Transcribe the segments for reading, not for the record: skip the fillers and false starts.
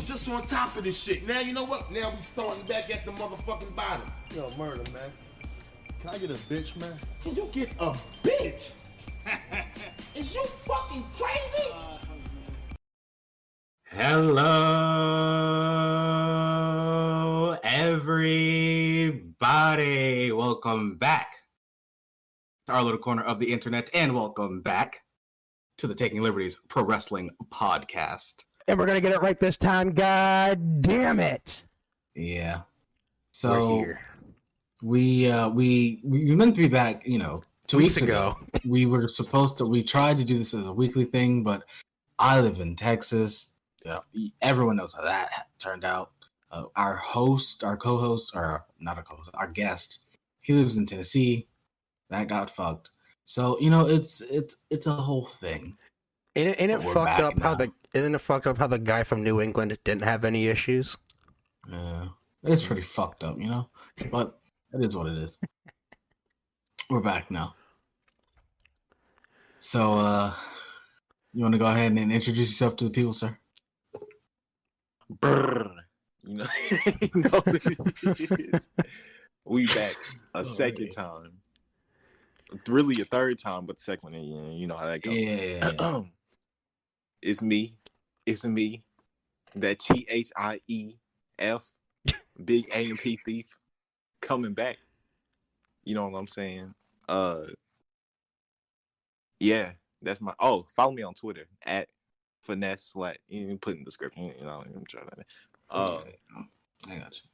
just on top of this shit. Now, you know what? Now we starting back at the motherfucking bottom. Yo, murder, man. Can I get a bitch, man? Can you get a bitch? Is you fucking crazy? Hello, everybody. Welcome back to our little corner of the internet, and welcome back to the Taking Liberties Pro Wrestling Podcast. And we're gonna get it right this time. God damn it! Yeah. So we meant to be back, 2 weeks ago. We tried to do this as a weekly thing, but I live in Texas. Everyone knows how that turned out. Our guest, he lives in Tennessee. That got fucked. So it's a whole thing. Isn't it fucked up how the guy from New England didn't have any issues? Yeah, it's pretty fucked up, but it is what it is. We're back now. So, you want to go ahead and introduce yourself to the people, sir? Brrr. We back a second time. Really a third time, but the second one, you know how that goes. Yeah. It's me, that THIEF, big A&P thief, coming back. You know what I'm saying? Yeah, that's my. Oh, follow me on Twitter at finesse slat. You can put in the description. I'm trying to. I got you.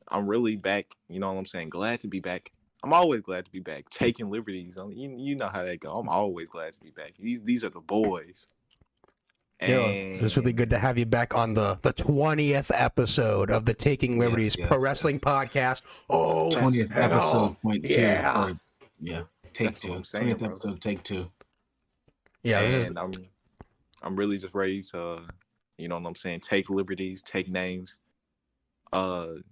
I'm really back. You know what I'm saying? Glad to be back. I'm always glad to be back. Taking liberties. You know how that go. I'm always glad to be back. These are the boys. And it's really good to have you back on the 20th episode of the Taking Liberties Pro Wrestling Podcast. Oh, 20th episode, point two. Yeah. Take That's two. what I'm saying, 20th bro. episode, take two. Yeah, and I'm really just ready to, you know what I'm saying, take liberties, take names, kick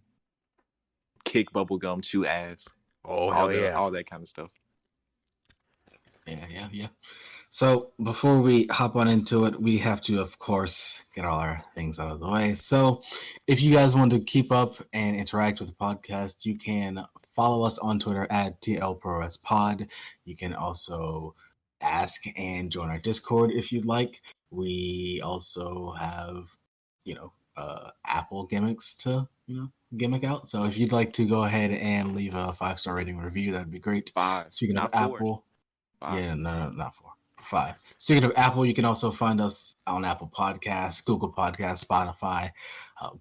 bubblegum, chew ass. Oh, all hell that kind of stuff. Yeah. So before we hop on into it, we have to, of course, get all our things out of the way. So if you guys want to keep up and interact with the podcast, you can follow us on Twitter at TLProWrestPod. You can also ask and join our Discord if you'd like. We also have, Apple gimmicks to, gimmick out. So if you'd like to go ahead and leave a 5-star rating review, that'd be great. 5. Speaking of Apple, 5. Yeah, no, not 4. 5. Speaking of Apple, you can also find us on Apple Podcasts, Google Podcasts, Spotify,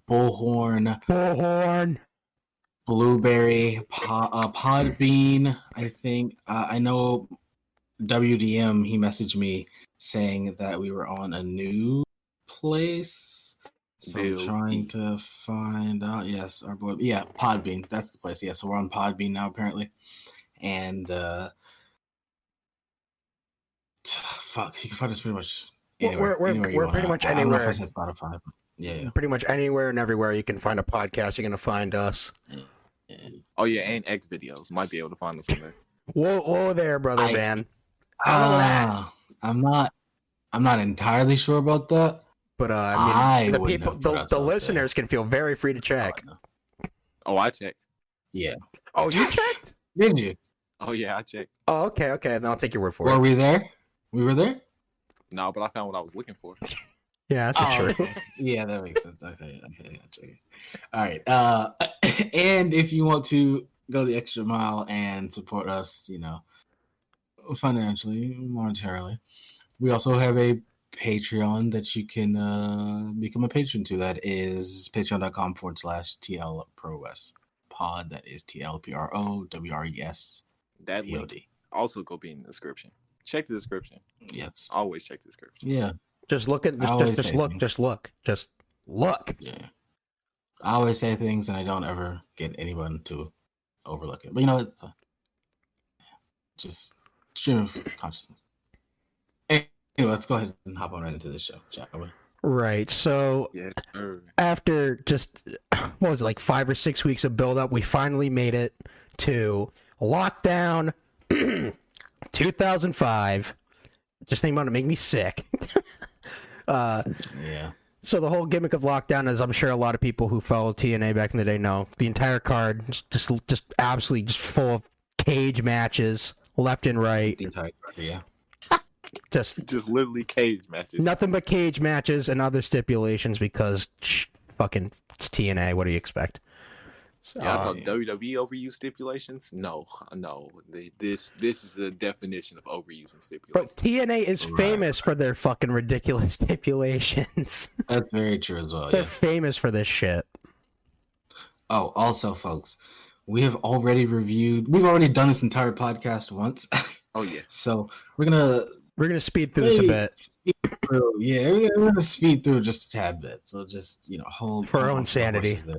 Bullhorn, Blueberry, Podbean. I think I know WDM. He messaged me saying that we were on a new place. So I'm trying to find out. Yes, our boy. Yeah, Podbean. That's the place. Yeah, so we're on Podbean now apparently, and. Fuck, you can find us pretty much anywhere. We're pretty much anywhere. I don't know if I said Spotify, but yeah. Pretty much anywhere and everywhere you can find a podcast, you're gonna find us. Oh yeah, and X videos might be able to find us on there. Whoa there, brother man. I'm not entirely sure about that. But the listeners can feel very free to check. Oh, I checked. Yeah. Oh, you checked? Did you? Oh yeah, I checked. Oh, okay. Then I'll take your word for it. Were we there? We were there? No, but I found what I was looking for. Yeah, that's true. Okay. Yeah, that makes sense. Okay, I'll check it. All right. And if you want to go the extra mile and support us, financially, monetarily, we also have a Patreon that you can become a patron to. That is patreon.com/TL ProWest Pod. That is TLPROWRES. That link also go be in the description. Check the description. Yes. Always check the description. Yeah. Just look. Just look. Yeah. I always say things and I don't ever get anyone to overlook it. But it's just stream of consciousness. Anyway, let's go ahead and hop on right into this show, shall we? Right. So yes, after just, 5 or 6 weeks of build up, we finally made it to Lockdown 2005. Just think about it, make me sick. Yeah. So the whole gimmick of Lockdown, as I'm sure a lot of people who followed TNA back in the day know, the entire card just absolutely just full of cage matches, left and right. The entire yeah. Just literally cage matches. nothing but cage matches and other stipulations because fucking it's TNA. What do you expect? So, Yeah, I thought WWE overused stipulations. No. This is the definition of overusing stipulations. but TNA is famous for their fucking ridiculous stipulations. That's very true as well. They're Yeah. famous for this shit. Oh, also, folks, we've already done this entire podcast once. Oh yeah. So we're gonna speed through this a bit. Yeah, we're gonna speed through just a tad bit. So just hold For our own on sanity. horses there.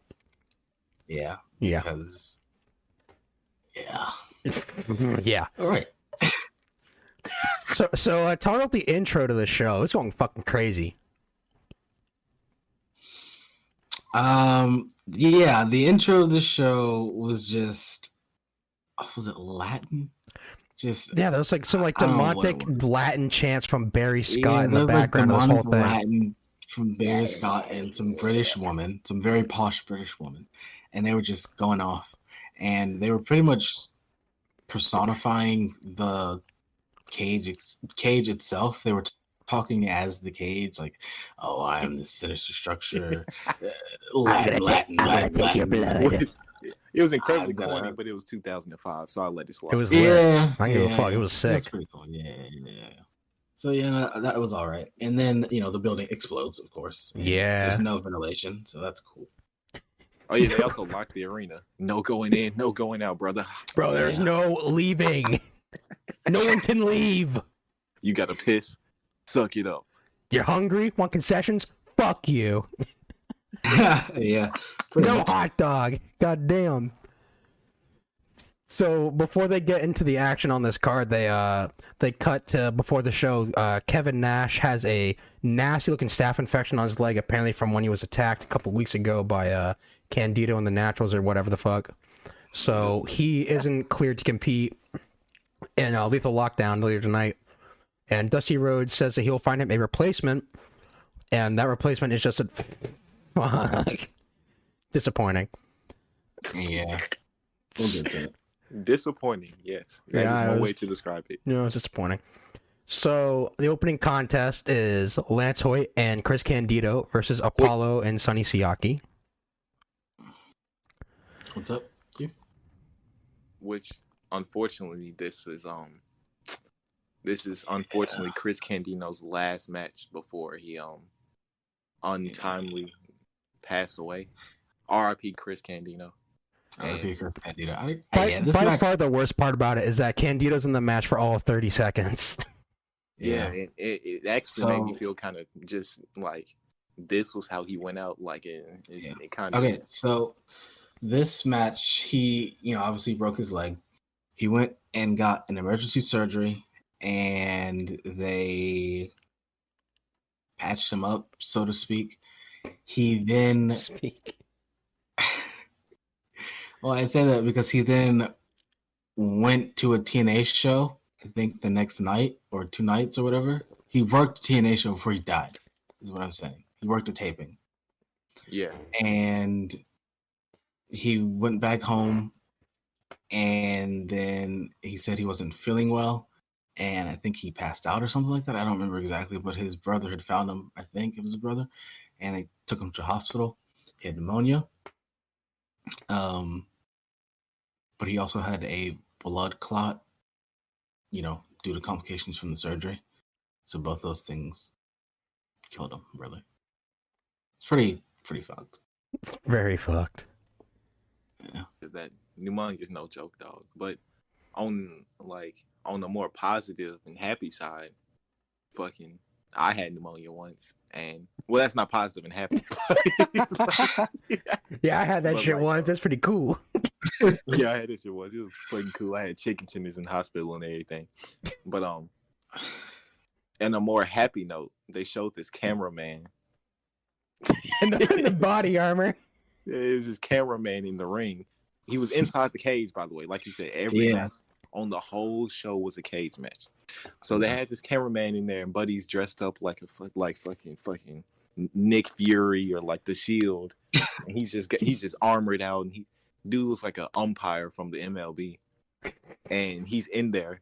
Yeah. Yeah. Because, yeah. Yeah. All right. So talk about the intro to the show. It's going fucking crazy. Yeah, the intro of the show was just, was it Latin? Just Yeah, there was like some like I don't know what it demonic Latin chants from Barry Scott yeah, in the there was, like, background of this whole demonic thing. Latin from Barry Scott and some British woman, some very posh British woman, and they were just going off, and they were pretty much personifying the cage itself. They were talking as the cage, like, "Oh, I am the sinister structure." Latin. It was incredibly I'm gonna- corny, but it was 2005, so I let it slide. It was lit. Yeah, I don't give a fuck. It was sick. That's pretty cool. Yeah. So that was all right. And then the building explodes, of course. Yeah. There's no ventilation, so that's cool. Oh yeah, they also locked the arena. No going in, no going out, brother. Bro, there's no leaving. No one can leave. You gotta piss. Suck it up. You're hungry? Want concessions? Fuck you. Yeah. pretty No much. hot dog. God damn. So before they get into the action on this card, they cut to before the show. Kevin Nash has a nasty looking staph infection on his leg, apparently from when he was attacked a couple weeks ago by Candido and the Naturals or whatever the fuck. So he isn't cleared to compete in Lethal Lockdown later tonight. And Dusty Rhodes says that he'll find him a replacement, and that replacement is just a fuck. Disappointing. Yeah. We'll get to it. Disappointing, yes. That is one way to describe it. No, it's disappointing. So the opening contest is Lance Hoyt and Chris Candido versus Apollo and Sonny Sayyaki. What's up? Which, unfortunately, this is unfortunately Chris Candido's last match before he untimely passed away. R.I.P. Chris Candido. Candido. By far, the worst part about it is that Candido's in the match for all of 30 seconds. Yeah, it actually made me feel kind of just like this was how he went out. Like it kind of. Okay, so this match, he obviously broke his leg. He went and got an emergency surgery, and they patched him up, so to speak. He then. Well, I say that because he then went to a TNA show, I think the next night or 2 nights or whatever. He worked a TNA show before he died, is what I'm saying. He worked a taping. Yeah. And he went back home, and then he said he wasn't feeling well, and I think he passed out or something like that. I don't remember exactly, but his brother had found him, I think it was a brother, and they took him to the hospital. He had pneumonia. But he also had a blood clot, due to complications from the surgery. So both those things killed him, really. It's pretty fucked. It's very fucked. Yeah. That pneumonia is no joke, dog. But on the more positive and happy side, fucking I had pneumonia once, and that's not positive and happy. Yeah, I had that But shit like, once. That's pretty cool. Yeah, I had that shit once. It was fucking cool. I had chicken tenders in the hospital and everything. But on a more happy note, they showed this cameraman. in the body armor. It was this cameraman in the ring. He was inside the cage, by the way. Like you said, every match on the whole show was a cage match. So they had this cameraman in there, and Buddy's dressed up like fucking Nick Fury or like the Shield, and he's just armored out, and dude looks like an umpire from the MLB, and he's in there,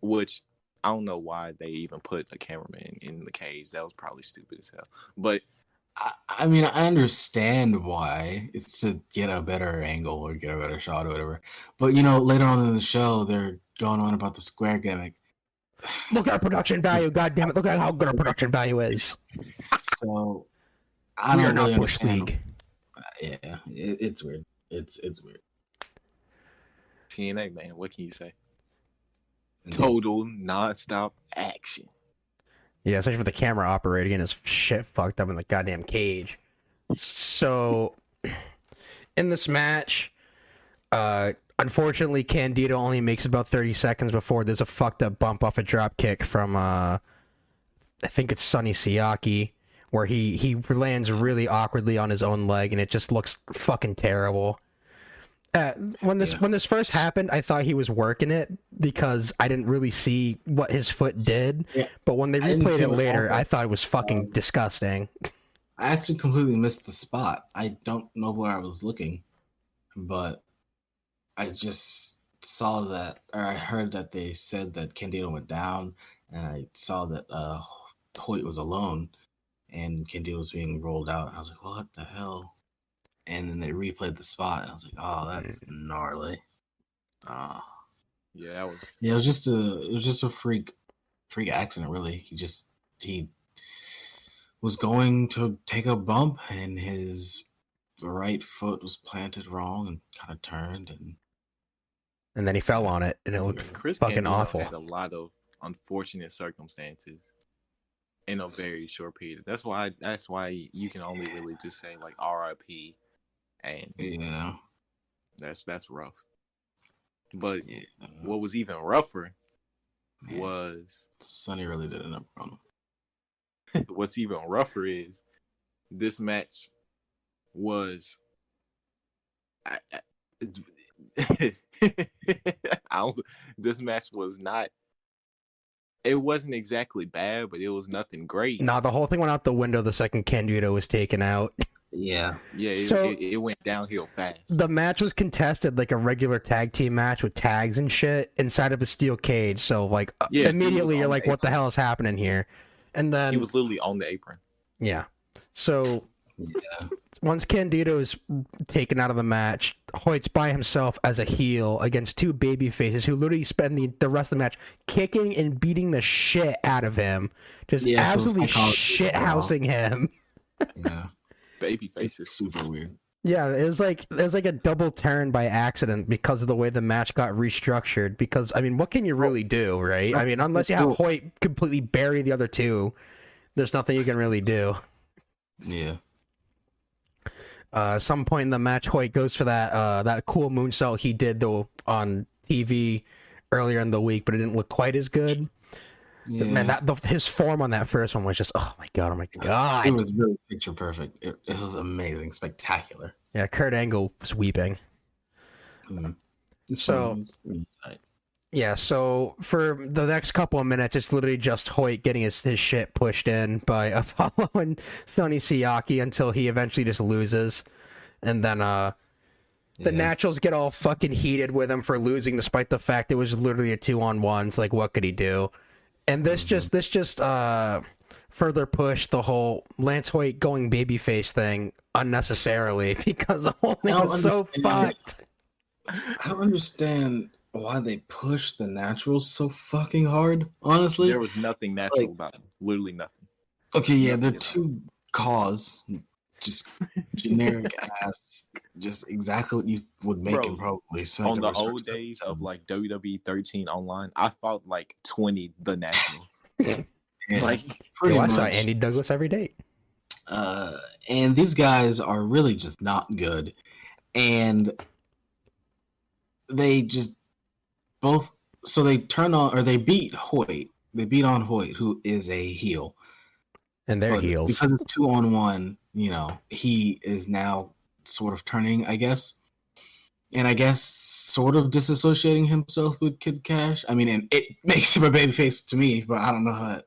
which I don't know why they even put a cameraman in the cage. That was probably stupid as hell. But I mean, I understand why. It's to get a better angle or get a better shot or whatever. But, later on in the show, they're going on about the square gimmick. Look at our production value, God damn it! Look at how good our production value is. So, We don't are not really Bush understand. League. Yeah, it's weird. It's weird. TNA, man, what can you say? Total nonstop action. Yeah, especially for the camera operator getting his shit fucked up in the goddamn cage. So, in this match, unfortunately, Candido only makes about 30 seconds before there's a fucked up bump off a drop kick from, I think it's Sonny Sayyaki, where he lands really awkwardly on his own leg, and it just looks fucking terrible. When this first happened, I thought he was working it because I didn't really see what his foot did. Yeah. But when they replayed it later, I thought it was fucking disgusting. I actually completely missed the spot. I don't know where I was looking, but I just saw that, or I heard that they said that Candido went down, and I saw that Hoyt was alone, and Candido was being rolled out. And I was like, what the hell? And then they replayed the spot, and I was like, "Oh, that's gnarly." Yeah, that was. Yeah, it was just a freak accident, really. He was going to take a bump, and his right foot was planted wrong, and kind of turned, and then he fell on it, and it looked Chris fucking Candido awful. had a lot of unfortunate circumstances in a very short period. That's why you can only really just say like R.I.P. And yeah, that's rough. But what was even rougher was Sonny really did end up on him. What's even rougher is this match was this match was not. It wasn't exactly bad, but it was nothing great. Nah, the whole thing went out the window the second Candido was taken out. Yeah. It went downhill fast. The match was contested like a regular tag team match with tags and shit inside of a steel cage. So like immediately you're like, what the hell is happening here? And then he was literally on the apron. Yeah. So once Candido is taken out of the match, Hoyt's by himself as a heel against two baby faces who literally spend the rest of the match kicking and beating the shit out of him. Just absolutely shithousing him. Yeah. Baby faces. Super weird. Yeah, it was like a double turn by accident because of the way the match got restructured. Because I mean, what can you really do, right? I mean, unless you have Hoyt completely bury the other two, there's nothing you can really do. Yeah. Some point in the match, Hoyt goes for that cool moonsault he did though on TV earlier in the week, but it didn't look quite as good. Yeah. Man, his form on that first one was just oh my god! It was really picture perfect. It was amazing, spectacular. Yeah, Kurt Angle was weeping. So for the next couple of minutes, it's literally just Hoyt getting his shit pushed in by Apollo and Sonny Sayyaki until he eventually just loses, and then the Naturals get all fucking heated with him for losing, despite the fact it was literally a 2-on-1. It's like, what could he do? And this just further pushed the whole Lance Hoyt going babyface thing unnecessarily because the whole thing was so fucked. I don't understand why they pushed the Naturals so fucking hard, honestly. There was nothing natural about them. Literally nothing. Okay, yeah, they're two cause. Just generic ass, just exactly what you would make him probably. So on the old days of like WWE 13 online, I fought like 20 the Nationals. I saw Andy Douglas every day. And these guys are really just not good. And they just both, so they they beat Hoyt. They beat on Hoyt, who is a heel. And they're heels. Because it's 2-on-1, he is now sort of turning, I guess. And I guess sort of disassociating himself with Kid Cash. I mean, and it makes him a babyface to me, but I don't know how that,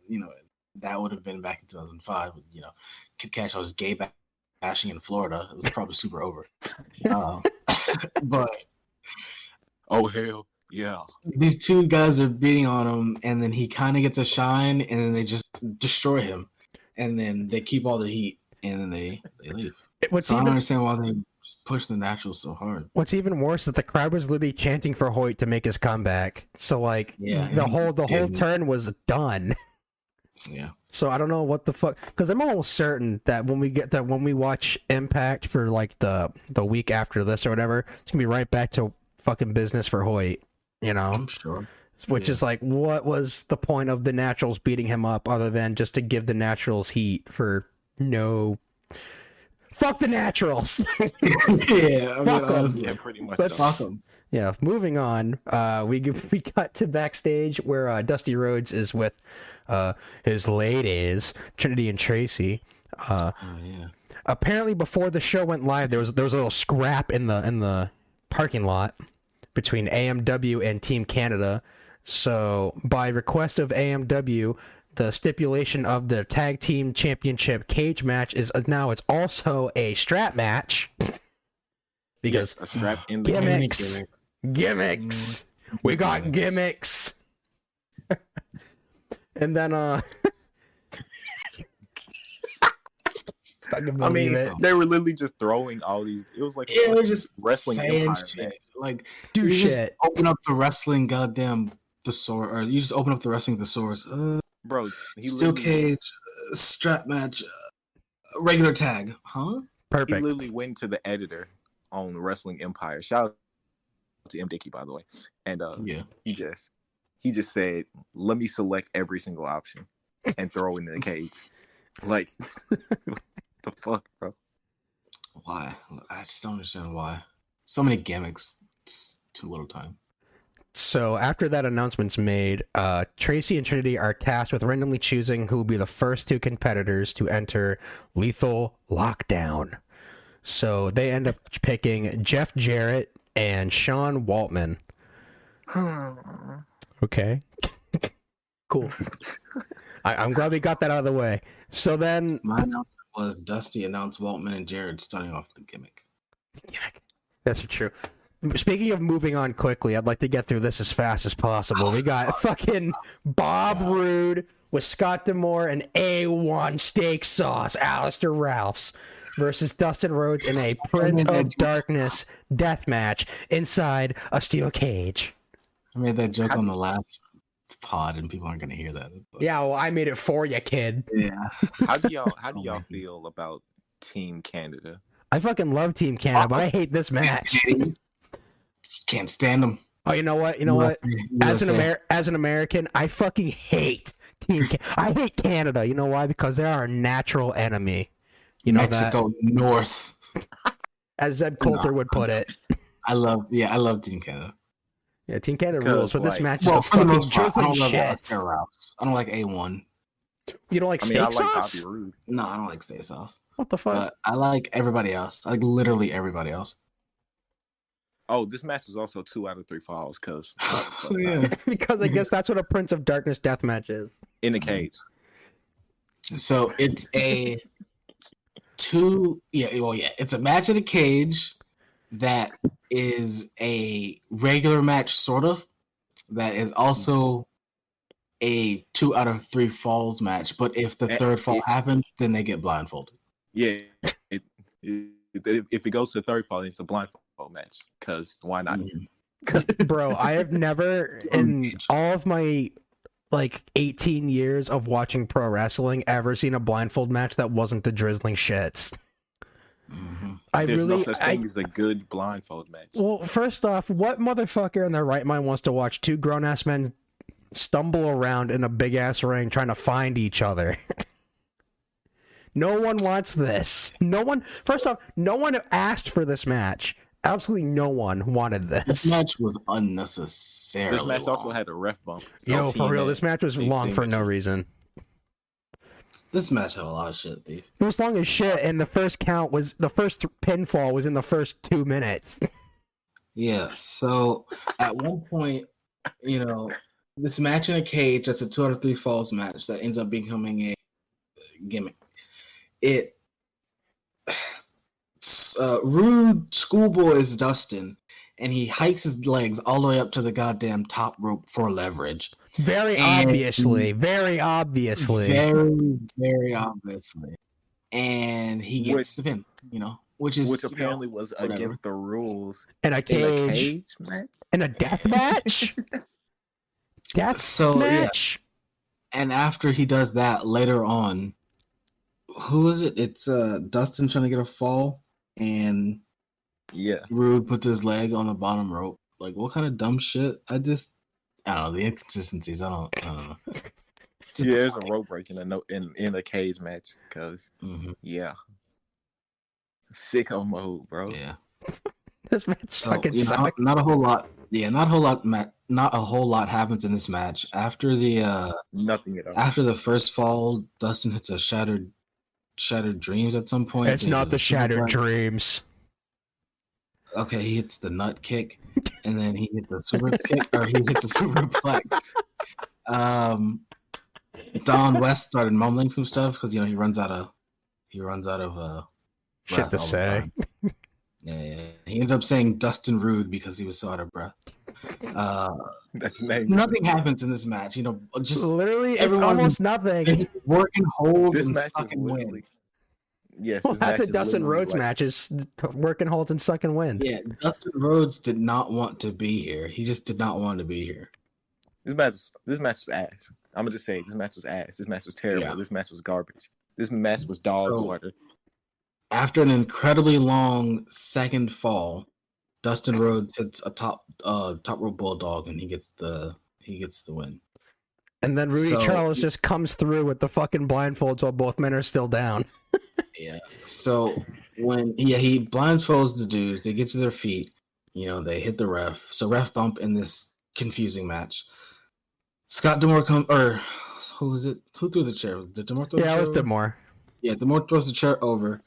that would have been back in 2005. You know, Kid Cash was gay bashing in Florida. It was probably super over. But Oh hell yeah! these two guys are beating on him, and then he kind of gets a shine, and then they just destroy him, and then they keep all the heat, and then they leave. I don't understand why they push the Naturals so hard. What's even worse is that the crowd was literally chanting for Hoyt to make his comeback. So like, the whole turn was done. Yeah. So I don't know what the fuck, because I'm almost certain that when we watch Impact for like the week after this or whatever, it's gonna be right back to fucking business for Hoyt. You know, I'm sure. Which is like, what was the point of the Naturals beating him up other than just to give the Naturals heat for no? Fuck the Naturals. Yeah, pretty much. Fuck them. Yeah, moving on. We got to backstage where Dusty Rhodes is with his ladies, Trinity and Tracy. Apparently, before the show went live, there was a little scrap in the parking lot between AMW and Team Canada. So, by request of AMW, the stipulation of the tag team championship cage match is now it's also a strap match. Because a strap in the gimmicks. We got gimmicks. And then I mean, they were literally just throwing all these. It was like they're just wrestling empire match. Like, do shit. Just open up the wrestling goddamn thesaurus, or you just open up the wrestling thesaurus. Bro, steel cage, strap match, regular tag, huh? Perfect. He literally went to the editor on Wrestling Empire. Shout out to M. Dickey, by the way. And he just said, "Let me select every single option and throw it in the cage." Like, the fuck, bro? Why? I just don't understand why. So many gimmicks. It's too little time. So after that announcement's made, Tracy and Trinity are tasked with randomly choosing who will be the first two competitors to enter Lethal Lockdown. So they end up picking Jeff Jarrett and Sean Waltman. Okay. Cool. I'm glad we got that out of the way. So then... My announcement was Dusty announced Waltman and Jarrett starting off the gimmick. That's true. Speaking of moving on quickly, I'd like to get through this as fast as possible. We got fucking Bob Roode with Scott D'Amore and A1 steak sauce, Alistair Ralphs, versus Dustin Rhodes in a Prince of Darkness death match inside a steel cage. I made that joke on the last pod, and people aren't going to hear that. Yeah, well, I made it for you, kid. Yeah. How do y'all feel about Team Canada? I fucking love Team Canada, but I hate this match. Can't stand them. Oh, you know what? As an American, I fucking hate I hate Canada. You know why? Because they're our natural enemy. You know Mexico that? North. As Zeb Coulter would put it. I love Team Canada. Yeah, Team Canada rules, but this match is the fucking drizzling shit. I don't like A1. You don't like steak sauce? Bobby Roode. No, I don't like steak sauce. What the fuck? But I like everybody else. I like literally everybody else. Oh, this match is also 2 out of 3 falls, because because I guess that's what a Prince of Darkness death match is. In the cage. So it's a it's a match in a cage that is a regular match, sort of, that is also a 2 out of 3 falls match. But if the third fall happens, then they get blindfolded. Yeah, if it goes to the third fall, it's a blindfold match, because why not? Bro, I have never in all of my 18 years of watching pro wrestling ever seen a blindfold match that wasn't the drizzling shits. There's no such thing as a good blindfold match. Well, first off, what motherfucker in their right mind wants to watch two grown-ass men stumble around in a big-ass ring trying to find each other? No one wants this. First off, no one asked for this match. Absolutely no one wanted this. This match was unnecessary. This match also had a ref bump. Yo, for real, this match was long for no reason. This match had a lot of shit, Thief. It was long as shit, and the first pinfall was in the first 2 minutes. Yeah, so at one point, this match in a cage. That's a 2 out of 3 falls match that ends up becoming a gimmick. Rude schoolboys Dustin, and he hikes his legs all the way up to the goddamn top rope for leverage. Very obviously. Very obviously. And he gets the pin, which apparently was against the rules. In a cage. In a cage match? In a death match? Match? Yeah. And after he does that, later on, who is it? It's Dustin trying to get a fall, and Rude puts his leg on the bottom rope. Like, what kind of dumb shit? I don't know, the inconsistencies. I don't know. There's a rope break in a cage match because sicko mode, bro. Yeah. This match fucking sucks. Not a whole lot. Yeah, not a whole lot happens in this match. After the nothing at all. After the first fall, Dustin hits a shattered dreams at some point. It's not the shattered dreams. Okay, he hits the nut kick, and then he hits a super kick, or he hits a superplex. Don West started mumbling some stuff because he runs out of shit to say. Yeah. He ended up saying Dustin Rude because he was so out of breath. That's his name. Nothing happens in this match. Just literally, it's almost nothing. Work and hold this and match suck and win. Yes, well, that's a Dustin Rhodes match. Is work and hold and suck and win. Yeah, Dustin Rhodes did not want to be here. He just did not want to be here. This match was ass. I'm gonna just say this match was ass. This match was terrible. Yeah. This match was garbage. This match was dog water. After an incredibly long second fall, Dustin Rhodes hits a top rope bulldog, and he gets the win. And then Rudy Charles just comes through with the fucking blindfolds while both men are still down. Yeah. So when he blindfolds the dudes, they get to their feet. They hit the ref. So ref bump in this confusing match. Scott D'Amore who was it? Who threw the chair? Did D'Amore throw the chair? Yeah, it was D'Amore. Yeah, D'Amore throws the chair over,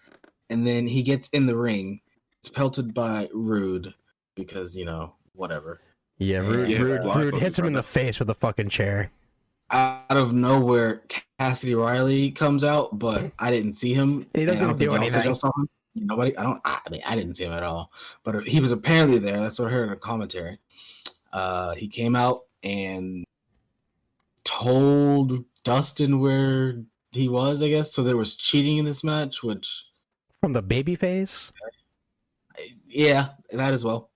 and then he gets in the ring. It's pelted by Rude because whatever. Yeah, Rude hits him in the face with a fucking chair. Out of nowhere, Cassidy Riley comes out, but I didn't see him. He doesn't do anything. Nobody. I didn't see him at all. But he was apparently there. That's what I heard in the commentary. He came out and told Dustin where he was, I guess. So there was cheating in this match, which from the babyface. Yeah, that as well.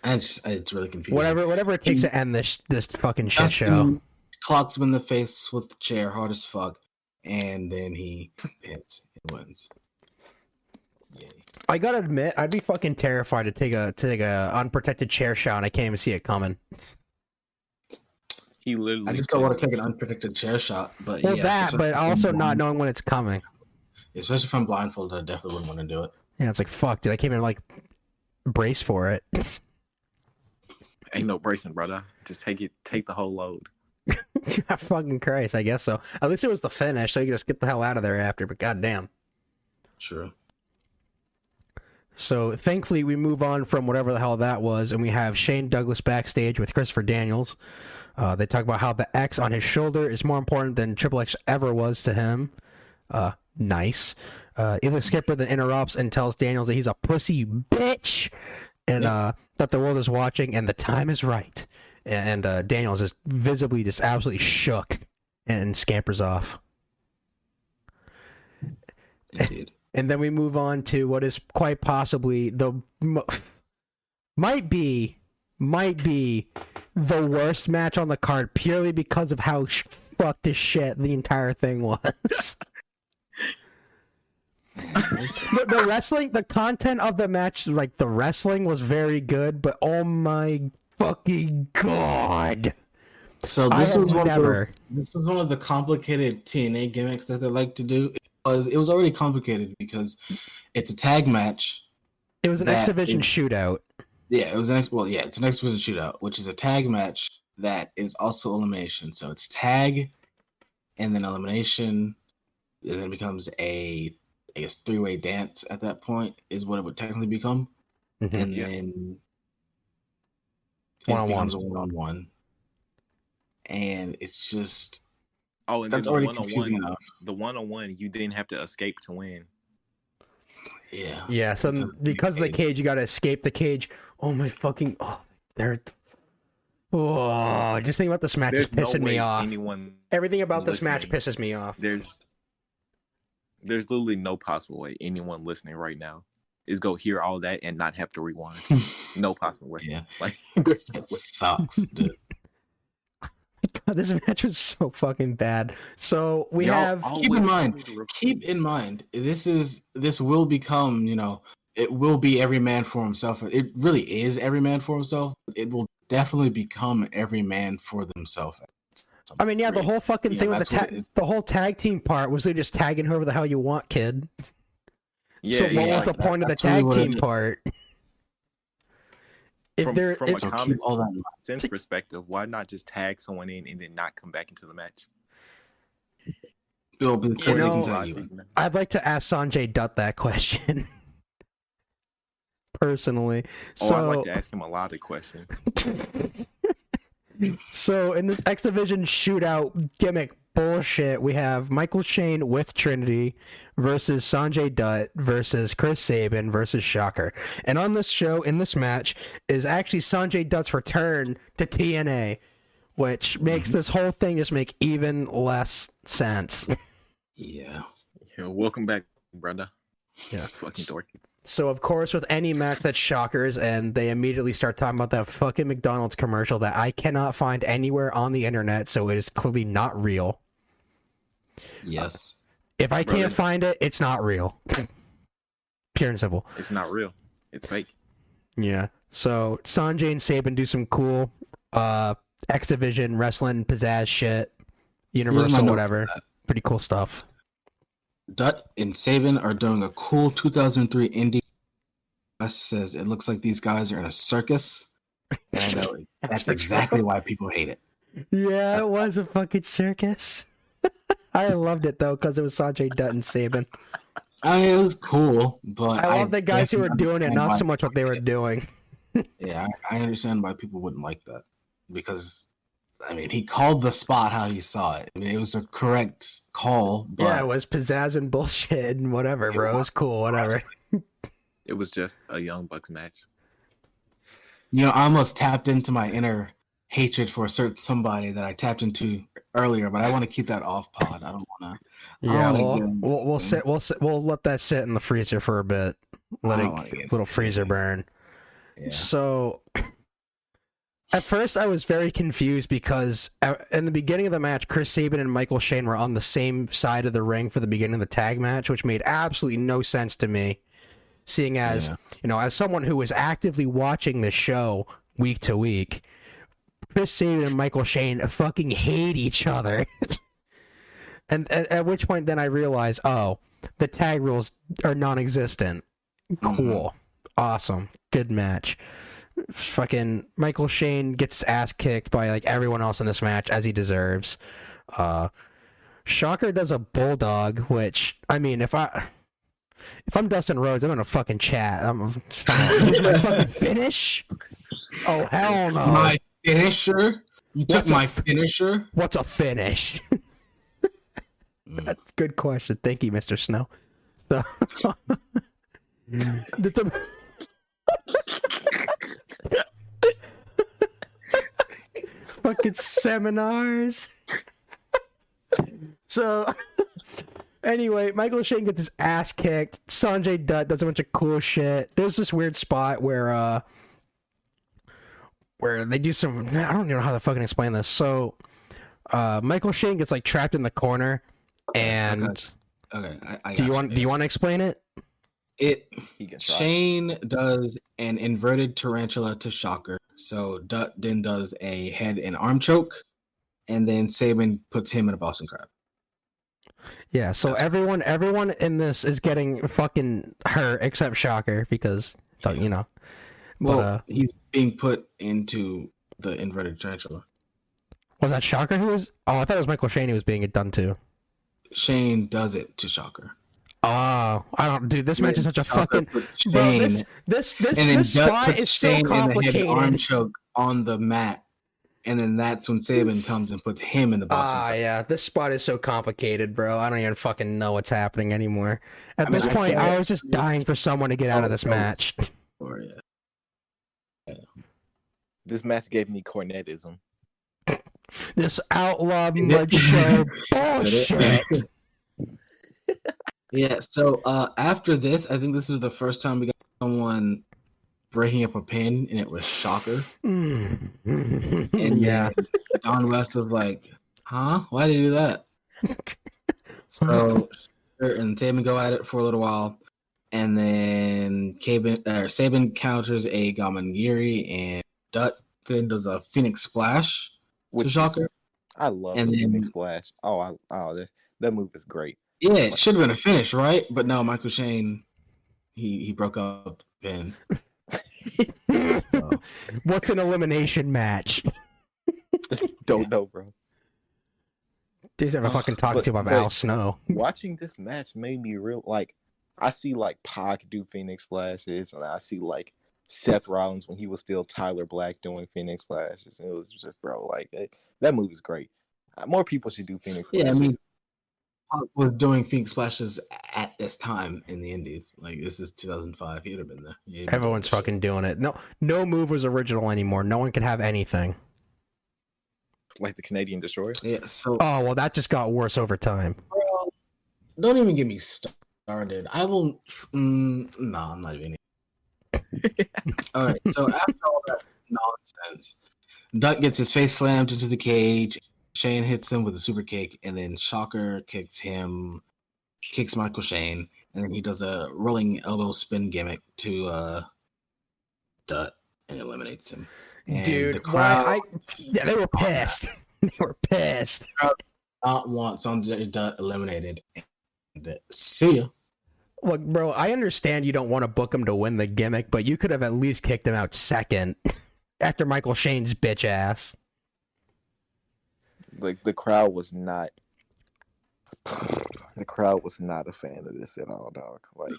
And it's really confusing. Whatever it takes to end this fucking shit show. Clocks him in the face with the chair, hard as fuck, and then he hits and wins. Yay. I gotta admit, I'd be fucking terrified to take a unprotected chair shot, and I can't even see it coming. He literally. I just don't want to take an unprotected chair shot, but but also not knowing when it's coming. Especially if I'm blindfolded, I definitely wouldn't want to do it. Yeah, it's like fuck, dude. I can't even brace for it. Ain't no bracing, brother. Just take the whole load. Fucking Christ, I guess so. At least it was the finish, so you can just get the hell out of there after, but goddamn. True. So thankfully we move on from whatever the hell that was, and we have Shane Douglas backstage with Christopher Daniels. They talk about how the X on his shoulder is more important than Triple X ever was to him. Nice. Elix Skipper then interrupts and tells Daniels that he's a pussy bitch, and that the world is watching and the time is right. And Daniels is visibly just absolutely shook and scampers off. Indeed. And then we move on to what is quite possibly might be the worst match on the card, purely because of how fucked as shit the entire thing was. the wrestling, the content of the match, like the wrestling was very good, but oh my fucking god! So this was one of the complicated TNA gimmicks that they like to do. It was already complicated because it's a tag match. It was an exhibition shootout. Yeah, it's an exhibition shootout, which is a tag match that is also elimination. So it's tag, and then elimination, and then it becomes a, I guess, three-way dance at that point is what it would technically become. Mm-hmm. And then it becomes a one-on-one. and it's just Oh, and that's then already confusing enough. the 1-on-1, you didn't have to escape to win. Yeah. Yeah, so because of the cage, you gotta escape the cage. Oh my fucking they're just thinking about this match is pissing me off. Everything about this match pisses me off. There's literally no possible way anyone listening right now is go hear all that and not have to rewind. No possible way. Yeah. Like It sucks, dude. God, this match was so fucking bad. So we keep in mind, this will become, it will be every man for himself. It really is every man for himself. It will definitely become every man for themselves. I mean, the whole fucking thing with the whole tag team part was they just tagging whoever the hell you want, kid. Yeah. So what was the point of the tag team part? From a common sense perspective, why not just tag someone in and then not come back into the match? Bill, I'd like to ask Sanjay Dutt that question. Personally. I'd like to ask him a lot of questions. So in this X Division shootout gimmick bullshit, we have Michael Shane with Trinity versus Sanjay Dutt versus Chris Sabin versus Shocker. And on this show, in this match, is actually Sanjay Dutt's return to TNA, which makes this whole thing just make even less sense. Yeah. Welcome back, brother. Yeah. Fucking dorky. So, of course, with any match that's Shockers, and they immediately start talking about that fucking McDonald's commercial that I cannot find anywhere on the internet, so it is clearly not real. Yes. If I can't find it, it's not real. Pure and simple. It's not real. It's fake. Yeah. So, Sanjay and Sabin do some cool X Division wrestling pizzazz shit. Universal, whatever. Pretty cool stuff. Dutt and Sabin are doing a cool 2003 indie. Says it looks like these guys are in a circus. And that's exactly why people hate it. Yeah, it was a fucking circus. I loved it though because it was Sanjay Dutt and Sabin. I mean, it was cool, but I love the guys who were doing it, not so much what they were doing. Yeah, I understand why people wouldn't like that because. I mean, he called the spot how he saw it. I mean, it was a correct call. But yeah, it was pizzazz and bullshit and whatever, bro. It was cool, whatever. It was just a Young Bucks match. I almost tapped into my inner hatred for somebody that I tapped into earlier, but I want to keep that off pod. I don't want to. Yeah, we'll let that sit in the freezer for a bit. Let it little freezer burn. Yeah. So. At first, I was very confused because in the beginning of the match, Chris Sabin and Michael Shane were on the same side of the ring for the beginning of the tag match, which made absolutely no sense to me. Seeing as, as someone who was actively watching the show week to week, Chris Sabin and Michael Shane fucking hate each other. And at which point then I realized, the tag rules are non-existent. Cool. Awesome. Good match. Fucking Michael Shane gets his ass kicked by everyone else in this match as he deserves. Shocker does a bulldog, which I mean, if I'm Dustin Rhodes, I'm gonna fucking chat. Use my fucking finish. Oh hell no! My finisher. You took my finisher. What's a finish? That's a good question. Thank you, Mr. Snow. So, fucking seminars. So anyway, Michael Shane gets his ass kicked. Sanjay Dutt does a bunch of cool shit. There's this weird spot where they do some, I don't even know how to fucking explain this. So Michael Shane gets trapped in the corner and okay. Do you want to explain it? Shane does an inverted tarantula to Shocker. So Dutt then does a head and arm choke, and then Sabin puts him in a Boston Crab. Yeah, so everyone in this is getting fucking hurt except Shocker because Well, he's being put into the inverted tarantula. Was that Shocker who was? Oh, I thought it was Michael Shane who was being it done to. Shane does it to Shocker. Oh, I don't, dude. This match is such a fucking. Bro, this spot is so complicated. In the head arm choke on the mat, and then that's when Sabin comes and puts him in the boxing. Yeah, this spot is so complicated, bro. I don't even fucking know what's happening anymore. At I mean, this I point, can't- I was just dying for someone to get out of this match. Or, yeah. This match gave me cornetism. This outlaw mud show bullshit. Yeah, so after this, I think this was the first time we got someone breaking up a pin, and it was Shocker. And Yeah. then Don West was like, huh? Why did you do that? So, and Sabin go at it for a little while. And then Sabin counters a Gamangiri, and Dutt then does a Phoenix Splash to Shocker. I love And the then- Phoenix Splash. That move is great. Yeah, it should have been a finish, right? But no, Michael Shane, he broke up the pin. So, What's an elimination match? Don't know, bro. Dude's ever fucking talking to about but- Al Snow. Watching this match made me real like I see like Pac do Phoenix Splashes, and I see like Seth Rollins when he was still Tyler Black doing Phoenix Splashes. And it was just, bro, like that move is great. More people should do Phoenix Splashes. yeah, I mean, Pac was doing Phoenix Splashes at this time in the Indies. Like, this is 2005. He'd have been there. He'd been Everyone's doing fucking doing it. No move was original anymore. No one can have anything. Like the Canadian Destroyer. shit. Yeah, so Oh, well, that just got worse over time. bro, don't even get me started. I won't. No, I'm not even. All right, so after all that nonsense, Dutt gets his face slammed into the cage. Shane hits him with a super kick, and then Shocker kicks Michael Shane, and then he does a rolling elbow spin gimmick to Dutt and eliminates him. And Dude, the crowd yeah, they were pissed. They were pissed. not want Sanjay Dutt eliminated. And see ya. Look, bro, I understand you don't want to book him to win the gimmick, but you could have at least kicked him out second after Michael Shane's bitch ass. Like the crowd was not. The crowd was not a fan of this at all, dog. Like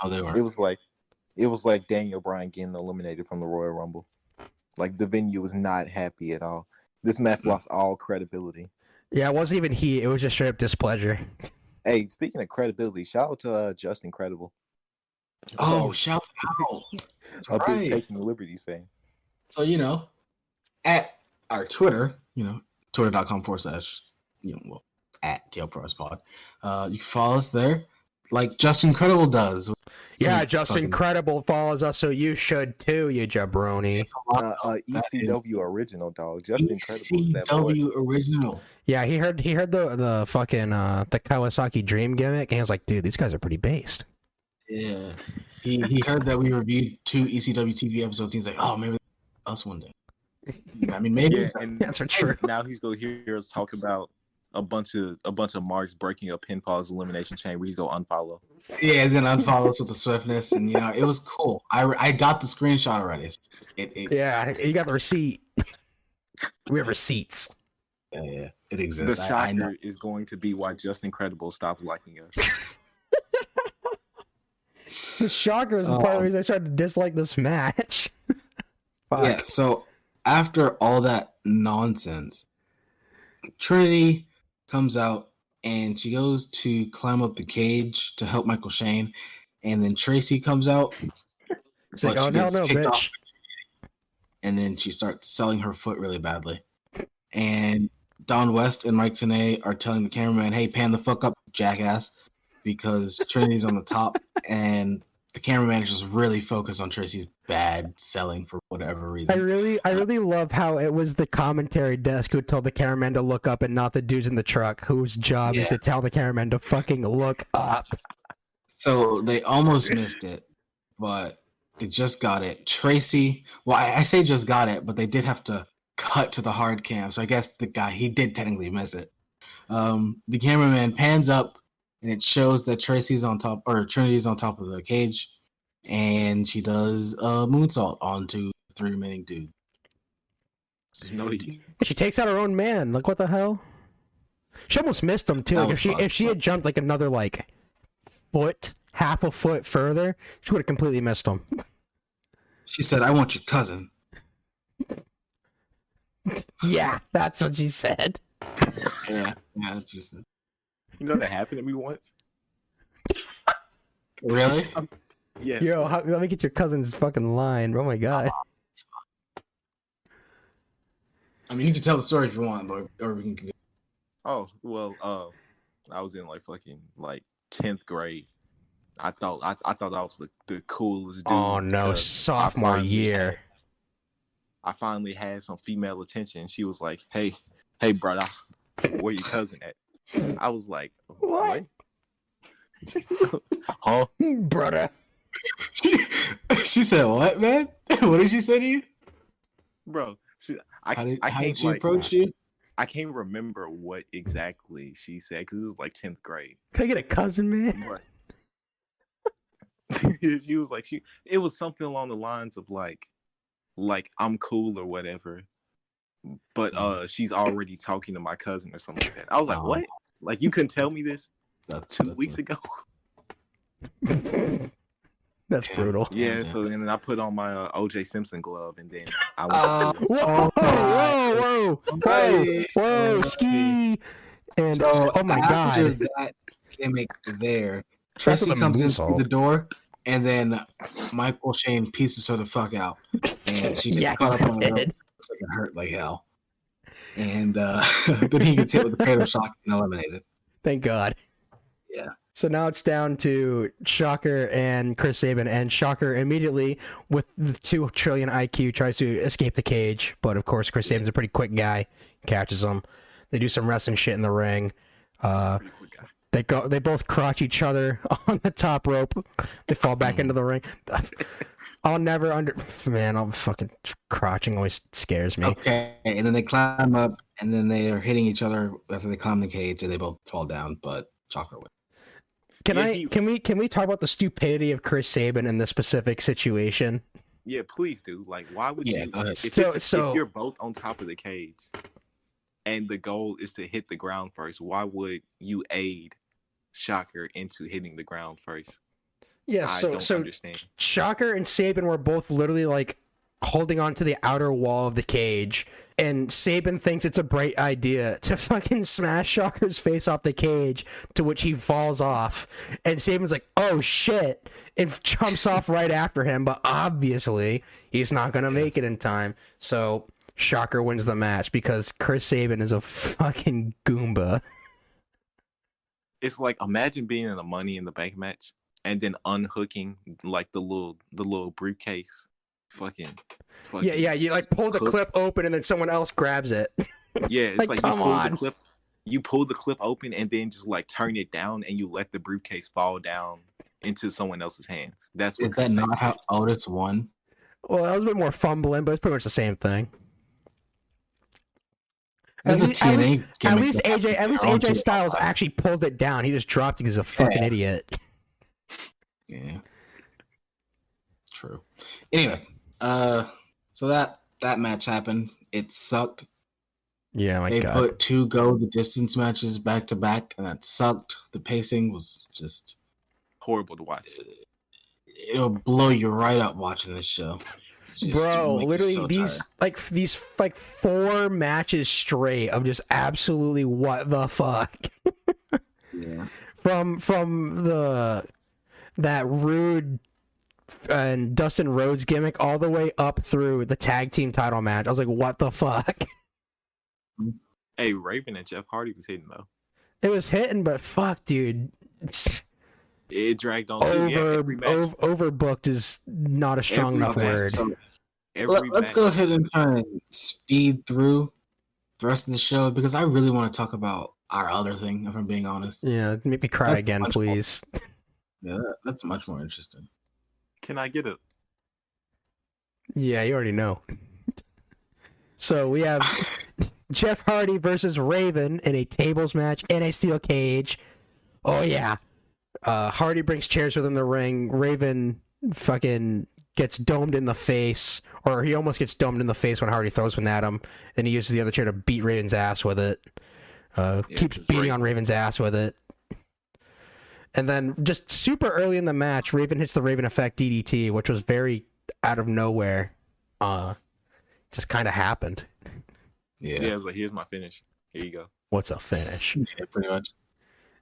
Oh, they were. it was like Daniel Bryan getting eliminated from the Royal Rumble. Like the venue was not happy at all. This match lost all credibility. Yeah, it wasn't even heat. It was just straight up displeasure. Hey, speaking of credibility, shout out to Justin Credible. Oh, shouts out. That's A big right. Taking the Liberties fan. So, at our Twitter, twitter.com/, at TL Pros Pod. You can follow us there, like Justin Credible does. Yeah, Mm, Justin fucking- Credible follows us, so you should too, you jabroni. ECW original, dog. Justin Credible is that boy. ECW original. Yeah, he heard the fucking the Kawasaki Dream gimmick, and he was like, dude, these guys are pretty based. Yeah. He heard that we reviewed 2 ECW TV episodes. He's like, oh, maybe us one day. I mean, maybe. Yeah, and That's for true. now he's gonna hear us talk about a bunch of marks breaking up Pinfall's elimination chain where he's gonna unfollow. Yeah, he's gonna unfollow us with the swiftness, and it was cool. I got the screenshot already. Yeah, you got the receipt. We have receipts. Yeah, it The exists. I know. shocker is going to be why Justin Credible stopped liking us. The shocker is the part of the reason I started to dislike this match. Fuck. Yeah, so after all that nonsense, Trinity comes out and she goes to climb up the cage to help Michael Shane, and then Tracy comes out. It's like, but oh, she no, gets no, kicked bitch. off, and then she starts selling her foot really badly. And Don West and Mike Tenay are telling the cameraman, hey, pan the fuck up, jackass, because Trinity's on the top, and the cameraman is just really focused on Tracy's bad selling for whatever I reason. really love how it was the commentary desk who told the cameraman to look up and not the dudes in the truck whose job is Yeah. to tell the cameraman to fucking look up. So they almost missed it, but they just got it. Tracy, well, I say just got it, but they did have to cut to the hard cam. So I guess the guy, he did technically miss it. The cameraman pans up and it shows that Tracy's on top, or Trinity's on top of the cage, and she does a moonsault onto the 3 remaining dudes. No, She takes out her own man. Like, what the hell? She almost missed him too. That Like, was fun. if she had jumped like another half a foot further, she would have completely missed him. She said, I want your cousin. Yeah, that's what she said. Yeah, that's what she said. You know that happened to me once. Really? Yeah. Yo, let me get your cousin's fucking line. Oh my god. I mean, you can tell the story if you want, or we can. Oh well. I was in like fucking like 10th grade. I thought I was the coolest dude. Oh no, because sophomore year. I finally had some female attention. She was like, "Hey, brother, where your cousin at?" I was like, "What? Huh, brother?" She said, "What, man? What did she say to you, bro?" How did she approach you? I can't remember what exactly she said because this was like 10th grade. Can I get a cousin, man? She was like, it was something along the lines of like I'm cool or whatever, but she's already talking to my cousin or something like that. I was like, what? Like, you couldn't tell me this That's 2 weeks ago? That's brutal. Yeah, so then I put on my OJ Simpson glove and then I went whoa, ski. And so oh my god, that gimmick there. Tracy comes in through the door, and then Michael Shane pieces her the fuck out, and she gets caught up on the rope. Looks like it hurt like hell, and then he gets hit with the Cradle Shock and eliminated. Thank God. Yeah. So now it's down to Shocker and Chris Sabin, and Shocker immediately, with the 2 trillion IQ, tries to escape the cage, but of course Chris Sabin's a pretty quick guy, catches him. They do some wrestling shit in the ring. They both crotch each other on the top rope. They fall back into the ring. I'll never fucking crotching always scares me. Okay, and then they climb up, and then they are hitting each other after they climb the cage, and they both fall down, but Shocker wins. Can we talk about the stupidity of Chris Sabin in this specific situation? Yeah, please do. Like, why would you? If you're both on top of the cage, and the goal is to hit the ground first, why would you aid Shocker into hitting the ground first? Yeah, I don't understand. Shocker and Sabin were both literally like holding on to the outer wall of the cage, and Sabin thinks it's a bright idea to fucking smash Shocker's face off the cage, to which he falls off, and Sabin's like, oh shit, and jumps off right after him, but obviously he's not gonna make it in time, so Shocker wins the match because Chris Sabin is a fucking Goomba. It's like, imagine being in a Money in the Bank match and then unhooking like the little briefcase. Fucking yeah, you like pull the clip open and then someone else grabs it. Yeah, it's like come on. You pull the clip open and then just like turn it down and you let the briefcase fall down into someone else's hands. That's what. Is that not how Otis won? Well, that was a bit more fumbling, but it's pretty much the same thing. At least AJ Styles actually pulled it down. He just dropped it because he's a fucking idiot. Yeah. True. Anyway, so that match happened. It sucked. Yeah, they put 2 go the distance matches back to back, and that sucked. The pacing was just horrible to watch. It'll blow you right up watching this show. Bro, literally these 4 matches straight of just absolutely what the fuck. Yeah. From that Rude and Dustin Rhodes gimmick all the way up through the tag team title match. I was like, what the fuck? Hey, Raven and Jeff Hardy was hitting though. It was hitting, but fuck, dude. It dragged on. Overbooked is not a strong enough word. So, let's go ahead and try and speed through the rest of the show because I really want to talk about our other thing, if I'm being honest. Yeah, make me cry again, please. Yeah, that's much more interesting. Can I get it? Yeah, you already know. So we have Jeff Hardy versus Raven in a tables match in a steel cage. Oh yeah. Hardy brings chairs within the ring. Raven fucking gets domed in the face, or he almost gets domed in the face when Hardy throws one at him. Then he uses the other chair to beat Raven's ass with it. Keeps beating on Raven's ass with it. And then just super early in the match, Raven hits the Raven Effect DDT, which was very out of nowhere. Just kind of happened. Yeah. Yeah, it's like, here's my finish. Here you go. What's a finish? Yeah, pretty much.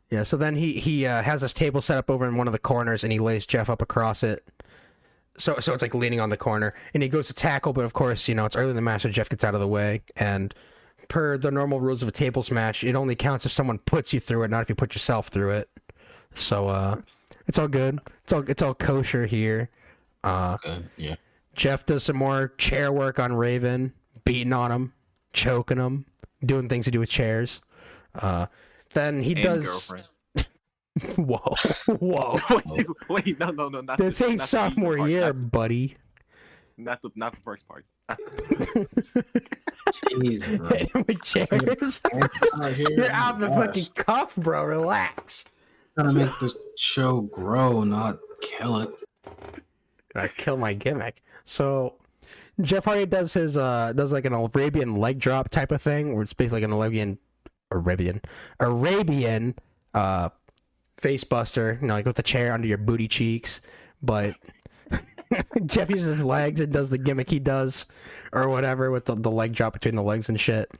Yeah, so then he has this table set up over in one of the corners, and he lays Jeff up across it. So it's like leaning on the corner, and he goes to tackle, but of course, it's early in the match, so Jeff gets out of the way, and per the normal rules of a tables match, it only counts if someone puts you through it, not if you put yourself through it. So it's all good. It's all kosher here. Good, yeah. Jeff does some more chair work on Raven, beating on him, choking him, doing things to do with chairs. Then he does. Girlfriends. Whoa. wait, no, not This ain't not the sophomore part, year, not, buddy. not the first part. Jeez, bro. Hit him with chairs. You're out of the fucking cuff, bro. Relax. Gotta make the show grow, not kill it. I kill my gimmick. So Jeff Hardy does his does like an Arabian leg drop type of thing, where it's basically like an Arabian face buster, like with the chair under your booty cheeks. But Jeff uses his legs and does the gimmick he does, or whatever, with the leg drop between the legs and shit.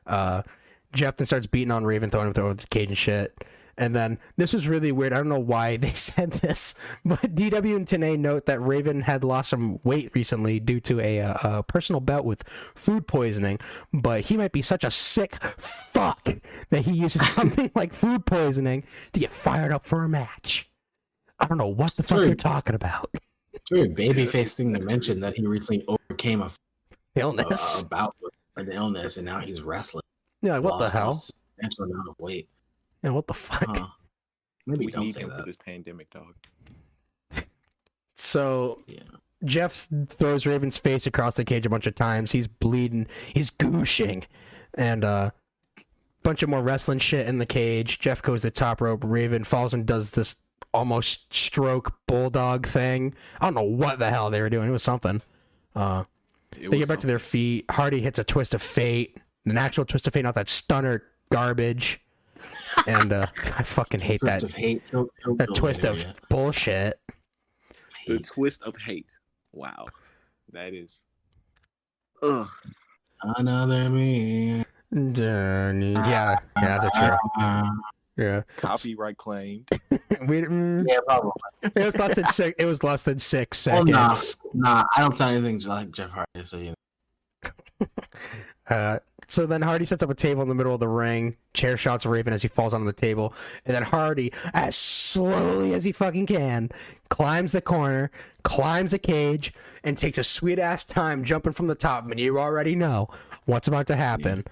Jeff then starts beating on Raven, throwing him over the cage and shit. And then, this was really weird. I don't know why they said this, but DW and TNA note that Raven had lost some weight recently due to a personal bout with food poisoning, but he might be such a sick fuck that he uses something like food poisoning to get fired up for a match. I don't know what the fuck they're talking about. It's a very babyface thing to mention that he recently overcame a Illness. bout with an illness, and now he's wrestling. Yeah, like, what the hell? A substantial amount of weight. Yeah, what the fuck? Maybe We don't need say him for that. this pandemic, dog. So Yeah. Jeff throws Raven's face across the cage a bunch of times. He's bleeding. He's gooshing. And bunch of more wrestling shit in the cage. Jeff goes to the top rope. Raven falls and does this almost stroke bulldog thing. I don't know what the hell they were doing. It was something. They get back to their feet. Hardy hits a twist of fate. An actual twist of fate, not that stunner garbage. And I fucking hate Twist that. of hate. That twist of bullshit. The twist of hate. Wow. That is. Ugh. Another me. Yeah, that's a true. Yeah, Copyright claimed. Yeah, probably. it was less than six. It was less than 6 Well, seconds. nah, I don't tell anything like Jeff Hardy, so you know. So then Hardy sets up a table in the middle of the ring, chair shots Raven as he falls onto the table, and then Hardy, as slowly as he fucking can, climbs the corner, climbs the cage, and takes a sweet-ass time jumping from the top, and you already know what's about to happen.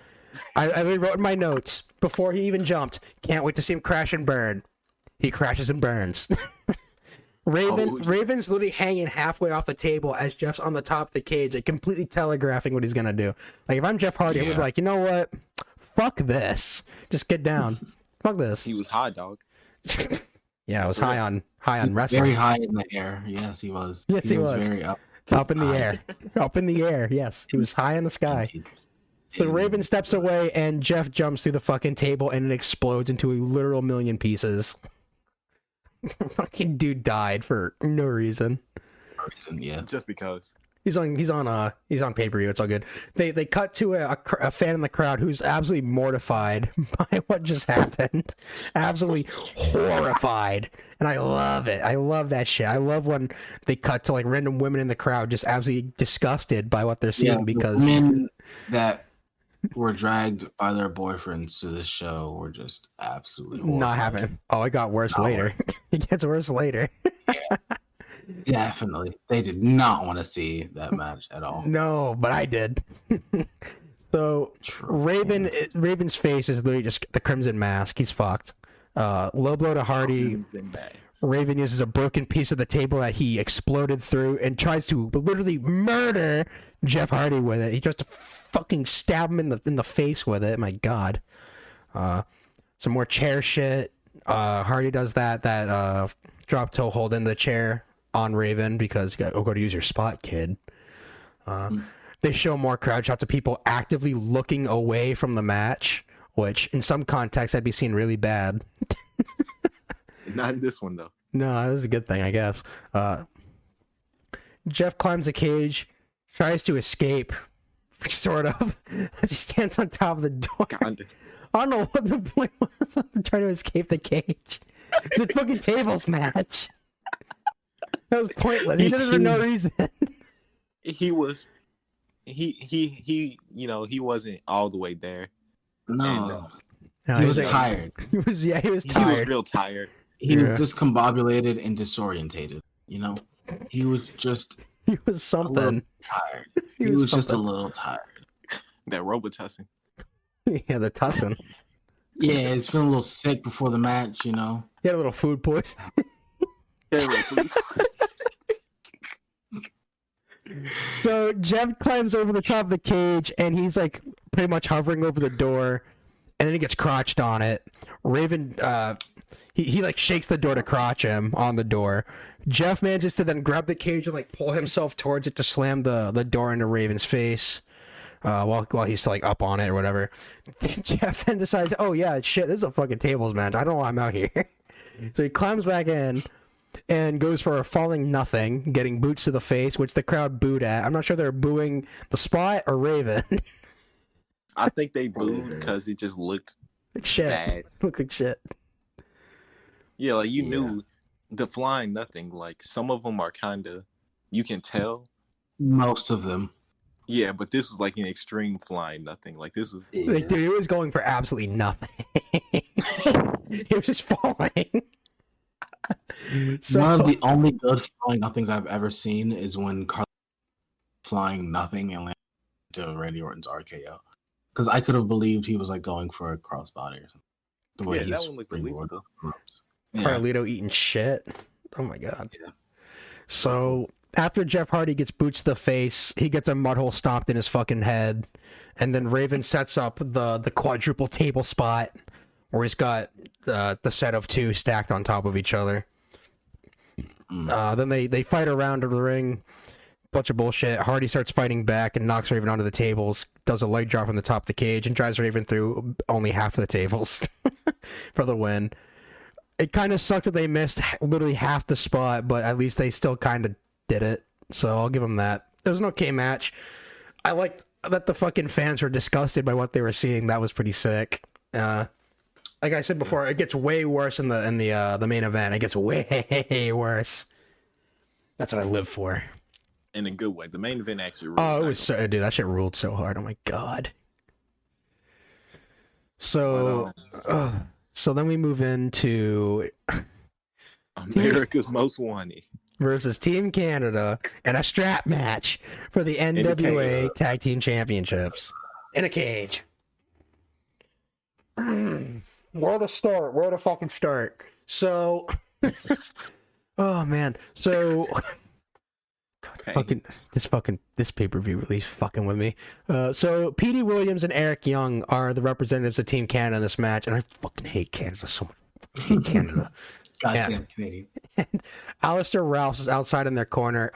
I wrote in my notes, before he even jumped, can't wait to see him crash and burn. He crashes and burns. Raven's literally hanging halfway off the table as Jeff's on the top of the cage, like completely telegraphing what he's gonna do. Like if I'm Jeff Hardy, I would be like, you know what? Fuck this. Just get down. Fuck this. He was hot, dog. Yeah, I was high on wrestling. Very high in the air. Yes, he was. Yes, he was. Very up. Up in the air. Up in the air. Yes, he was high in the sky. So Raven steps away and Jeff jumps through the fucking table and it explodes into a literal million pieces. Fucking dude died for no reason. Yeah. Just because. He's on pay-per-view. It's all good. They cut to a fan in the crowd who's absolutely mortified by what just happened. Absolutely horrified. And I love it. I love that shit. I love when they cut to like random women in the crowd just absolutely disgusted by what they're seeing because the women that were dragged by their boyfriends to this show were just absolutely horrified. not having. Oh, it got worse later. It gets worse later. Definitely. They did not want to see that match at all. No, but I did. So True. Raven's face is literally just the crimson mask. He's fucked. Low blow to Hardy. Raven uses a broken piece of the table that he exploded through and tries to literally murder Jeff Hardy with it. He tries to fucking stab him in the face with it. My God. Some more chair shit. Hardy does that drop toe hold into the chair on Raven because you got to use your spot, kid. They show more crowd shots of people actively looking away from the match, which in some contexts I'd be seen really bad. Not in this one though. No, it was a good thing, I guess. Jeff climbs the cage, tries to escape sort of, as he stands on top of the door. Kinda. I don't know what the point was of trying to escape the cage. The fucking tables match. That was pointless. He did it for no reason. He was, he wasn't all the way there. No, No, he was tired. He was He was tired. real tired. He was discombobulated and disorientated. You know, he was just He was a something. little tired. He was just a something. little tired. That Robitussin. Yeah, the tussin. Yeah, he's feeling a little sick before the match. You know. He had a little food poison. So Jeff climbs over the top of the cage, and he's like pretty much hovering over the door, and then he gets crotched on it. Raven, he like shakes the door to crotch him on the door. Jeff manages to then grab the cage and like pull himself towards it to slam the door into Raven's face. While he's still like up on it or whatever. Jeff then decides, oh yeah, shit, this is a fucking tables match. I don't know why I'm out here. So he climbs back in and goes for a falling nothing, getting boots to the face, which the crowd booed at. I'm not sure they're booing the Spot or Raven. I think they booed because it just looked Like shit. bad. Look like shit. Yeah, like you knew the flying nothing. Like some of them are kind of, you can tell. Most of them. Yeah, but this was like an extreme flying nothing. Like this was. Like, dude, he was going for absolutely nothing. He was just falling. So, One of the only good flying nothings I've ever seen is when Carl flying nothing and landed to Randy Orton's RKO. Because I could have believed he was like going for a crossbody or something. The way Yeah, that he's one looked springboard. believable. Yeah. Carlito eating shit. Oh my god. Yeah. So after Jeff Hardy gets boots to the face, he gets a mud hole stomped in his fucking head, and then Raven sets up the quadruple table spot where he's got the set of two stacked on top of each other. Then they fight around the ring, bunch of bullshit. Hardy starts fighting back and knocks Raven onto the tables, does a leg drop from the top of the cage, and drives Raven through only half of the tables for the win. It kind of sucks that they missed literally half the spot, but at least they still kind of did it. So I'll give them that. It was an okay match. I liked that the fucking fans were disgusted by what they were seeing. That was pretty sick. Like I said before, it gets way worse in the main event. It gets way worse. That's what I live for. In a good way. The main event actually ruled. Oh, it was so, dude, that shit ruled so hard. Oh my god. So, so then we move into America's Most Wanted versus Team Canada in a strap match for the NWA Tag Team Championships in a cage. Where to start? Where to fucking start? So, oh man, so fucking this pay-per-view release fucking with me. So Petey Williams and Eric Young are the representatives of Team Canada in this match, and I fucking hate Canada so much. I hate Canada. Goddamn Canadian. And Alistair Rouse is outside in their corner.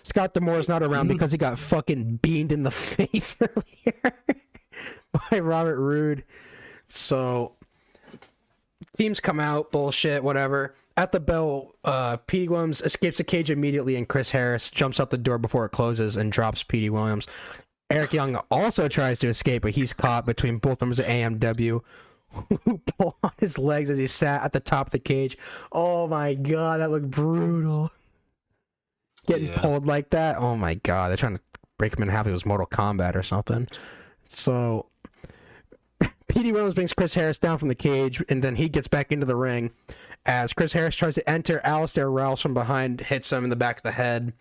Scott D'Amore is not around because he got fucking beamed in the face earlier by Robert Roode. So teams come out, bullshit, whatever. At the bell, Petey Williams escapes the cage immediately, and Chris Harris jumps out the door before it closes and drops Petey Williams. Eric Young also tries to escape, but he's caught between both members of AMW, who pull on his legs as he sat at the top of the cage. Oh my god, that looked brutal. Getting pulled like that. Oh my god, they're trying to break him in half. It was Mortal Kombat or something. So Petey Williams brings Chris Harris down from the cage, and then he gets back into the ring. As Chris Harris tries to enter, Alistair Rouse from behind hits him in the back of the head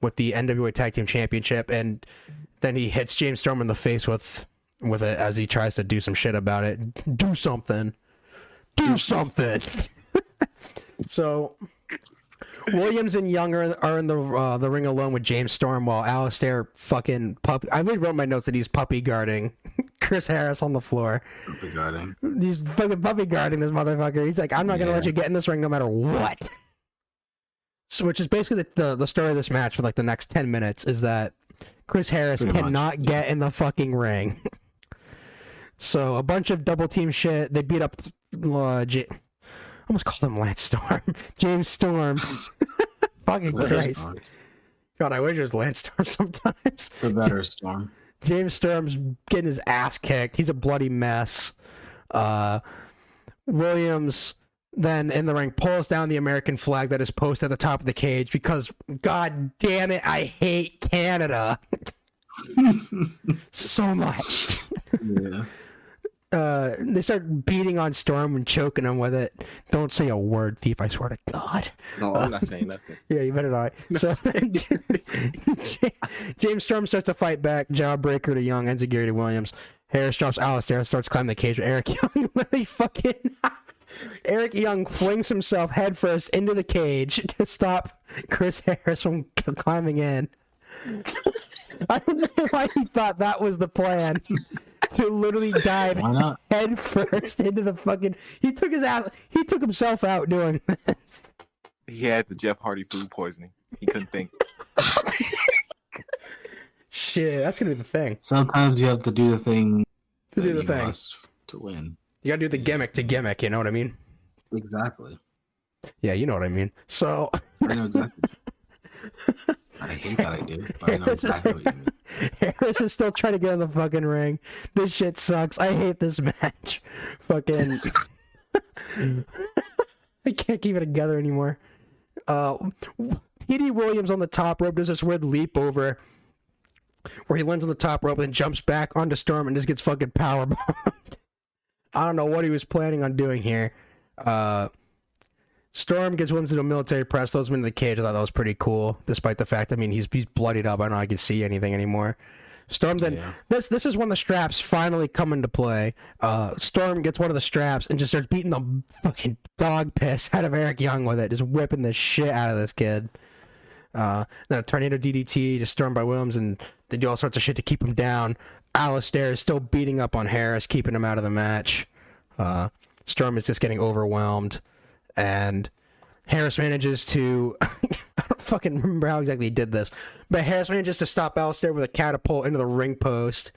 with the NWA Tag Team Championship, and then he hits James Storm in the face with it as he tries to do some shit about it. Do something. Do something. So Williams and Young are in the ring alone with James Storm, while Alistair fucking I really wrote my notes that he's puppy guarding Chris Harris on the floor. Puppy guarding. He's fucking puppy guarding this motherfucker. He's like, I'm not gonna let you get in this ring no matter what. So, which is basically the story of this match for like the next 10 minutes is that Chris Harris cannot get in the fucking ring. So a bunch of double team shit. They beat up I almost called him Lance Storm. James Storm. Fucking Christ. God, I wish it was Lance Storm sometimes. The better Storm. James Storm's getting his ass kicked. He's a bloody mess. Williams then in the ring pulls down the American flag that is posted at the top of the cage because, god damn it, I hate Canada so much. Yeah. They start beating on Storm and choking him with it. Don't say a word, Thief, I swear to God. No, I'm not saying nothing. Yeah, you better not. So James Storm starts to fight back. Jawbreaker to Young, Enziguri to Williams. Harris drops Alistair, starts climbing the cage with Eric Young. Literally fucking... Eric Young flings himself headfirst into the cage to stop Chris Harris from climbing in. I don't know why he thought that was the plan. To literally dive head first into the fucking... He took himself out doing this. He had the Jeff Hardy food poisoning. He couldn't think. Shit, that's gonna be the thing. Sometimes you have to do the thing must to win. You gotta do the gimmick to gimmick, you know what I mean? Exactly. Yeah, you know what I mean. So... I know exactly. I hate that I do, but I know exactly what you mean. Harris is still trying to get in the fucking ring. This shit sucks. I hate this match. Fucking... I can't keep it together anymore. Petey Williams on the top rope does this weird leap over where he lands on the top rope and jumps back onto Storm and just gets fucking powerbombed. I don't know what he was planning on doing here. Storm gets Williams into a military press, throws him into the cage. I thought that was pretty cool, despite the fact, I mean, he's bloodied up. I don't know I can see anything anymore. Storm then, this is when the straps finally come into play. Storm gets one of the straps and just starts beating the fucking dog piss out of Eric Young with it, just whipping the shit out of this kid. Then a tornado DDT, just Storm by Williams, and they do all sorts of shit to keep him down. Alistair is still beating up on Harris, keeping him out of the match. Storm is just getting overwhelmed. And Harris manages to... I don't fucking remember how exactly he did this. But Harris manages to stop Alistair with a catapult into the ring post.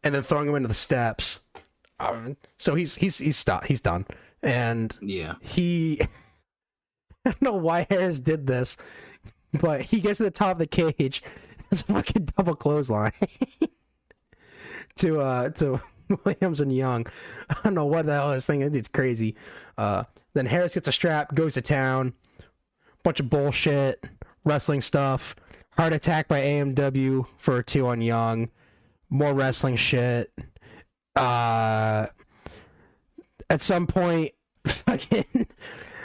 And then throwing him into the steps. So he's stopped. He's done. And he... I don't know why Harris did this. But he gets to the top of the cage. It's a fucking double clothesline. to Williams and Young. I don't know what the hell this thing is. It's crazy. Then Harris gets a strap, goes to town. Bunch of bullshit. Wrestling stuff. Heart attack by AMW for a 2 on Young. More wrestling shit. At some point, fucking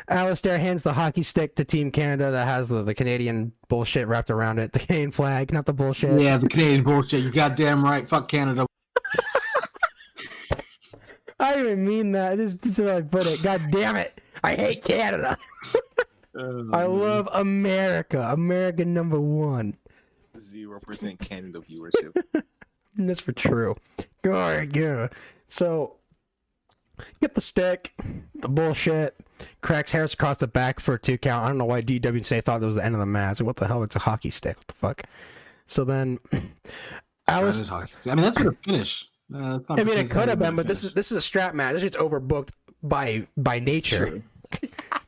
Alistair hands the hockey stick to Team Canada that has the Canadian bullshit wrapped around it. The Canadian flag, not the bullshit. Yeah, the Canadian bullshit. You goddamn right. Fuck Canada. I didn't even mean that. This is how I put it. God damn it. I hate Canada. I love America. America number one. 0% Canada viewership. That's for true. Yeah. So, get the stick, the bullshit, cracks Harris across the back for a 2 count. I don't know why DWC thought that was the end of the match. What the hell? It's a hockey stick. What the fuck? So then, Alice. I mean, that's for the finish. I mean, it could have been, but this is a strap match. This shit's overbooked by nature.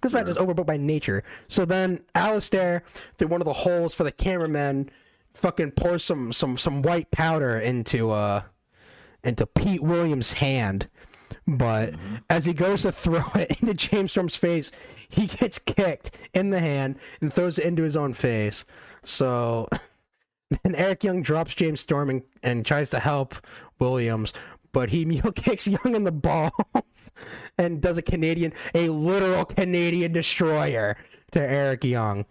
This match is overbooked by nature. So then Alistair, through one of the holes for the cameraman, fucking pours some white powder into Pete Williams' hand. But as he goes to throw it into James Storm's face, he gets kicked in the hand and throws it into his own face. So then Eric Young drops James Storm and tries to help Williams, but he mule kicks Young in the balls and does a literal Canadian destroyer to Eric Young.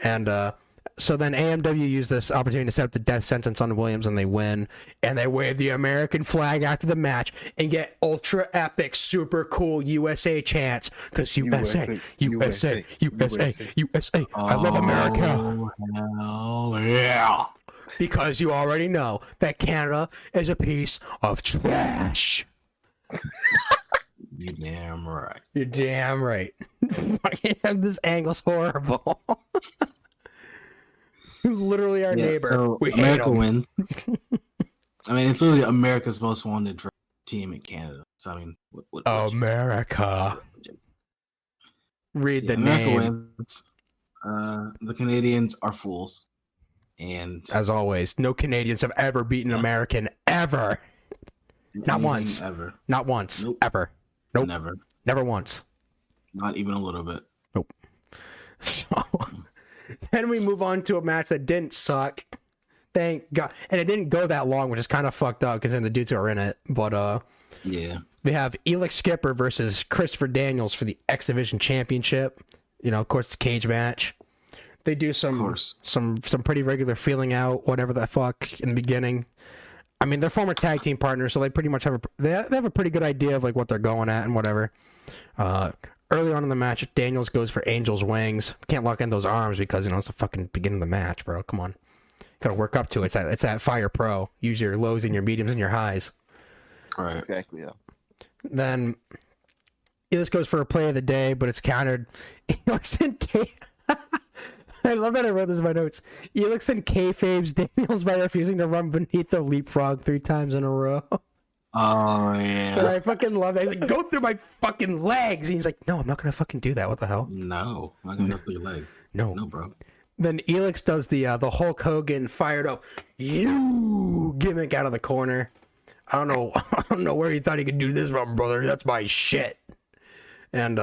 And so then AMW used this opportunity to set up the death sentence on Williams, and they win. And they wave the American flag after the match and get ultra epic, super cool USA chants. Because USA. I love America. Hell yeah. Because you already know that Canada is a piece of trash. You're damn right. You're damn right. This angle's horrible. Literally our neighbor. So we America hate him. wins. I mean, it's literally America's most wanted team in Canada. So I mean, what America. Read the America name. wins. The Canadians are fools. And as always, no Canadians have ever beaten an American ever. Not once. Ever. Not once. Nope. Ever. Nope. Never. Never once. Not even a little bit. Nope. So then we move on to a match that didn't suck. Thank God. And it didn't go that long, which is kind of fucked up because then the dudes are in it. But yeah. We have Elix Skipper versus Christopher Daniels for the X Division Championship. You know, of course, it's a cage match. They do some pretty regular feeling out, whatever the fuck, in the beginning. I mean, they're former tag team partners, so they pretty much have they have a pretty good idea of like what they're going at and whatever. Early on in the match, Daniels goes for Angel's Wings. Can't lock in those arms because, you know, it's the fucking beginning of the match, bro. Come on. Gotta work up to it. It's that Fire Pro. Use your lows and your mediums and your highs. Right. Exactly, yeah. Then Elix goes for a play of the day, but it's countered. Elix then I love that I wrote this in my notes. Elix then kayfabes Daniels by refusing to run beneath the leapfrog 3 times in a row. Oh, yeah. And I fucking love that. He's like, go through my fucking legs. And he's like, no, I'm not going to fucking do that. What the hell? No. I'm not going to go through your legs. No. No, bro. Then Elix does the Hulk Hogan fired up you gimmick out of the corner. I don't know where he thought he could do this from, brother. That's my shit. And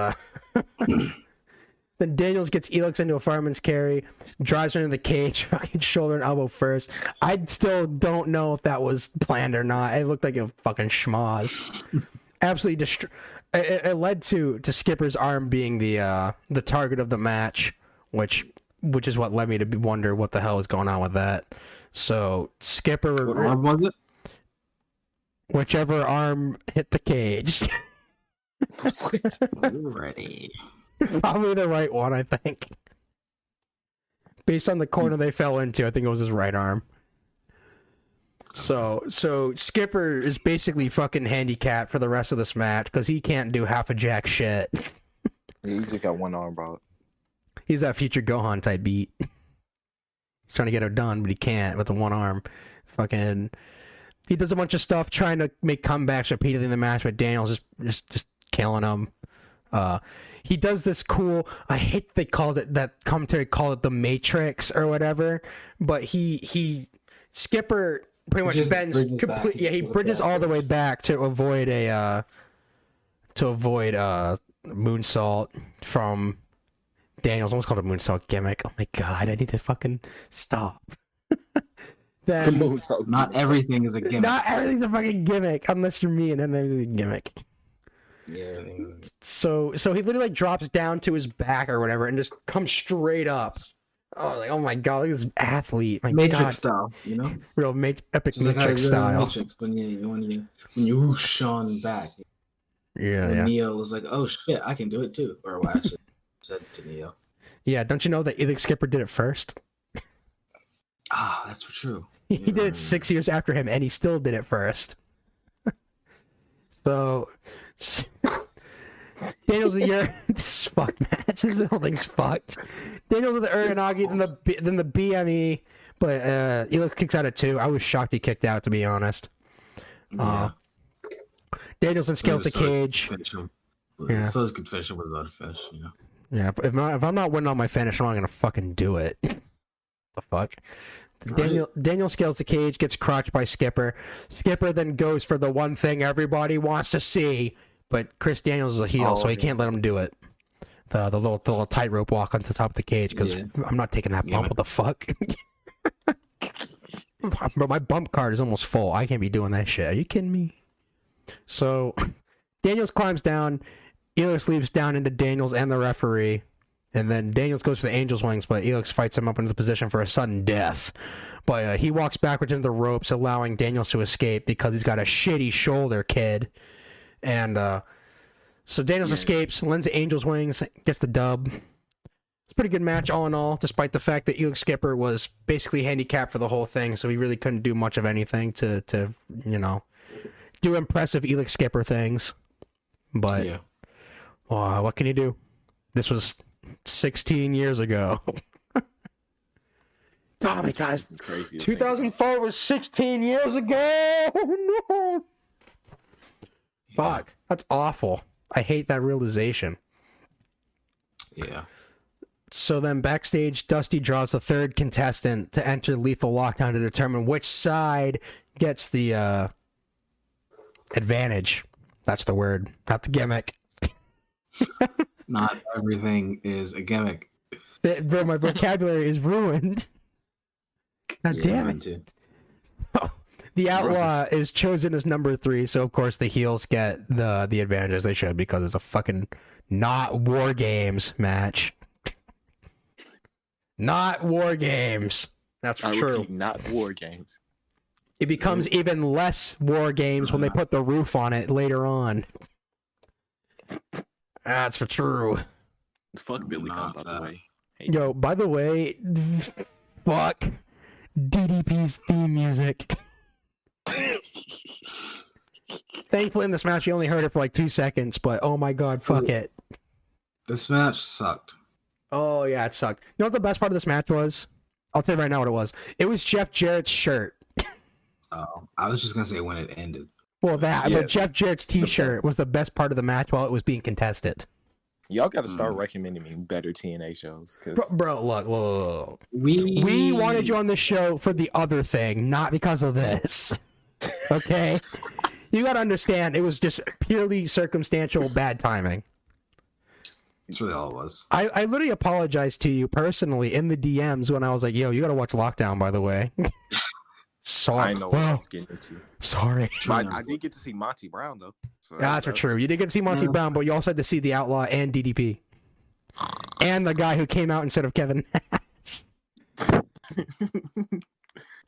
then Daniels gets Elix into a fireman's carry, drives her into the cage, fucking shoulder and elbow first. I still don't know if that was planned or not. It looked like a fucking schmoz. Absolutely it led to Skipper's arm being the target of the match, which is what led me to wonder what the hell is going on with that. So Skipper, what arm was it? Whichever arm hit the cage. Ready. Probably the right one, I think. Based on the corner they fell into, I think it was his right arm. So Skipper is basically fucking handicapped for the rest of this match because he can't do half a jack shit. He just got one arm, bro. He's that future Gohan type beat. He's trying to get it done, but he can't with the one arm. Fucking, he does a bunch of stuff trying to make comebacks repeatedly in the match, but Daniel's just killing him. He does this cool. I hate they called it that commentary called it the Matrix or whatever, but Skipper pretty much bends completely. Yeah, he bridges all the way back to avoid a moonsault from Daniels. Almost called a moonsault gimmick. Oh my god, I need to fucking stop. Then, not everything is a gimmick. Not everything's a fucking gimmick unless you're me, and then everything's a gimmick. Yeah. So he literally like drops down to his back or whatever and just comes straight up. Oh, like, oh my god, look at this athlete. My Matrix god. style, you know? Real epic It's Matrix style. Matrix when you whoosh on back. Yeah. Neo was like, oh shit, I can do it too. Or what actually said to Neo. Yeah, don't you know that Elix Skipper did it first? Ah, that's true. He did it 6 years after him, and he still did it first. So, Daniels of the year. This is fucked, match. This whole thing's fucked. Daniels of the Uranagi, then the BME, but Elix kicks out at 2. I was shocked he kicked out, to be honest. Yeah. Daniels then scales the cage. Yeah. So good finish without a finish, you know. Yeah, if I'm not winning on my finish, I'm not gonna fucking do it. The fuck? Daniel scales the cage, gets crotched by Skipper. Skipper then goes for the one thing everybody wants to see, but Chris Daniels is a heel, so he can't let him do it. The little tightrope walk on the top of the cage, because I'm not taking that bump. What the fuck? Bro, my bump card is almost full. I can't be doing that shit. Are you kidding me? So Daniels climbs down. Elix leaps down into Daniels and the referee. And then Daniels goes for the Angel's Wings, but Elix fights him up into the position for a sudden death. But he walks backwards into the ropes, allowing Daniels to escape because he's got a shitty shoulder, kid. And so Daniels escapes, lands the Angel's Wings, gets the dub. It's a pretty good match all in all, despite the fact that Elix Skipper was basically handicapped for the whole thing, so he really couldn't do much of anything to you know, do impressive Elix Skipper things. But what can you do? This was 16 years ago. Oh my god. Crazy. 2004 was 16 years ago. No. Fuck. That's awful. I hate that realization. Yeah. So then backstage, Dusty draws the third contestant to enter Lethal Lockdown to determine which side gets the advantage. That's the word, not the gimmick. Not everything is a gimmick. Bro, my vocabulary is ruined. God damn it. The Outlaw is chosen as number 3, so of course the heels get the advantage as they should, because it's a fucking not War Games match. Not War Games. That's true. Repeat, not War Games. It becomes even less War Games when they put the roof on it later on. That's for true. Fuck Billy Gunn, by the way. Hey. Yo, by the way, fuck DDP's theme music. Thankfully in this match you only heard it for like 2 seconds, but oh my god, fuck it. This match sucked. Oh yeah, it sucked. You know what the best part of this match was? I'll tell you right now what it was. It was Jeff Jarrett's shirt. Oh, I was just gonna say when it ended. Well, but Jeff Jarrett's t-shirt was the best part of the match while it was being contested. Y'all got to start recommending me better TNA shows. Bro, look. We wanted you on this show for the other thing, not because of this. Okay? You gotta understand, it was just purely circumstantial bad timing. That's really all it was. I literally apologized to you personally in the DMs when I was like, yo, you gotta watch Lockdown, by the way. Sorry. I know what I was getting into. Sorry. I did get to see Monty Brown, though. So that's for true. You did get to see Monty Brown, but you also had to see the Outlaw and DDP. And the guy who came out instead of Kevin Nash.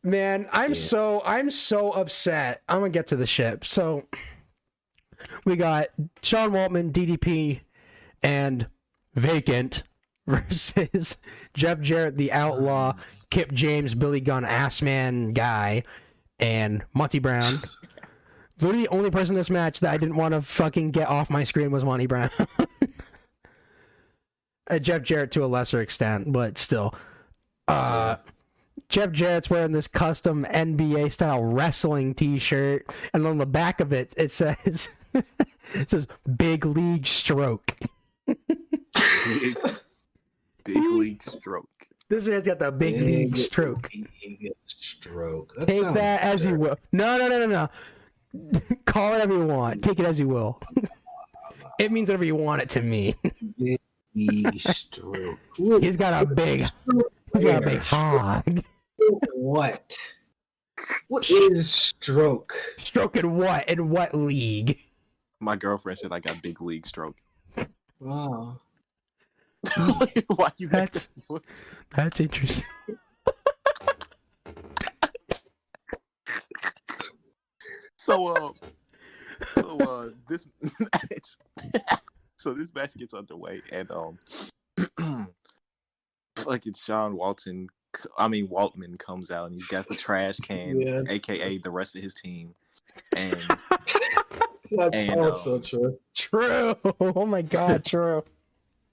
Man, I'm so upset. I'm gonna get to the ship. So we got Sean Waltman, DDP, and Vacant versus Jeff Jarrett, the Outlaw, Kip James, Billy Gunn, Assman guy, and Monty Brown. Literally the only person in this match that I didn't want to fucking get off my screen was Monty Brown. Jeff Jarrett to a lesser extent, but still. Jeff Jarrett's wearing this custom NBA style wrestling t-shirt, and on the back of it, it says Big League Stroke. Big League Stroke. This man's got the big league stroke. Big stroke. Take that as you will. No. Call it whatever you want. Take it as you will. It means whatever you want it to mean. Big league stroke. He's got a big hog. What? What is stroke? Stroke in what? In what league? My girlfriend said I got big league stroke. Wow. Why you That's interesting. So this match gets underway, and fucking Waltman comes out, and he's got the trash can, aka the rest of his team, and that's also true. True. Oh my god, true.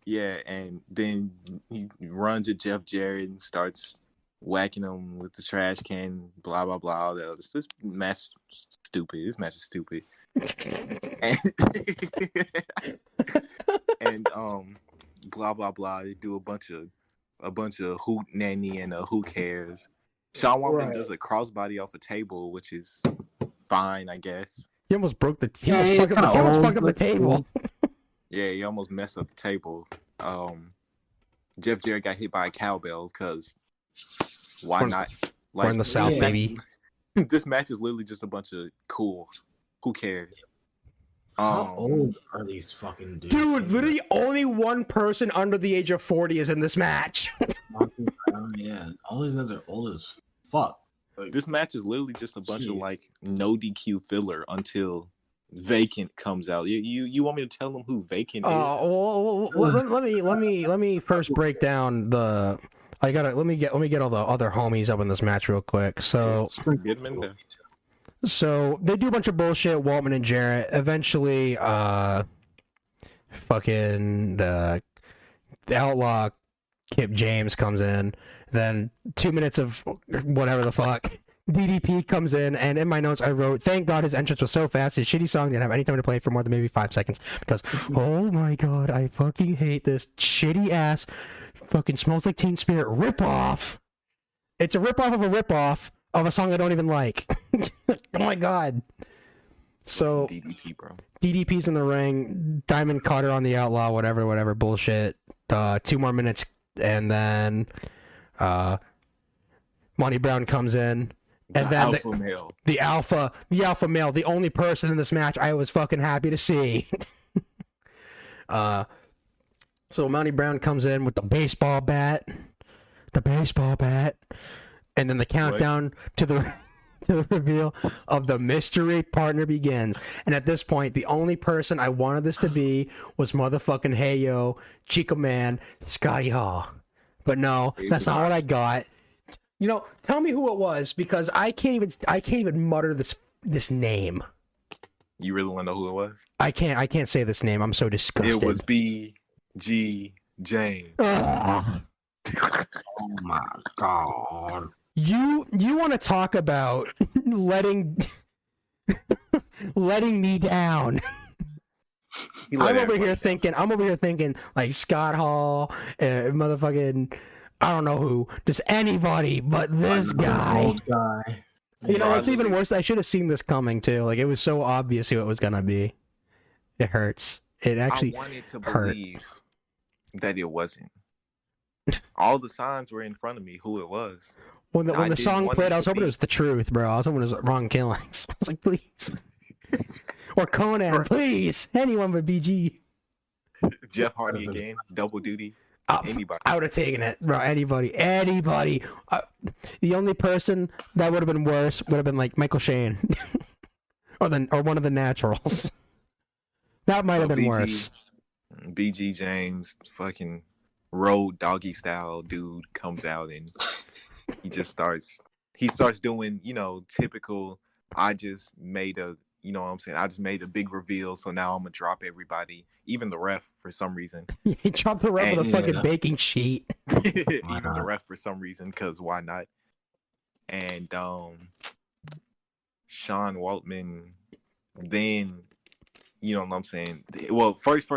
Yeah, and then he runs at Jeff Jarrett and starts whacking him with the trash can, blah, blah, blah. All that other stuff. This match is stupid. This match is stupid. and blah, blah, blah. They do a bunch of hoot nanny and who cares. Sean Waltman does a crossbody off a table, which is fine, I guess. He almost broke the fucked up the table. Yeah, he almost messed up the table. Jeff Jarrett got hit by a cowbell because why not? We're in the South, baby. This match is literally just a bunch of cool. Who cares? How old are these fucking dudes? Dude, literally only one person under the age of 40 is in this match. Yeah, all these guys are old as fuck. Like, this match is literally just a bunch of like no DQ filler until Vacant comes out. You want me to tell them who Vacant is? Well, let me first break down the. Let me get all the other homies up in this match real quick. So they do a bunch of bullshit. Waltman and Jarrett. Eventually, fucking the Outlaw Kip James comes in. Then 2 minutes of whatever the fuck. DDP comes in, and in my notes I wrote, thank God his entrance was so fast, his shitty song didn't have any time to play for more than maybe 5 seconds, because, oh my god, I fucking hate this shitty ass fucking Smells Like Teen Spirit ripoff. It's a ripoff of a ripoff of a song I don't even like. Oh my god. So DDP, bro. DDP's in the ring, Diamond Cutter on the Outlaw, whatever bullshit. 2 more minutes, and then Monty Brown comes in, and then alpha male. the alpha male, the only person in this match I was fucking happy to see. So Monty Brown comes in with the baseball bat, and then the countdown to the reveal of the mystery partner begins. And at this point, the only person I wanted this to be was motherfucking Heyo, Chico Man, Scotty Hall. But no, that's not what I got. You know, tell me who it was, because I can't even mutter this name. You really want to know who it was? I can't say this name. I'm so disgusted. It was B.G. James. Oh my god. You want to talk about letting me down? I'm over here thinking like Scott Hall, motherfucking, I don't know who, just anybody but this guy. You know, it's even worse. I should have seen this coming too. Like, it was so obvious who it was gonna be. It hurts. It actually I wanted to hurt. believe that it wasn't. All the signs were in front of me who it was. When the song played, I was hoping be. it was The Truth, bro. I was hoping it was Wrong Killings. I was like, please. Or Conan, please. Anyone but BG. Jeff Hardy again, double duty. Anybody. I would have taken it, bro. Anybody. The only person that would have been worse would have been like Michael Shane, or one of the Naturals. That might have been worse. BG James, fucking road doggy style dude, comes out and he just starts doing, you know, typical. I just made a big reveal, so now I'm gonna drop everybody, even the ref for some reason. He dropped the ref with a fucking baking sheet. Even the ref for some reason, because why not? And Sean Waltman, then, you know what I'm saying? Well, first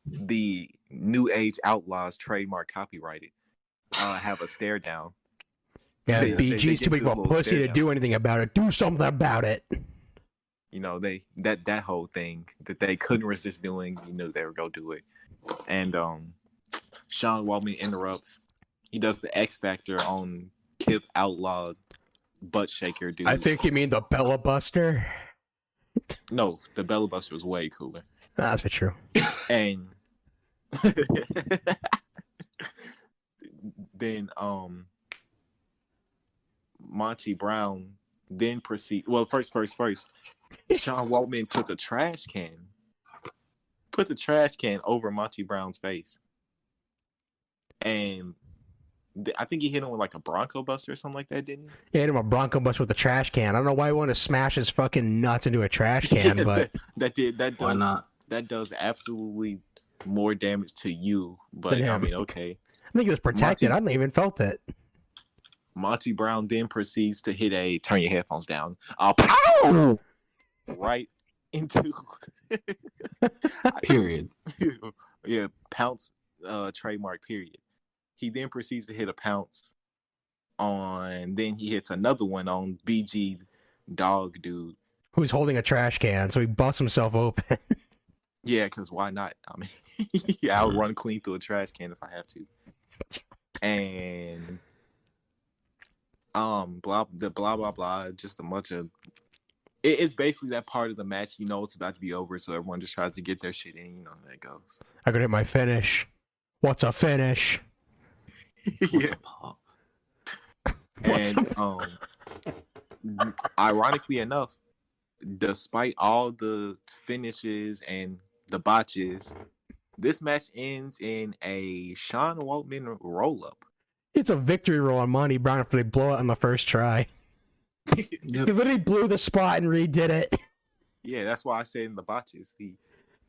the New Age Outlaws trademark copyrighted have a stare down. Yeah, BG's too big of a pussy to do anything about it. Do something about it. You know, that whole thing that they couldn't resist doing, you know, they were gonna do it. And Sean Waltman interrupts. He does the X Factor on Kip Outlaw butt shaker dude. I think you mean the Bella Buster. No, the Bella Buster was way cooler. That's for true. And then Monty Brown then proceed. Well, first, Sean Waltman puts a trash can over Monty Brown's face, and I think he hit him with like a Bronco Buster or something like that, didn't he? He hit him a Bronco Buster with a trash can. I don't know why he wanted to smash his fucking nuts into a trash can, but that does absolutely more damage to you. But I mean, okay. I think he was protected. I hadn't even felt it. Monty Brown then proceeds to hit a turn your headphones down. Pow! Right into period. Yeah, pounce trademark period. He then proceeds to hit a pounce on, then he hits another one on BG Dog dude, who's holding a trash can, so he busts himself open. Yeah, because why not? I mean, I'll run clean through a trash can if I have to. And blah blah, just a bunch of. It's basically that part of the match, you know, it's about to be over, so everyone just tries to get their shit in. You know how that goes. I could hit my finish. What's a finish? Yeah. And ironically enough, despite all the finishes and the botches, this match ends in a Sean Waltman roll-up. It's a victory roll on Monty Brown after they blow it on the first try. He literally blew the spot and redid it. Yeah, that's why I said in the botches. He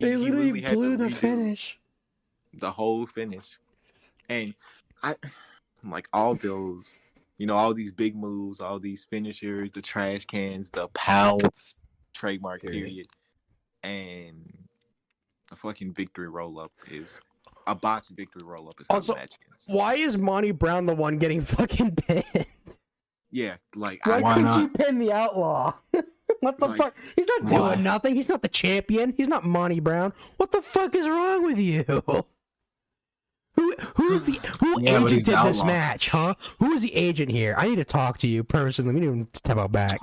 literally blew the finish. The whole finish. And I'm like, all those, you know, all these big moves, all these finishers, the trash cans, the pounce, trademark period, and a fucking victory roll up is a botched victory roll up is how Also, the match ends. why is Monty Brown the one getting fucking pinned? Yeah, like Why Why couldn't not? you pin the Outlaw? What the Like, fuck? He's not why? doing nothing. He's not the champion. He's not Monty Brown. What the fuck is wrong with you? Who Yeah, but agent he's did the this Outlaw. match, huh? Who is the agent here? I need to talk to you personally. We need to step out back.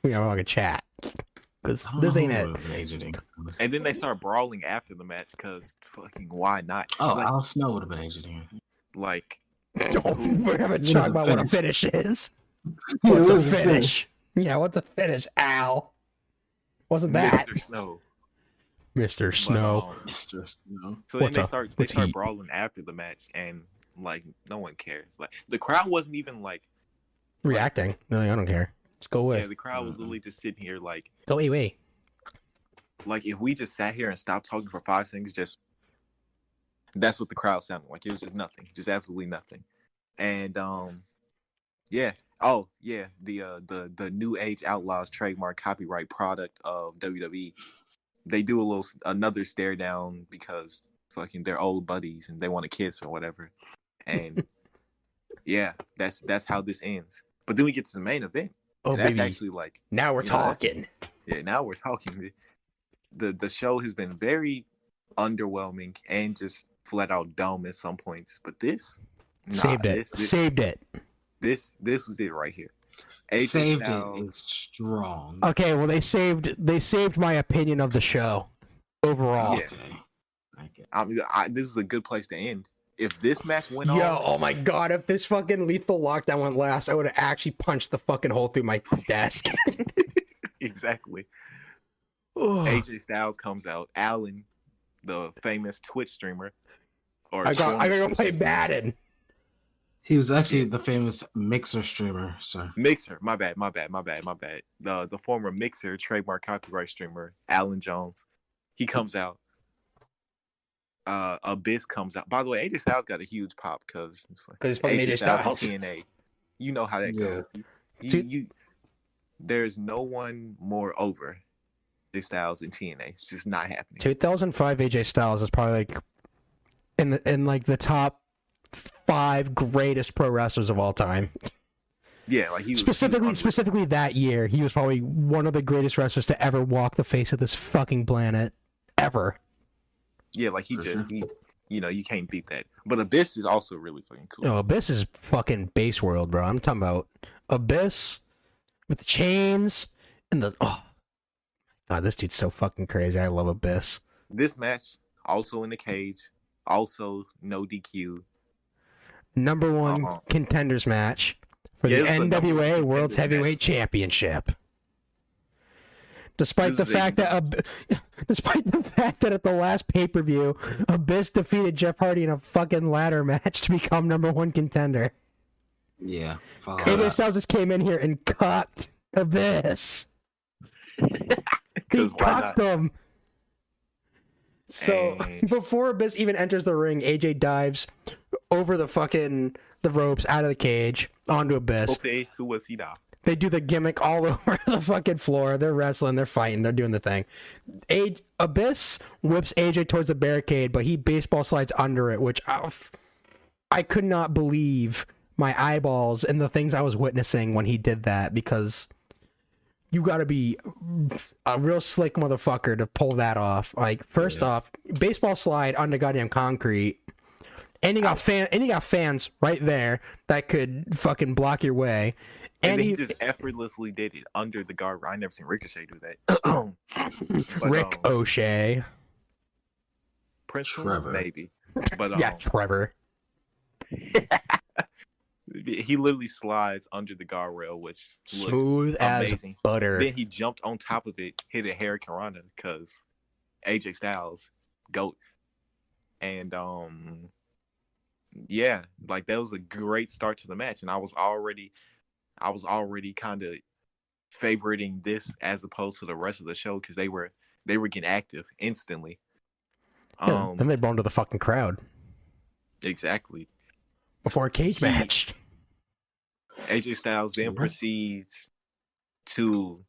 We gotta have a chat. Because this ain't it. and then they start brawling after the match because fucking why not? Oh, like, Al Snow would have been exiting. like We're having to It was talk a about what a finish. finish is. Yeah, it What's a was a finish? Yeah, what's a finish, Al? Wasn't that Mr. Snow. Mr. But, Snow? Mr. Snow. So then What's they up? start What's heat? brawling after the match, and like no one cares. Like the crowd wasn't even like Reacting? No, I don't care. Just go away. yeah, the crowd was literally just sitting here like Go away. if we just sat here and stopped talking for 5 seconds, just that's what the crowd sounded like. It was just nothing, just absolutely nothing. And yeah. Oh yeah, the New Age Outlaws trademark copyright product of WWE. They do another stare down because fucking they're old buddies and they want to kiss or whatever. And yeah, that's how this ends. But then we get to the main event. Oh, And that's baby. actually like Now we're you know, that's- talking. yeah, now we're talking. The show has been very underwhelming and just flat out dumb at some points. But this Saved it. Saved it. This is it right here. AJ Saved Styles, it is strong. Okay, well they saved my opinion of the show overall. Yeah. Okay. this is a good place to end. If this match went Yo, on, oh my god, if this fucking lethal lockdown went last, I would have actually punched the fucking hole through my desk. exactly. Ugh. AJ Styles comes out. Alan, the famous Twitch streamer, or I gotta go Twitch play streamer. Madden. He was actually the famous Mixer streamer, sir. Mixer. My bad. The former Mixer trademark copyright streamer, Alan Jones. He comes out. Abyss comes out. By the way, AJ Styles got a huge pop because it's fucking AJ Styles. and TNA. You know how that Yeah. goes. There's no one more over AJ Styles and TNA. It's just not happening. 2005 AJ Styles is probably like in like the top 5 greatest pro wrestlers of all time. Yeah, like he was Specifically that year, he was probably one of the greatest wrestlers to ever walk the face of this fucking planet ever. Yeah, like he For just sure. you can't beat that. But Abyss is also really fucking cool. No, Abyss is fucking base world, bro. I'm talking about Abyss with the chains and the God, this dude's so fucking crazy. I love Abyss. This match also in the cage, also no DQ. Number 1 contenders match for Yeah, the this is a number one NWA contenders World's Heavyweight match. Championship. Despite This the fact that at the last pay-per-view, Abyss defeated Jeff Hardy in a fucking ladder match to become number 1 contender. Yeah. follow AJ that. Styles just came in here and cocked Abyss. He Because why cocked not? him. So And- before Abyss even enters the ring, AJ dives over the ropes out of the cage onto Abyss. Okay, suicida. They do the gimmick all over the fucking floor. They're wrestling, they're fighting, they're doing the thing. Abyss whips AJ towards the barricade, but he baseball slides under it, which I could not believe my eyeballs and the things I was witnessing when he did that, because you gotta be a real slick motherfucker to pull that off. Like, first off, baseball slide onto goddamn concrete. And you got fans right there that could fucking block your way. And then he just effortlessly did it under the guard. I never seen Ricochet do that. But, Rick O'Shea. Prince Trevor. maybe. But Yeah, Trevor. he literally slides under the guardrail, which looked Smooth as amazing. butter. Then he jumped on top of it, hit a Hurricane Rana because AJ Styles, GOAT. And yeah, like that was a great start to the match, and I was already kind of favoriting this as opposed to the rest of the show because they were getting active instantly. Yeah, then they brought to the fucking crowd Exactly. before a cage match. AJ Styles then proceeds to,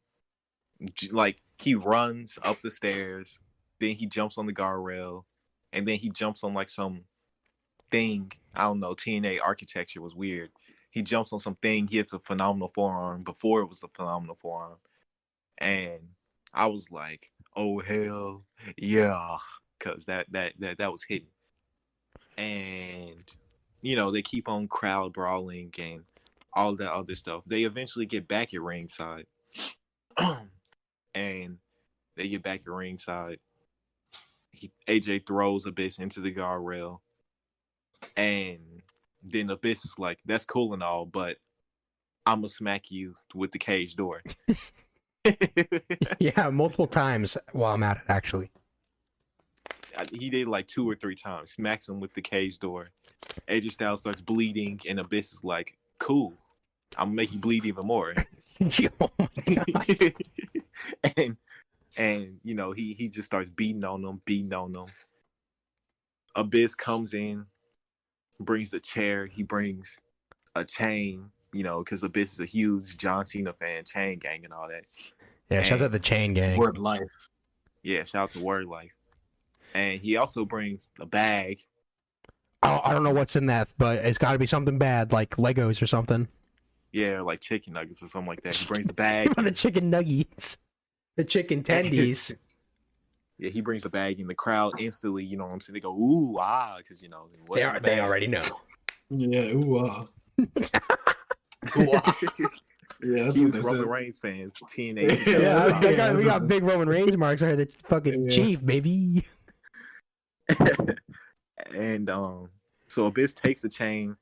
like, he runs up the stairs, then he jumps on the guardrail, and then he jumps on like some thing. I don't know. TNA architecture was weird. He jumps on some thing. He hits a phenomenal forearm before it was a phenomenal forearm, and I was like, "Oh hell yeah!" Because that was hitting, and they keep on crowd brawling and all that other stuff. They eventually get back at ringside, and they get back at ringside. AJ throws Abyss into the guardrail, and then Abyss is like, "That's cool and all, but I'm gonna smack you with the cage door." Yeah, multiple times while I'm at it, actually. He did like 2 or 3 times. Smacks him with the cage door. AJ Styles starts bleeding, and Abyss is like, "Cool, I'm gonna make you bleed even more." Oh my God. and he just starts beating on them. Abyss comes in, brings the chair. He brings a chain, because Abyss is a huge John Cena fan, chain gang and all that. Yeah, shout out the chain gang. Word life. Yeah, shout out to Word Life. And he also brings a bag. I don't know what's in that, but it's got to be something bad, like Legos or something. Yeah, like chicken nuggets or something like that. He brings the bag. The chicken nuggies. The chicken tendies. Yeah, he brings the bag in. The crowd instantly, they go, "Ooh, ah," because, They already know. Yeah, ooh, ah. Ooh, ah. Yeah, that's Huge what they Roman said. Reigns fans, TNA. Yeah, we got big Roman Reigns marks here. The fucking chief, baby. And so Abyss takes the chain,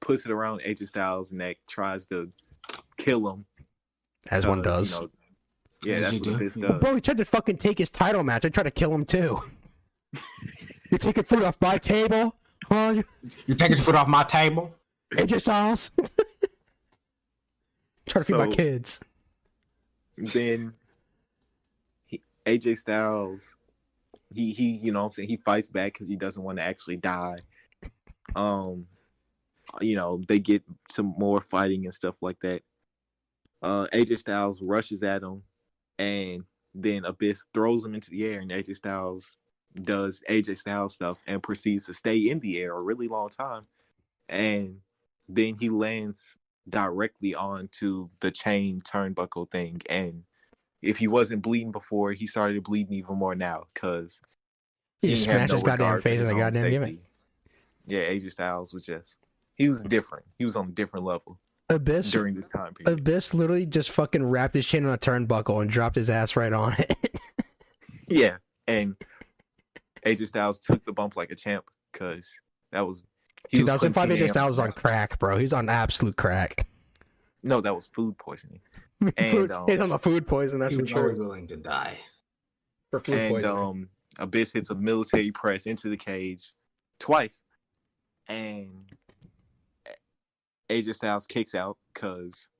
puts it around AJ Styles' neck, tries to kill him. As one does. Yeah, that's what Abyss does. Bro, he tried to fucking take his title match. I tried to kill him too. You're taking food off my table? Huh? You're taking food off my table? AJ Styles? Trying to feed my kids. Then AJ Styles, he he fights back because he doesn't want to actually die. They get some more fighting and stuff like that. AJ Styles rushes at him, and then Abyss throws him into the air, and AJ Styles does AJ Styles stuff and proceeds to stay in the air a really long time. And then he lands directly onto the chain turnbuckle thing. And if he wasn't bleeding before, he started bleeding even more now because he smashed his goddamn face in the goddamn gimmick. Yeah, AJ Styles he was different. He was on a different level. Abyss during this time period. Abyss literally just fucking wrapped his chain on a turnbuckle and dropped his ass right on it. Yeah, and AJ Styles took the bump like a champ because that was 2005. AJ Styles was on crack, bro. He's on absolute crack. No, that was food poisoning. And he's on the food poison. That's he for was sure. always willing to die for food poisoning. And Abyss hits a military press into the cage twice, and AJ Styles kicks out because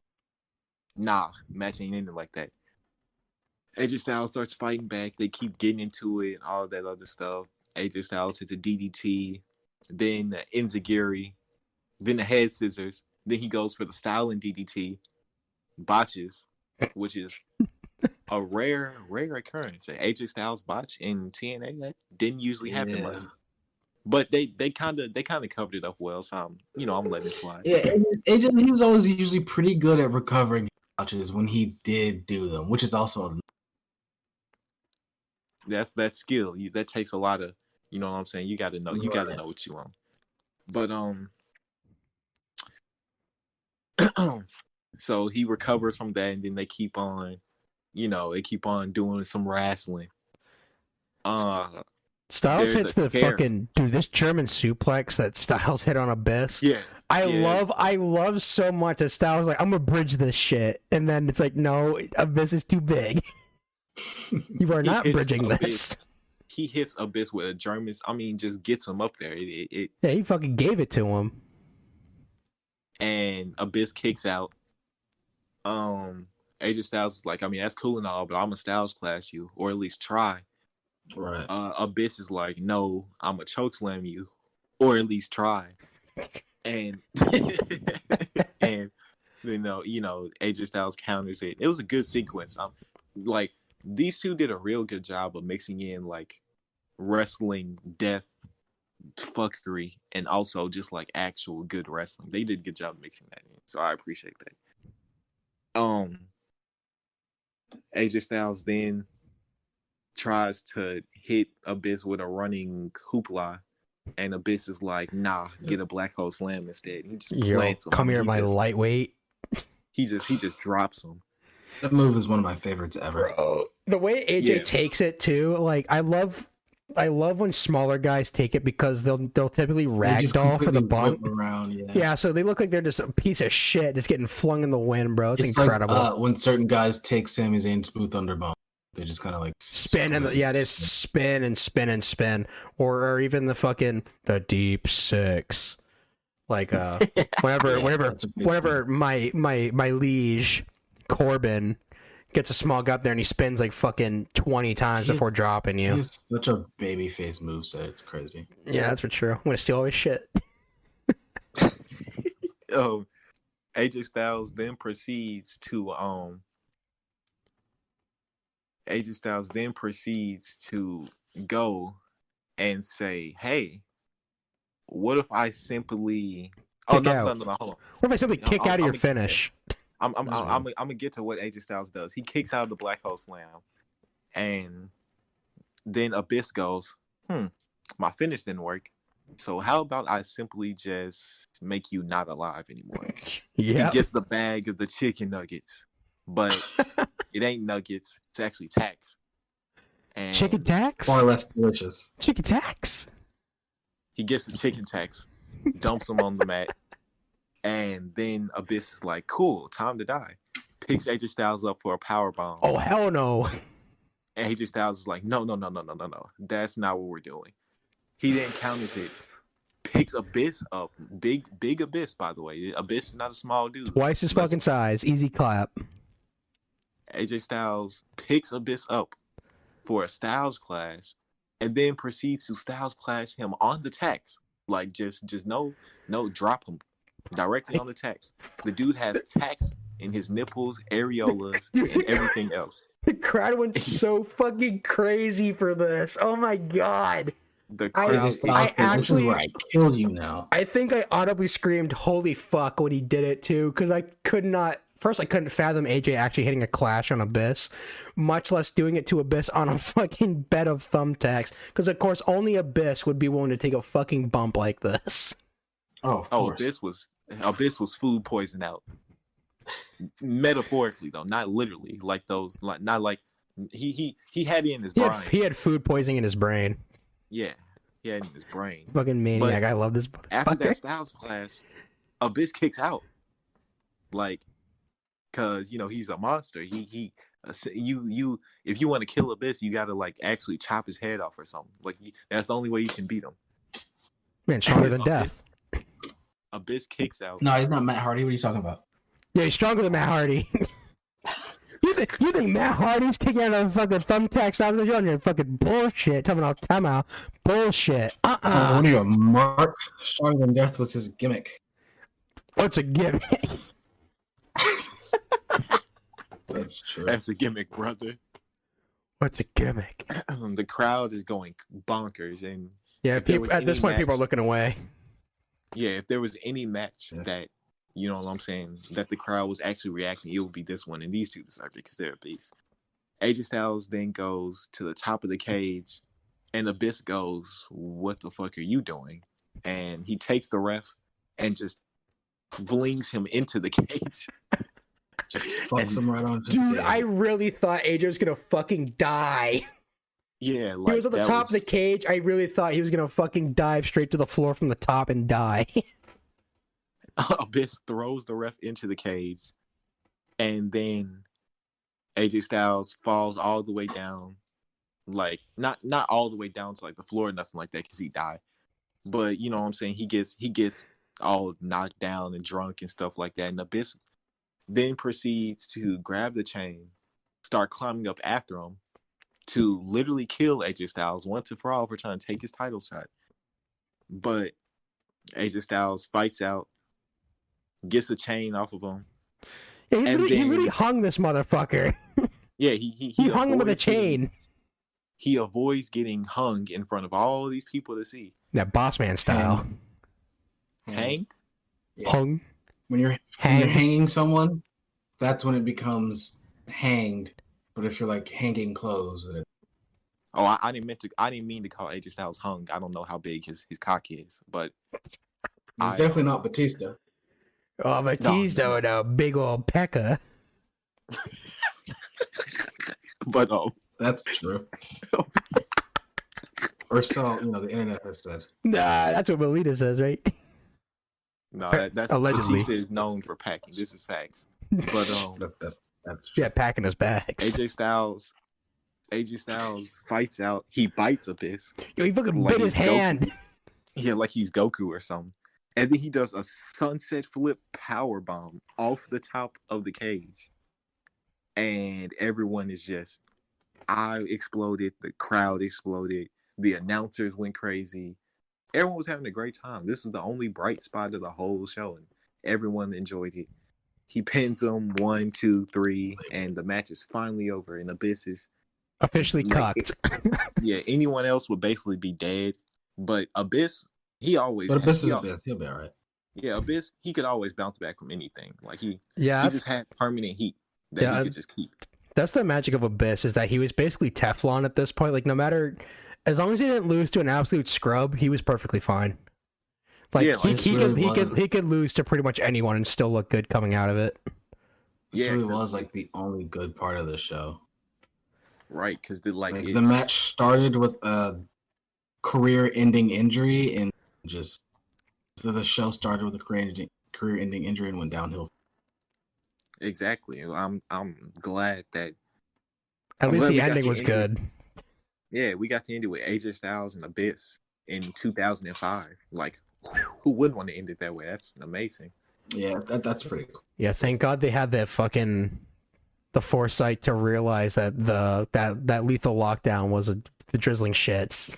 match ain't ending like that. AJ Styles starts fighting back. They keep getting into it, all that other stuff. AJ Styles hits a DDT, then Enziguri, then the head scissors. Then he goes for the styling DDT, botches, which is a rare occurrence. AJ Styles botch in TNA, that didn't usually happen much. But they kind of covered it up well, so I'm letting it slide. Yeah, AJ, he was always usually pretty good at recovering botches when he did do them, which is also that skill. That takes a lot of, you know what I'm saying. You got to know. You got to know what you want. But so he recovers from that, and then they keep on, doing some wrestling. Styles hits the fucking this German suplex that Styles hit on Abyss. Yeah, I love so much that Styles was like, I'm gonna bridge this shit, and then it's like, no, Abyss is too big. You are not bridging this. He hits Abyss with a German. Just gets him up there. Yeah, he fucking gave it to him. And Abyss kicks out. AJ Styles is like, that's cool and all, but I'm a Styles clash you, or at least try. Right. Abyss is like, no, I'm a chokeslam you, or at least try. And and AJ Styles counters it. It was a good sequence. Like, these two did a real good job of mixing in like wrestling death fuckery and also just like actual good wrestling. They did a good job mixing that in, so I appreciate that. AJ Styles then tries to hit Abyss with a running hoopla, and Abyss is like, nah, get a black hole slam instead. He just plants him. Come here, my lightweight. He just drops him. That move is one of my favorites ever. Bro, the way AJ takes it too, like I love when smaller guys take it because they'll typically ragdoll for the bump. Around, yeah, so they look like they're just a piece of shit just getting flung in the wind, bro. It's incredible. Like, when certain guys take Sami Zayn's boot thunder bomb, they just kind of like spin and they spin and spin and spin, or even the deep six, like whenever my liege Corbin gets a small gut there and he spins like fucking 20 times before dropping you. He's such a babyface moveset. It's crazy. Yeah, that's for true. I'm gonna steal all his shit. AJ Styles then proceeds to go and say, "Hey, what if I simply hold on. What if I simply kick out of your finish?" I'm gonna get to what AJ Styles does. He kicks out of the black hole slam, and then Abyss goes, my finish didn't work. So how about I simply just make you not alive anymore? Yeah. He gets the bag of the chicken nuggets, but it ain't nuggets. It's actually tax. And chicken tax? Far less delicious. Chicken tax? He gets the chicken tax, dumps him on the mat. And then Abyss is like, cool, time to die. Picks AJ Styles up for a power bomb. Oh, hell no. And AJ Styles is like, no. That's not what we're doing. He then counters it. Picks Abyss up. Big Abyss, by the way. Abyss is not a small dude. Twice his fucking size. Easy clap. AJ Styles picks Abyss up for a Styles clash and then proceeds to Styles clash him on the tax. Like, just no, drop him. Directly on the tax. The dude has tax in his nipples, areolas, and everything else. The crowd went so fucking crazy for this. Oh my god. The crowd. This is where I kill you now. I think I audibly screamed "Holy fuck" when he did it too, because I couldn't fathom AJ actually hitting a clash on Abyss, much less doing it to Abyss on a fucking bed of thumbtacks. Because of course, only Abyss would be willing to take a fucking bump like this. Oh, of course. Abyss was food poisoned out. Metaphorically though, not literally. Like those, like not like he had it in his brain. He had food poisoning in his brain. Yeah, he had it in his brain. Fucking maniac! I love this. After that Styles clash, Abyss kicks out. Like, cause he's a monster. He if you want to kill Abyss, you gotta like actually chop his head off or something. Like that's the only way you can beat him. Man, stronger than death. Abyss kicks out. No, he's not Matt Hardy. What are you talking about? Yeah, he's stronger than Matt Hardy. You think Matt Hardy's kicking out of fucking thumbtacks? I was on your fucking bullshit. Talking about timeout. Bullshit. What are you, Mark? Stronger than death was his gimmick. What's a gimmick? That's true. That's a gimmick, brother. What's a gimmick? The crowd is going bonkers, and yeah, at this point, people are looking away. Yeah, if there was any match that, you know what I'm saying, that the crowd was actually reacting, it would be this one. And these two deserve it because they're a beast. AJ Styles then goes to the top of the cage, and Abyss goes, what the fuck are you doing? And he takes the ref and just flings him into the cage. Just fucks him right on. Dude, I really thought AJ was going to fucking die. Yeah, like, he was at the top of the cage. I really thought he was gonna fucking dive straight to the floor from the top and die. Abyss throws the ref into the cage, and then AJ Styles falls all the way down, like not all the way down to like the floor or nothing like that because he died. But you know what I'm saying, he gets all knocked down and drunk and stuff like that. And Abyss then proceeds to grab the chain, start climbing up after him, to literally kill AJ Styles once and for all for trying to take his title shot. But AJ Styles fights out, gets a chain off of him. Yeah, he really hung this motherfucker. Yeah, he hung him with a chain. He avoids getting hung in front of all these people to see. That boss man style. Hang? Yeah. Hung. When you're hanging someone, that's when it becomes hanged. But if you're like hanging clothes, then Oh, I didn't mean to call AJ Styles hung. I don't know how big his cock is, but it's definitely not Batista. Oh, Batista with a big old pecker. But That's true. Or so, the internet has said. Nah, that's what Melita says, right? no, that's Allegedly. Batista is known for packing. This is facts. But That's true. Yeah, packing his bags. AJ Styles fights out. He bites Abyss. Yo, he fucking like bit his he's Goku. hand. Yeah, like he's Goku or something. And then he does a sunset flip power bomb off the top of the cage. And everyone is just, I exploded, the crowd exploded, the announcers went crazy. Everyone was having a great time. This is the only bright spot of the whole show, and everyone enjoyed it. He pins him 1, 2, 3, and the match is finally over. And Abyss is Officially cocked. Yeah, anyone else would basically be dead, but Abyss, But Abyss is Abyss. He'll be all right. Yeah, Abyss, he could always bounce back from anything. Like he Yeah, just had permanent heat that he could just keep. that's the magic of Abyss, is that he was basically Teflon at this point. Like, no matter, as long as he didn't lose to an absolute scrub, he was perfectly fine. Like, Yeah, he could lose to pretty much anyone and still look good coming out of it. This Yeah, really 'cause, was like the only good part of the show. Right, because The match started with a career-ending injury, and just so the show started with a career-ending injury and went downhill. exactly. I'm glad that At I'm least glad the we got ending to was end good. we got to end it with AJ Styles and Abyss in 2005. Like, who wouldn't want to end it that way? That's amazing. Yeah, that's pretty cool. Yeah, thank God they had the foresight to realize that that lethal lockdown was the drizzling shits.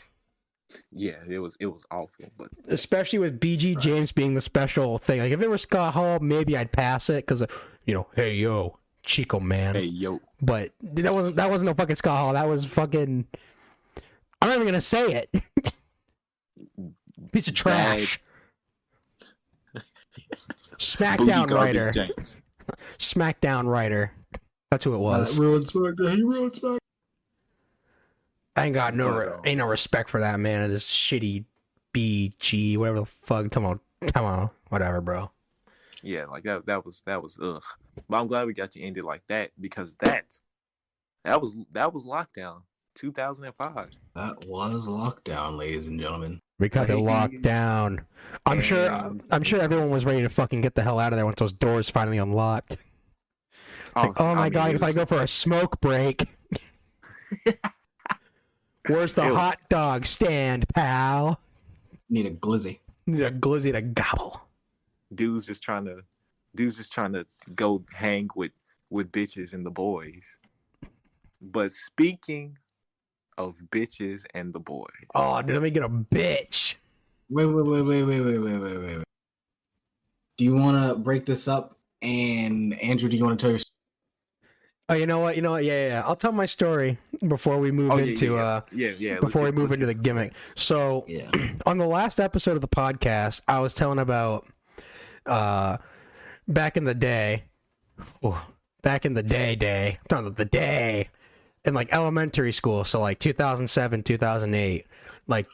Yeah, it was awful, but Especially with BG James being the special thing. Like, if it were Scott Hall, maybe I'd pass it because, hey yo, Chico man. hey yo, But that wasn't no fucking Scott Hall. That was fucking. I'm not even gonna say it. Piece of trash. SmackDown Boogie writer. Garbage James. SmackDown writer. That's who it was. Ruined SmackDown. He ruined SmackDown. I ain't got ain't no respect for that man and this shitty BG, whatever the fuck. Come on, whatever, bro. Yeah, like that was ugh. But I'm glad we got to end it like that, because that was Lockdown 2005. That was Lockdown, ladies and gentlemen. We got it locked down. I'm sure everyone was ready to fucking get the hell out of there once those doors finally unlocked. Oh my god, if I go for a smoke break. Where's the hot dog stand, pal? Need a glizzy. Need a glizzy to gobble. Dude's just trying to go hang with bitches and the boys. But speaking of bitches and the boys. Oh, dude, let me get a bitch. Wait. Do you want to break this up? And Andrew, do you want to tell your story? Oh, you know what? Yeah. I'll tell my story before we move into before we move into the gimmick. So, on the last episode of the podcast, I was telling about back in the day, in like elementary school, so like 2007, 2008. Like,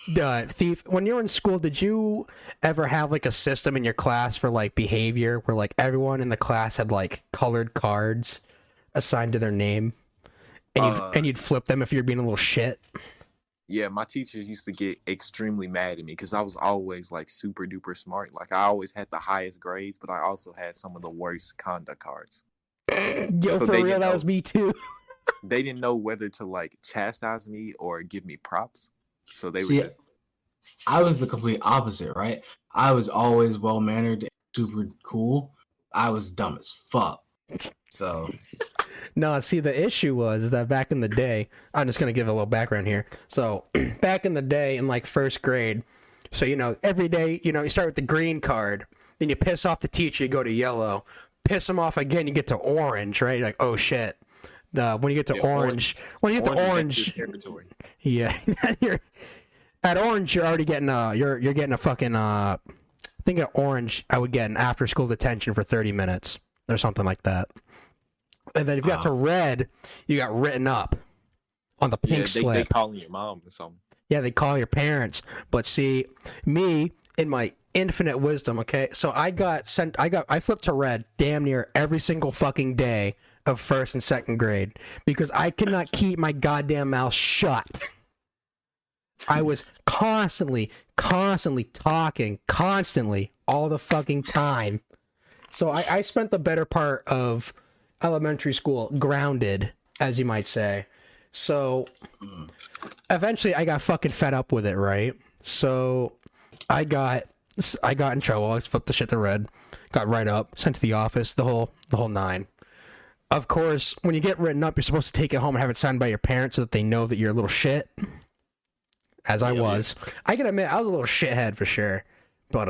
Thief, when you were in school, did you ever have like a system in your class for like behavior where like everyone in the class had like colored cards assigned to their name, and you'd flip them if you're being a little shit? Yeah, my teachers used to get extremely mad at me because I was always like super duper smart. Like, I always had the highest grades, but I also had some of the worst conduct cards. Yo, for real, that was me too. They didn't know whether to like chastise me or give me props. So they would. I was the complete opposite, right? I was always well mannered and super cool. I was dumb as fuck. So no, see, the issue was that back in the day, I'm just gonna give a little background here. So back in the day, in like first grade, so every day, you start with the green card, then you piss off the teacher, you go to yellow, piss them off again, you get to orange, right? You're like, oh shit. When you get to orange, yeah, At Orange, you're already getting you're getting a fucking I think at Orange I would get an after school detention for 30 minutes or something like that. And then if you got to Red, you got written up on the pink slip. They calling your mom or something. Yeah, they call your parents. But see, me in my infinite wisdom, okay, so I flipped to Red damn near every single fucking day of 1st and 2nd grade because I could not keep my goddamn mouth shut. I was constantly talking, constantly, all the fucking time. So I spent the better part of elementary school grounded, as you might say. So eventually I got fucking fed up with it, right? So I got in trouble. I flipped the shit to Red, got right up, sent to the office, the whole 9. Of course, when you get written up, you're supposed to take it home and have it signed by your parents so that they know that you're a little shit. As I was. I can admit, I was a little shithead for sure. But,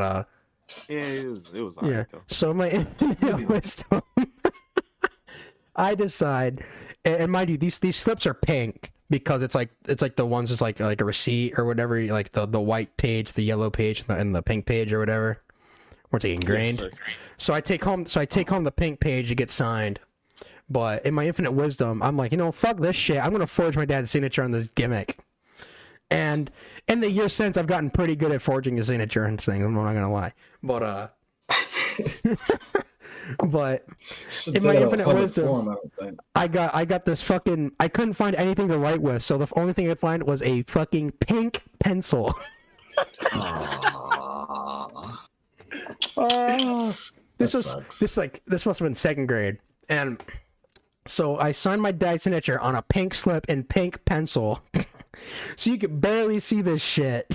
yeah, it was yeah. right, though. So my infinite wisdom, I decide, and mind you, these slips are pink because it's like the ones just like a receipt or whatever, like the white page, the yellow page, and the pink page or whatever. Or it's like ingrained. Yes, so I take home the pink page to get signed. But in my infinite wisdom, I'm like, fuck this shit. I'm gonna forge my dad's signature on this gimmick. And in the years since, I've gotten pretty good at forging a signature and things. I'm not gonna lie, but but in my infinite wisdom, I got this fucking. I couldn't find anything to write with, so the only thing I could find was a fucking pink pencil. This must have been 2nd grade, and so I signed my dad's signature on a pink slip in pink pencil. So you could barely see this shit.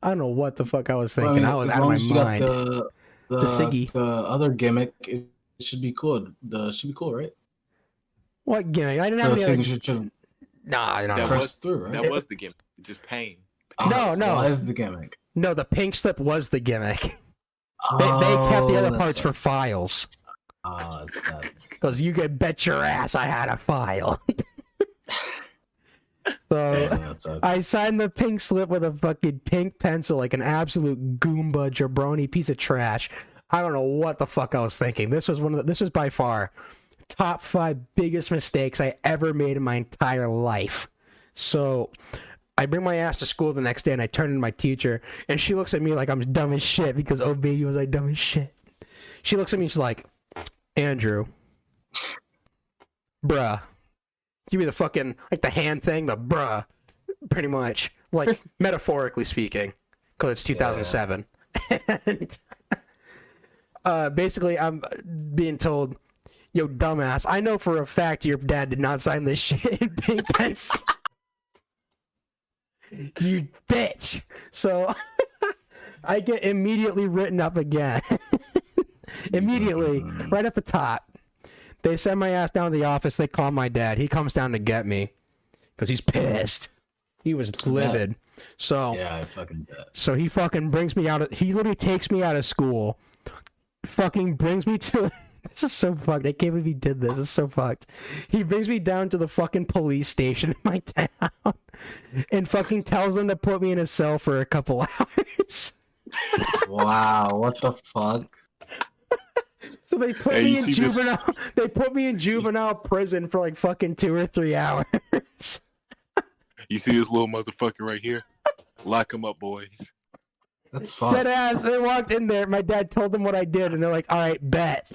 I don't know what the fuck I was thinking. I was out of my mind. The Siggy. The other gimmick, it should be cool. Should be cool, right? What gimmick? I didn't have any other... Nah, that press through, right? That was the gimmick. Just pain. No. That is the gimmick. No, the pink slip was the gimmick. They kept the other parts for files. Because you could bet your ass I had a file. So I signed the pink slip with a fucking pink pencil, like an absolute Goomba jabroni piece of trash. I don't know what the fuck I was thinking. This was by far top 5 biggest mistakes I ever made in my entire life. So I bring my ass to school the next day and I turn to my teacher and she looks at me like I'm dumb as shit because oh baby was I dumb as shit. She looks at me and she's like, Andrew, bruh. Give me the fucking, like the hand thing, the bruh, pretty much. Like, metaphorically speaking, because it's 2007. Yeah. And basically, I'm being told, yo, dumbass, I know for a fact your dad did not sign this shit in pink pencil. You bitch. So, I get immediately written up again. Immediately, right at the top. They send my ass down to the office. They call my dad. He comes down to get me because he's pissed. He was livid. So yeah, I fucking bet. So he fucking brings me out. He literally takes me out of school. Fucking brings me to. This is so fucked. I can't believe he did this. It's so fucked. He brings me down to the fucking police station in my town, and fucking tells them to put me in a cell for a couple hours. Wow, what the fuck? So they put me in juvenile. They put me in juvenile prison for like fucking 2 or 3 hours. You see this little motherfucker right here? Lock him up, boys. That's fun. That ass. They walked in there. My dad told them what I did, and they're like, "All right, bet."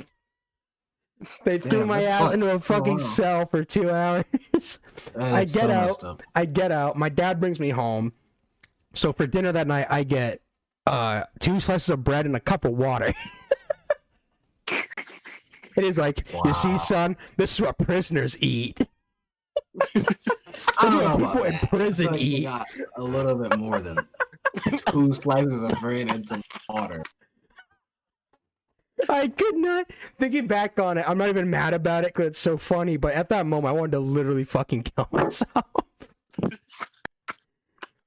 They threw my ass into a fucking cell for 2 hours. I get out. I get out. My dad brings me home. So for dinner that night, I get 2 slices of bread and a cup of water. It is like, wow. You see, son, this is what prisoners eat. I don't know people in prison eat. Got a little bit more than 2 slices of bread and some water. I could not. Thinking back on it, I'm not even mad about it because it's so funny. But at that moment, I wanted to literally fucking kill myself.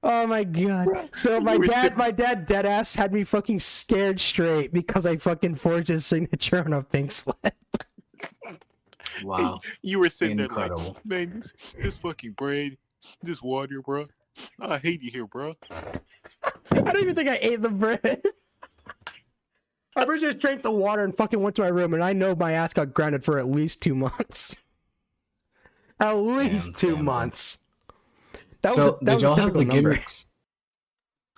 Oh my god! So my dad, dead ass had me fucking scared straight because I fucking forged his signature on a pink slip. Wow! You were sitting there like, man, this fucking bread, this water, bro. I hate you here, bro. I don't even think I ate the bread. I just drank the water and fucking went to my room, and I know my ass got grounded for at least 2 months. At least 2 months. Did y'all have the gimmicks?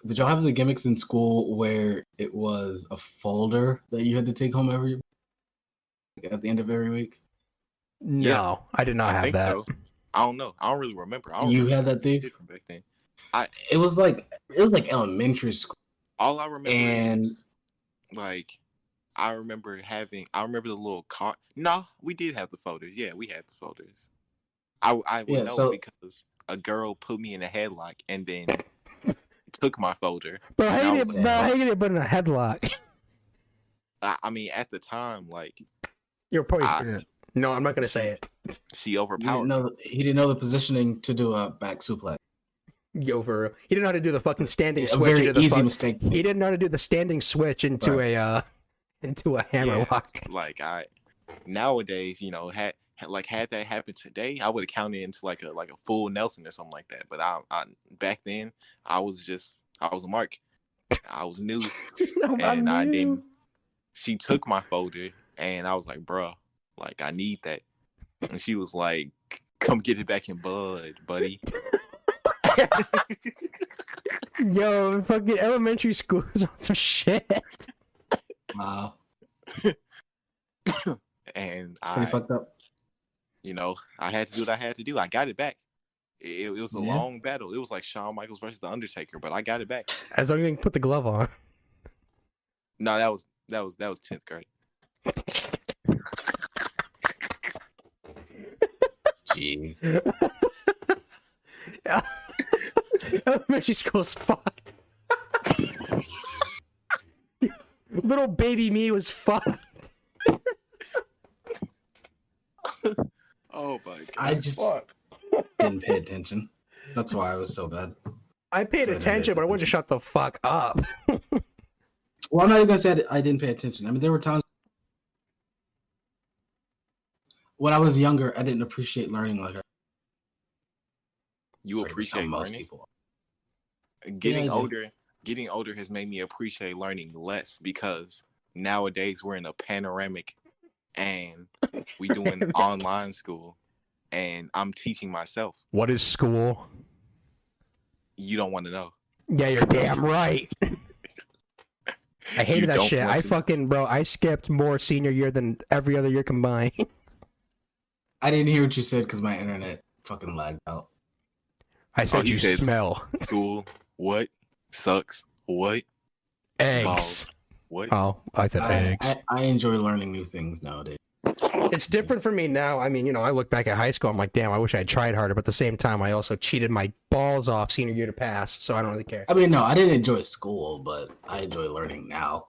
Did y'all have the gimmicks in school where it was a folder that you had to take home at the end of every week? No, yeah, I did not have that. So. I don't know. I don't really remember. You had that thing from back then. It was like elementary school. All I remember is like I remember the little cart. No, we did have the folders. Yeah, we had the folders. I would know because a girl put me in a headlock and then took my folder. Bro, how you get put in a headlock? I mean, at the time, like you're probably no, I'm not gonna say it. She overpowered. He didn't know the positioning to do a back suplex. He didn't know how to do the fucking standing switch. A very easy mistake. He didn't know how to do the standing switch into a hammerlock. Like nowadays, had that happened today, I would have counted into like a full Nelson or something like that. But I back then I was a mark. I was new, and I didn't. She took my folder, and I was like, "Bruh, like I need that," and she was like, "Come get it back in bud, buddy." Yo, fucking elementary school is on some shit. Wow. And pretty fucked up. I had to do what I had to do. I got it back. It was a long battle. It was like Shawn Michaels versus The Undertaker, but I got it back. As long as you can put the glove on. No, that was 10th grade. Jeez. Yeah. Elementary school's fucked. Little baby me was fucked. Oh my god. I just didn't pay attention. That's why I was so bad. I paid attention, but I wanted to shut the fuck up. Well, I'm not even gonna say I didn't pay attention. I mean, there were times when I was younger, I didn't appreciate learning like you appreciate most learning. People. Getting older has made me appreciate learning less because nowadays we're in a panoramic and we doing online school and I'm teaching myself. What is school? You don't want to know. Yeah, you're damn right. I hated that shit. I skipped more senior year than every other year combined. I didn't hear what you said because my internet fucking lagged out. I said you smell. School. What? Sucks. What? Eggs. Balls. What? Oh, I said eggs. I enjoy learning new things nowadays. It's different for me now. I mean, I look back at high school, I'm like, damn, I wish I had tried harder. But at the same time, I also cheated my balls off senior year to pass, so I don't really care. I mean, no, I didn't enjoy school, but I enjoy learning now.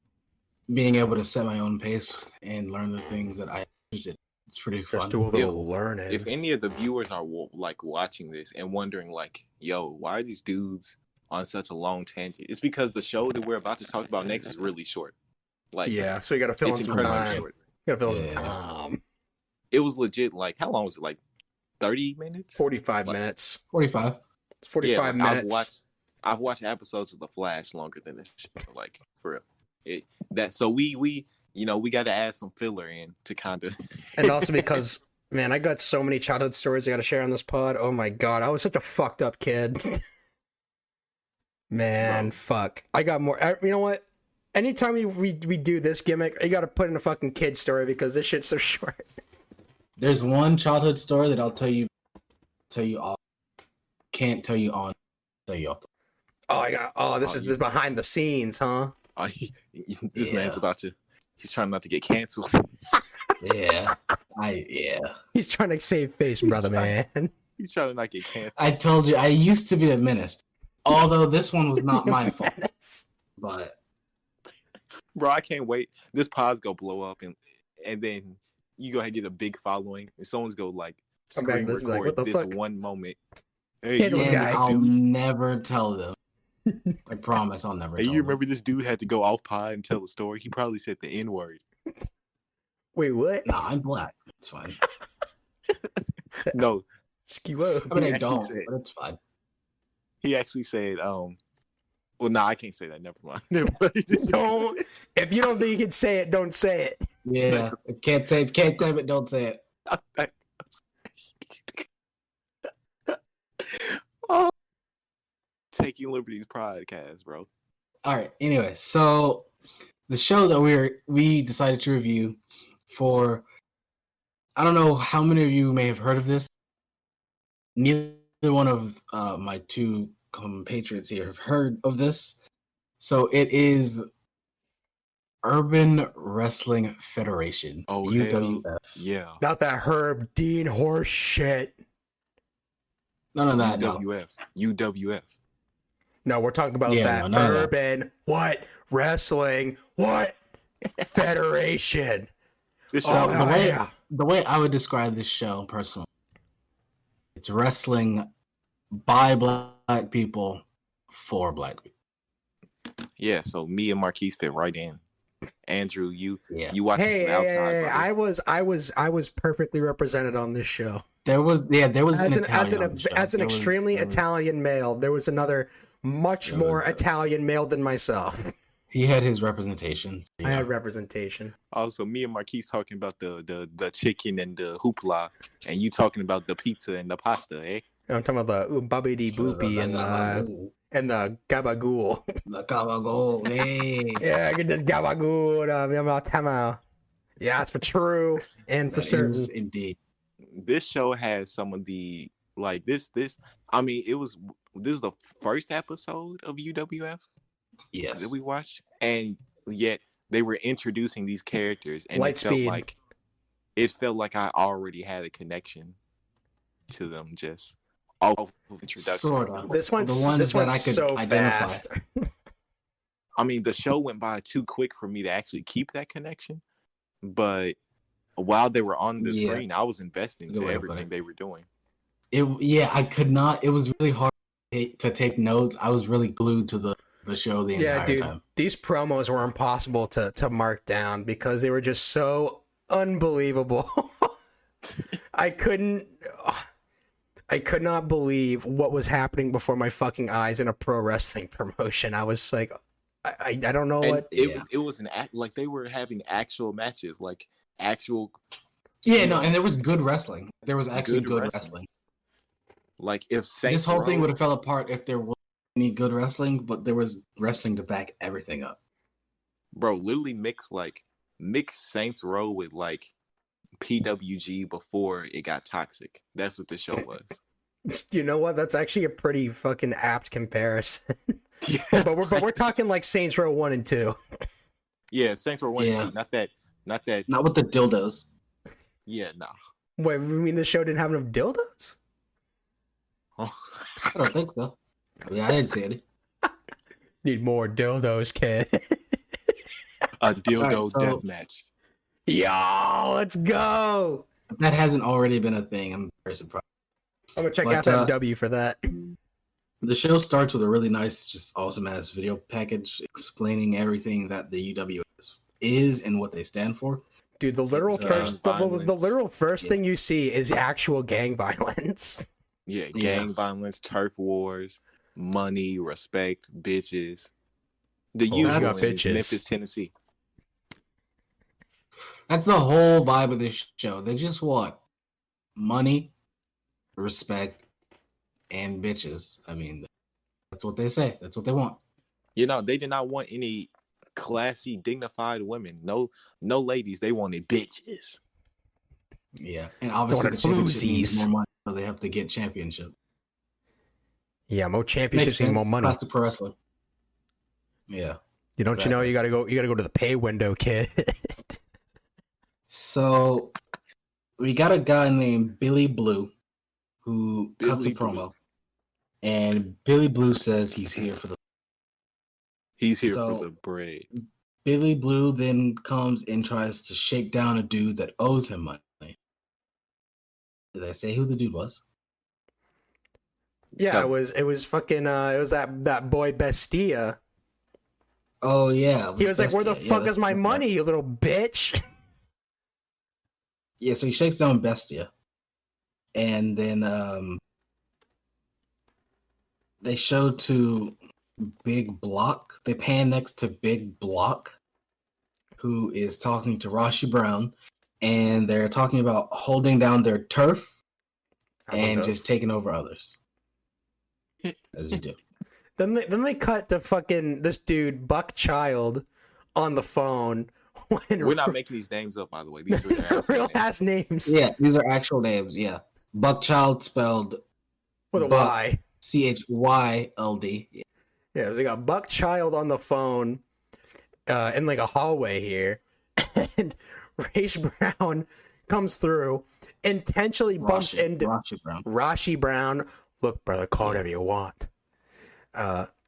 Being able to set my own pace and learn the things that I interested in. It's pretty fun. Just do a little learning. If any of the viewers are like watching this and wondering like, yo, why are these dudes on such a long tangent? It's because the show that we're about to talk about next is really short. Like, yeah, so you got to fill in some time. You got to fill in some time. It was legit. Like, how long was it? Like 30 minutes? 45 minutes. 45. It's 45 minutes. I've watched episodes of The Flash longer than this. Like, for real. So we got to add some filler in to kind of. And also because, man, I got so many childhood stories I got to share on this pod. Oh my god, I was such a fucked up kid. Man, fuck. I got more. You know what? Anytime we do this gimmick, you got to put in a fucking kid story because this shit's so short. There's one childhood story that I'll tell you off. Can't tell you on. Tell you off. This is the behind the scenes, huh? This man's about to. He's trying not to get canceled. Yeah. He's trying to save face, brother, man. He's trying to not get canceled. I told you, I used to be a menace. Although this one was not my fault. But bro, I can't wait. This pod's gonna blow up and then you go ahead and get a big following and someone's go like screen record this one moment. Hey, I'll never tell them. I promise I'll never tell them. You remember this dude had to go off pod and tell the story? He probably said the N-word. Wait, what? Nah, I'm black. It's fine. No. I mean, I don't, but it's fine. he actually said, well, no, I can't say that. Never mind. Never mind. Don't. If you don't think you can say it, don't say it. Yeah, can't type it, don't say it. Oh, Taking Liberties podcast, bro. All right. Anyway, so the show that we decided to review for, I don't know how many of you may have heard of this. Neither one of my two compatriots here have heard of this. So it is Urban Wrestling Federation. Oh, UWF. hell yeah. Not that Herb Dean horse shit. None of that. UWF. UWF. No, we're talking about Yeah, that no, none of that. Urban what wrestling what federation. This So show, the way I would describe this show personally, it's wrestling by black people for black people. yeah. So me and Marquise fit right in. Andrew, you watch Hey, it from outside, brother. I was perfectly represented on this show. There was an Italian on the show. As an There was- extremely there was- Italian male, there was another much There more was- Italian male than myself. He had his representation. I had representation. Also, me and Marquise talking about the chicken and the hoopla, and you talking about the pizza and the pasta, eh? I'm talking about the babidi boopy and the gabagool. The gabagool, hey. Yeah, get this gabagool. Yeah, it's for true and for That certain. is indeed. This show has some of the like this. I mean, this is the first episode of UWF Yes. that we watched, and yet they were introducing these characters, and Lightspeed. it felt like I already had a connection to them just off of introduction. Sort of. This one's the ones this that one's I could so identify. fast. I mean, the show went by too quick for me to actually keep that connection, but while they were on the Yeah. screen, I was investing Good to way to put everything it. they were doing. I could not. It was really hard to take notes. I was really glued to the show the Yeah, entire dude, time. these promos were impossible to mark down because they were just so unbelievable. I could not believe what was happening before my fucking eyes in a pro wrestling promotion. I was like, I don't know And what. it was an act like they were having actual matches, like actual Yeah, no, and there was good wrestling. There was actually Good good wrestling. wrestling. like if Saints This whole thing Row- would have fell apart if there wasn't any good wrestling, but there was wrestling to back everything up. bro literally mix Saints Row with like PWG before it got toxic. That's what the show was. You know what? That's actually a pretty fucking apt comparison. Yeah, but we're talking like Saints Row 1 and 2. yeah, Saints Row 1 and Yeah. 2, not that. Not with the dildos. Yeah, nah. Wait, you mean the show didn't have enough dildos? I don't think so. I mean, I didn't see it. Need more dildos, kid. A dildo Alright, so- death match. Yo, let's go. That hasn't already been a thing. I'm very surprised. I'm gonna check But, out that W for that. The show starts with a really nice, just awesome ass video package explaining everything that the UWF is and what they stand for. Dude, the literal It's, first the violence. literal first Yeah. thing you see is actual gang violence. Yeah, Yeah. gang violence, turf wars, money, respect, bitches. The Oh, usual got in bitches. Memphis, Tennessee. That's the whole vibe of this show. They just want money, respect, and bitches. I mean, that's what they say. That's what they want. You know, they did not want any classy, dignified women. No ladies. They wanted bitches. Yeah, and obviously wanted the championship needs floozies. more money, so they have to get championship. Yeah, more Makes championships sense. and more money. Classic pro wrestling. Yeah. You don't you know exactly. you gotta go to the pay window, kid. So we got a guy named Billy Blue who cuts a Billy Blue. promo, and Billy Blue says he's here for the. He's here So- for the bread. Billy Blue then comes and tries to shake down a dude that owes him money. Did I say who the dude was? Yeah, Tell- it was fucking it was that boy Bestia. Oh yeah, He was like, "Where the Bestia. Yeah, fuck is that's- my yeah. money, you little bitch?" Yeah, so he shakes down Bestia, and then they show to Big Block. They pan next to Big Block, who is talking to Rashi Brown, and they're talking about holding down their turf and just taking over others, as you do. Then they cut to fucking this dude Buck Child on the phone. We're not making these names up, by the way. These are their real names. ass names. Yeah, these are actual names. Yeah, Buck Child spelled With a Buck, Y. CHYLD. Yeah, they got Buck Child on the phone in like a hallway here, and Raish Brown comes through, intentionally bumps into Rashi Brown. Look, brother, call whatever you want.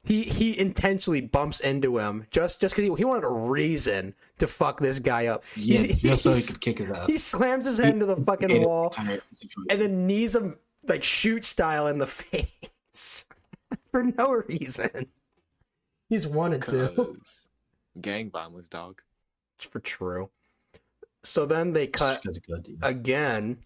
He intentionally bumps into him just because he wanted a reason to fuck this guy up. Yeah, just so he could kick his ass. He slams his head into the fucking wall and then knees him like shoot style in the face for no reason. He's wanted to. Gang violence, dog. For true. So then they cut again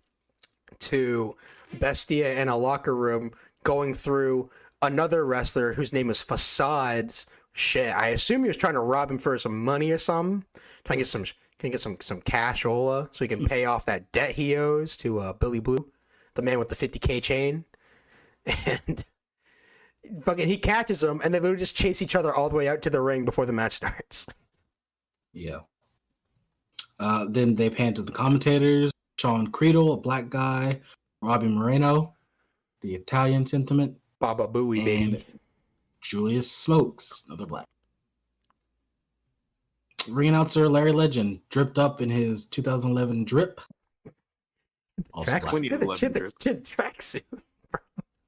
to Bestia in a locker room going through another wrestler whose name is Facades. Shit, I assume he was trying to rob him for some money or something. Trying to get some cashola so he can pay off that debt he owes to Billy Blue, the man with the 50K chain. And fucking he catches him, and they literally just chase each other all the way out to the ring before the match starts. Yeah. Then they pan to the commentators: Sean Creedle, a black guy; Robbie Moreno, the Italian sentiment; Baba Booey, baby; Julius Smokes, another black. Ring announcer Larry Legend, dripped up in his 2011 drip. Also black. 2011 drip. Tracksuit.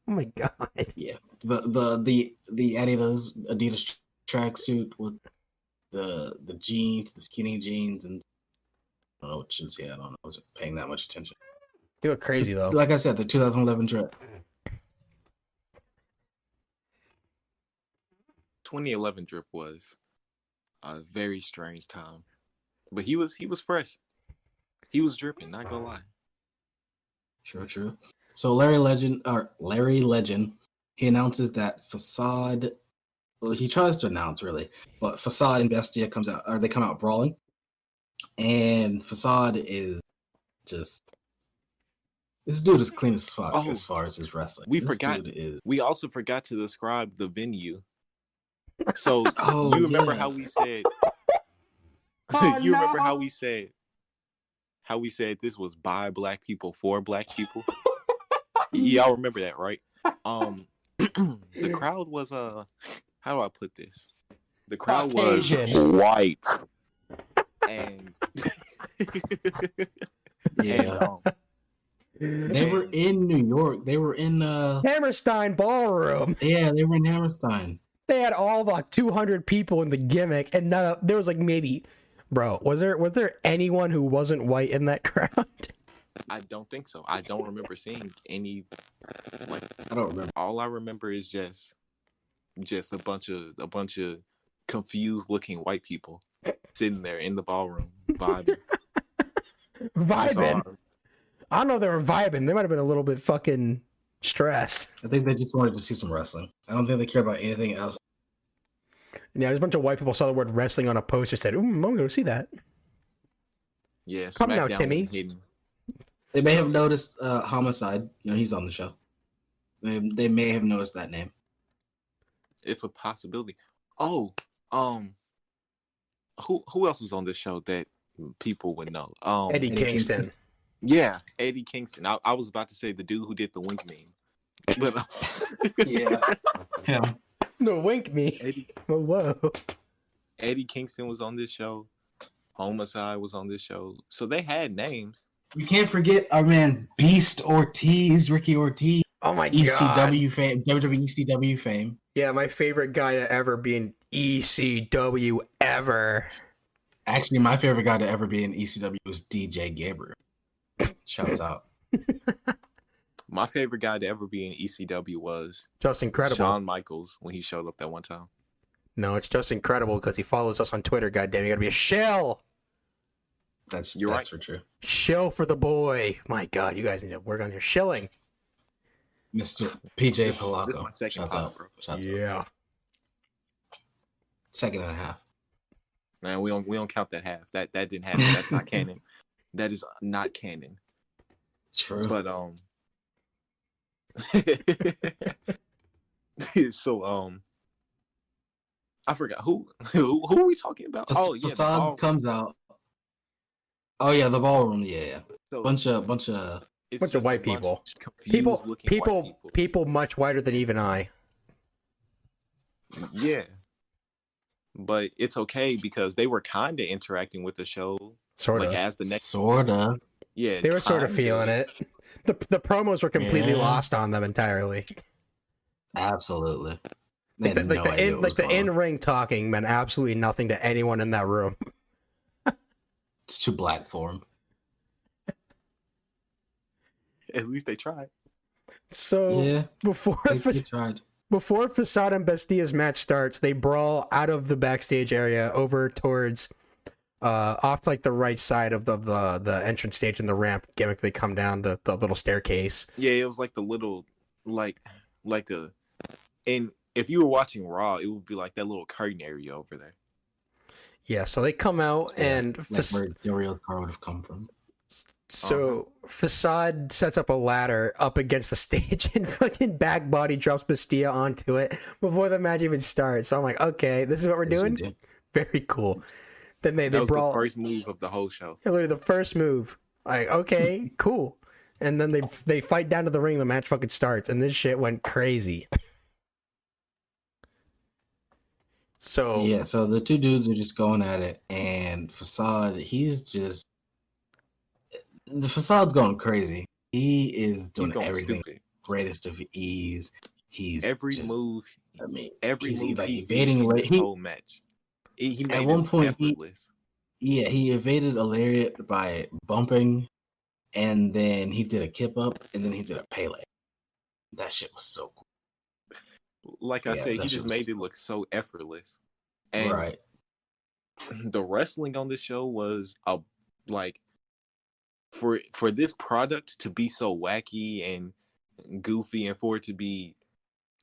Oh my god. Yeah, the Adidas tracksuit with the jeans, the skinny jeans, and I don't know what shoes he had on. I wasn't paying that much attention. You look crazy though. Like I said, the 2011 drip. 2011 drip was a very strange time, but he was fresh. He was dripping. Not gonna lie. True. So Larry Legend, he announces that Facade. Well, he tries to announce really, but Facade and Bestia come out brawling, and Facade is just. This dude is clean as fuck as far as his wrestling. We also forgot to describe the venue. So you remember how we said? Remember how we said? How we said this was by black people for black people? Y'all remember that, right? The crowd was how do I put this? The crowd Caucasian. was white, and yeah. They were in New York. They were in Hammerstein Ballroom. Yeah, they were in Hammerstein. They had all about 200 people in the gimmick, and there was like maybe, bro, was there anyone who wasn't white in that crowd? I don't think so. I don't remember seeing any. Like, I don't remember. All I remember is just a bunch of confused looking white people sitting there in the ballroom vibing. Vibing. I don't know if they were vibing. They might have been a little bit fucking stressed. I think they just wanted to see some wrestling. I don't think they care about anything else. Yeah, there's a bunch of white people saw the word wrestling on a poster, said, I'm going to see that. Yeah, come now, Timmy. They may have noticed Homicide. You know, he's on the show. They may have noticed that name. It's a possibility. Oh, who else was on this show that people would know? Eddie Kingston. Yeah, Eddie Kingston. I was about to say the dude who did the wink meme. But yeah. The wink meme. Whoa. Eddie Kingston was on this show. Homicide was on this show. So they had names. You can't forget our man Beast Ortiz, Ricky Ortiz. Oh my god. ECW fame, WWE ECW fame. Yeah, my favorite guy to ever be in ECW ever. Actually, my favorite guy to ever be in ECW was DJ Gabriel. Shouts out. My favorite guy to ever be in ECW was Just Incredible. Shawn Michaels when he showed up that one time. No, it's Just Incredible because he follows us on Twitter. Goddamn, you gotta be a shill. That's right. for true. Shill for the boy. My God, you guys need to work on your shilling. Mr. PJ This is Palaco. my second Shout pop, out. bro. Shout out. Yeah. Second and a half. Man, we don't count that half. That didn't happen. That's not canon. That is not canon. True. But so I forgot who are we talking about? Oh yeah, the Facade ballroom. comes out. Oh yeah, the ballroom. Yeah. So Bunch of it's bunch of just white a people. of confused looking white People much whiter than even I. Yeah. But it's okay because they were kind of interacting with the show. Sorta. Like as the next. Sorta. Yeah. They were sort of feeling it. The promos were completely Yeah. lost on them entirely. Absolutely. Like They had no idea what was the going on. in-ring talking meant absolutely nothing to anyone in that room. It's too black for him. At least they tried. So Yeah. before They tried. before Facade and Bastia's match starts, they brawl out of the backstage area over towards off to like the right side of the entrance stage and the ramp gimmick. They come down the little staircase. Yeah, it was like the little like a and if you were watching Raw, it would be like that little curtain area over there. Yeah, so they come out and Like where Dario's car would have come from. So Facade sets up a ladder up against the stage and fucking back body drops Bastia onto it before the match even starts. So I'm like, okay, this is what we're doing. Very cool. Then they That was brawl. the first move of the whole show. Literally the first move. Like, okay, cool. And then they fight down to the ring. The match fucking starts, and this shit went crazy. So Yeah, so the two dudes are just going at it, and Facade, the Facade's going crazy. He is doing He's going everything stupid. greatest of ease. He's Every just, move. I mean, Every he's move like he evading did in this he, whole match. He made at one it point effortless. he evaded a lariat by bumping, and then he did a kip up, and then he did a Pele. That shit was so cool. Like I Yeah, said, that he shit just was made so it look so effortless. And Right. the wrestling on this show was for this product to be so wacky and goofy, and for it to be,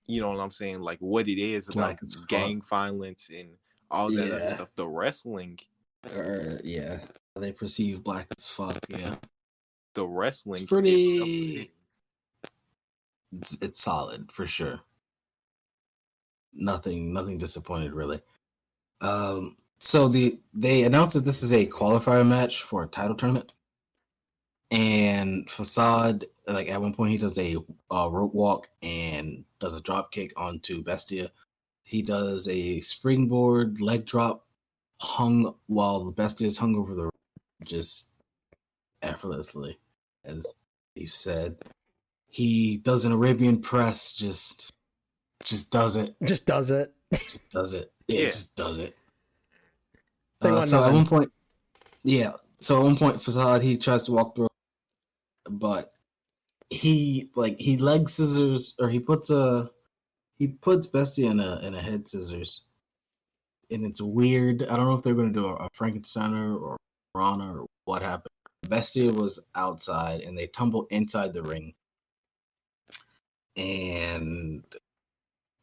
you know what I'm saying, like what it is about Black as fuck. gang violence and all that other Yeah. stuff. The wrestling, Yeah. They perceive black as fuck, yeah. the wrestling, It's pretty- itself, It's solid for sure. Nothing disappointed really. So they announced that this is a qualifier match for a title tournament, and Facade, like at one point he does a rope walk and does a drop kick onto Bestia. He does a springboard leg drop hung while the Bestia is hung over the rope, just effortlessly, as Steve said. He does an Arabian press, just does it. just does it. Just does it. Yeah, Yeah. just does it. They want So at nothing. one point, Facade, he tries to walk through, but he leg scissors, or he puts Bestia in a head scissors, and it's weird. I don't know if they're going to do a Frankensteiner or Rana or what happened. Bestia was outside, and they tumble inside the ring, and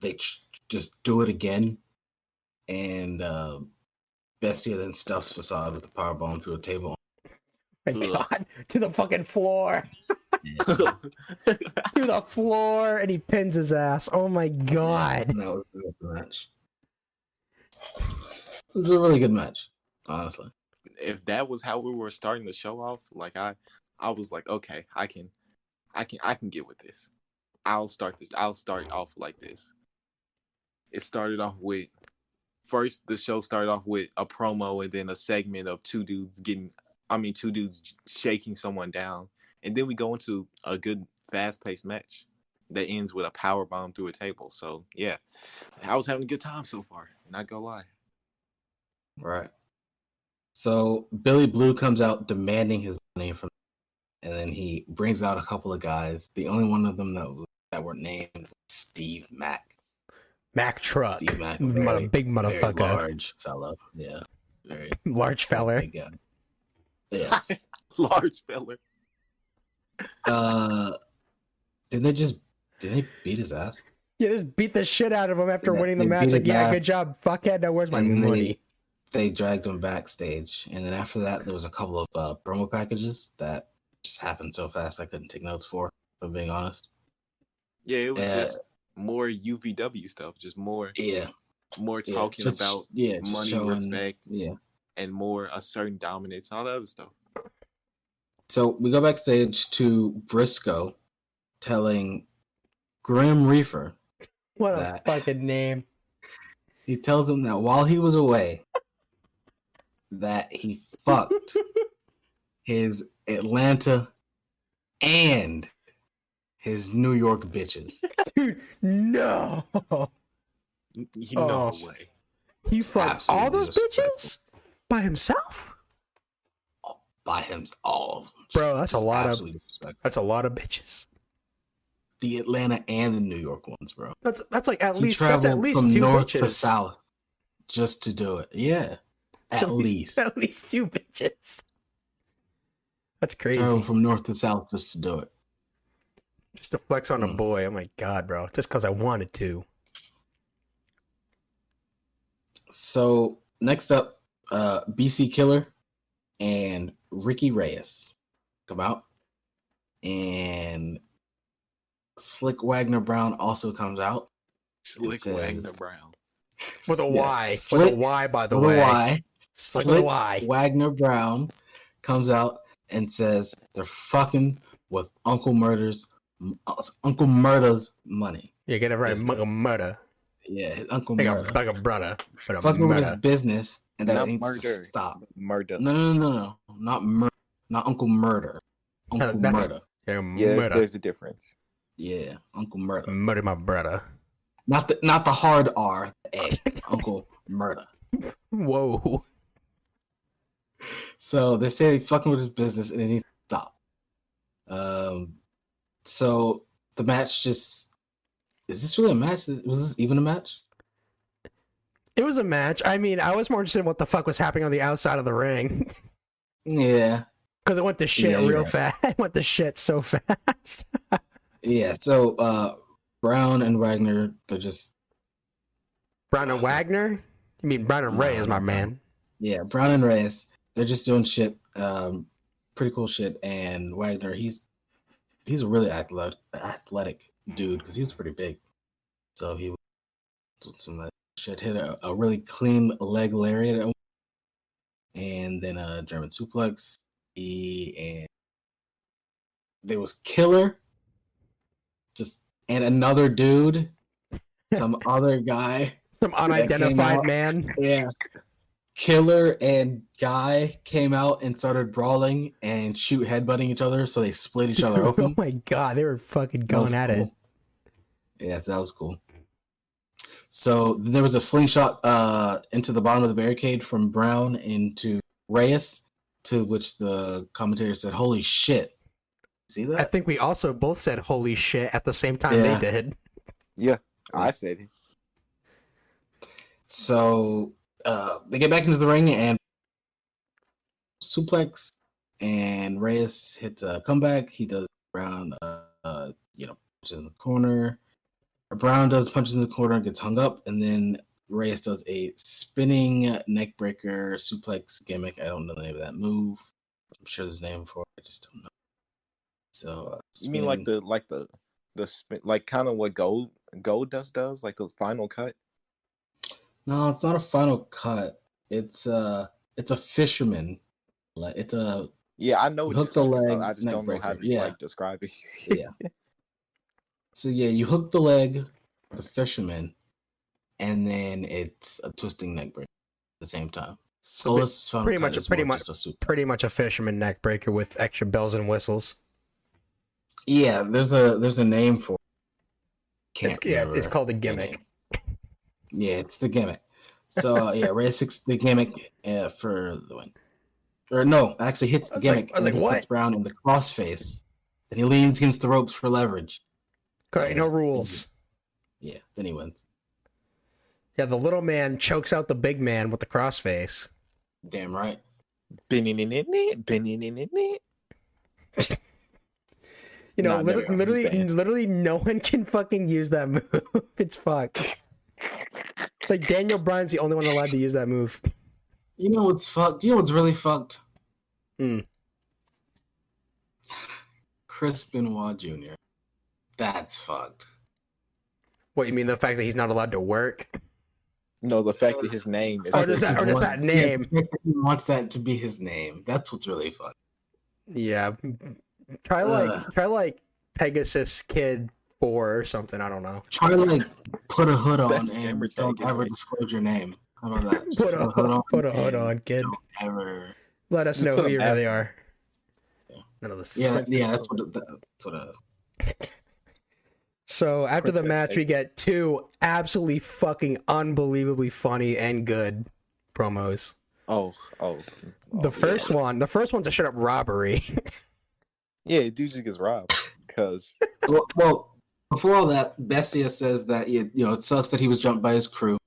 they just do it again, and Bestia then stuffs Facade with a powerbomb through a table. My God, to the fucking floor. To the floor, and he pins his ass. Oh my God. And that was the match. It was a really good match, honestly. if that was how we were starting the show off, like I was like, okay, I can get with this. I'll start off like this. It started off with first the show started off with a promo and then a segment of two dudes shaking someone down. And then we go into a good fast-paced match that ends with a power bomb through a table. So yeah, I was having a good time so far. Not gonna lie. Right. So Billy Blue comes out demanding his money from, and then he brings out a couple of guys. The only one of them that were named was Steve Mack. Mack Truck. Steve Mack, Big very motherfucker. large fellow. Yeah, very Large feller. big guy. Yes. Large fella. Did they just Did they beat his ass? Yeah, just beat the shit out of him after Yeah, winning the they match. beat Like, his yeah, ass. good job, fuckhead. Now where's my And money? They dragged him backstage, and then after that, there was a couple of promo packages that just happened so fast I couldn't take notes for. If I'm being honest. Yeah, it was just more UVW stuff, just more talking about money, showing, respect, and more asserting dominance, all the other stuff. So we go backstage to Briscoe telling Grim Reaper. What a fucking name. He tells him that while he was away, that he fucked his Atlanta and his New York bitches. Dude, no. No way. He fucked all those bitches by himself? By him, all of them. Bro, that's a lot of bitches. The Atlanta and the New York ones, bro. That's like at least from two north bitches. to south just to do it. Yeah. At least two bitches. That's crazy. Travel from north to south just to do it. Just to flex on a boy. Oh my god, bro. Just because I wanted to. So next up, BC Killer and Ricky Reyes come out, and Slick Wagner Brown also comes out. Slick Wagner Brown with a Y. Slick, with a Y, by the way. Y. Slick with a Y. Wagner Brown comes out and says they're fucking with Uncle Murder's money. Yeah, get it right. Murder. Yeah, his Uncle Murder. Like a brother. Fucking with his business, and that needs to stop. Murder. No. Not murder. Not Uncle Murder. Uncle Murder. Yeah, there's a difference. Yeah, Uncle Murder. Murder my brother. Not the hard R, A. Uncle Murder. Whoa. So they say they fucking with his business and it needs to stop. So the match just... Is this really a match? Was this even a match? It was a match. I mean, I was more interested in what the fuck was happening on the outside of the ring. Yeah. Because it went to shit real fast. It went to shit so fast. Yeah, so Brown and Wagner, they're just... Brown and Wagner? You mean Brown and Reyes, my man. Yeah, Brown and Reyes, they're just doing shit, pretty cool shit. And Wagner, he's a really athletic dude because he was pretty big. So he was some shit, hit a really clean leg lariat, and then a German suplex. And there was Killer, and another dude, some other guy, some unidentified man. Yeah. Killer and Guy came out and started brawling and headbutting each other, so they split each other open. Oh my god, they were fucking going at it. Yes, that was cool. So there was a slingshot into the bottom of the barricade from Brown into Reyes, to which the commentator said, "Holy shit." See that? I think we also both said "holy shit" at the same time they did. Yeah, I said it. So they get back into the ring and suplex, and Reyes hits a comeback. He does Brown, punches in the corner. Brown does punches in the corner and gets hung up, and then Reyes does a spinning neckbreaker suplex gimmick. I don't know the name of that move. I'm sure there's a name for it. I just don't know. So you mean like the spin, like kind of what Gold does, like those final cut? No, it's not a final cut. It's a fisherman. It's a I know what hook you're the leg. about. I just don't know how to describe it. Yeah. So you hook the leg, the fisherman, and then it's a twisting neck breaker at the same time. So pretty much a fisherman neck breaker with extra bells and whistles. Yeah, there's a name for it. It's called a gimmick. Yeah, it's the gimmick. So Reyes hits the gimmick for the win. Or no, actually hits the gimmick. I was like, what? Puts Brown in the crossface. Then he leans against the ropes for leverage. Okay, no rules. Yeah, then he wins. Yeah, the little man chokes out the big man with the crossface. Damn right. You know, Nah, never. He's banned. literally, no one can fucking use that move. It's fucked. It's like Daniel Bryan's the only one allowed to use that move. You know what's fucked? You know what's really fucked? Hmm. Chris Benoit Jr. That's fucked. What, you mean the fact that he's not allowed to work? No, the fact that his name is. Or just that name. Yeah, he wants that to be his name. That's what's really fucked. Yeah. Try like Pegasus Kid 4 or something. I don't know. Try to like put a hood on That's and everything, don't isn't ever it? disclose your name. How about that? Just Put a hood and on, kid. Don't ever. Let us Just know put who a you really mask on. are. None of this. Yeah, that's what. So after the Princess match, we Pegs. get two absolutely fucking unbelievably funny and good promos. Oh. The first one's a straight up robbery. Yeah, dude just gets robbed because Well, before all that, Bestia says that it sucks that he was jumped by his crew,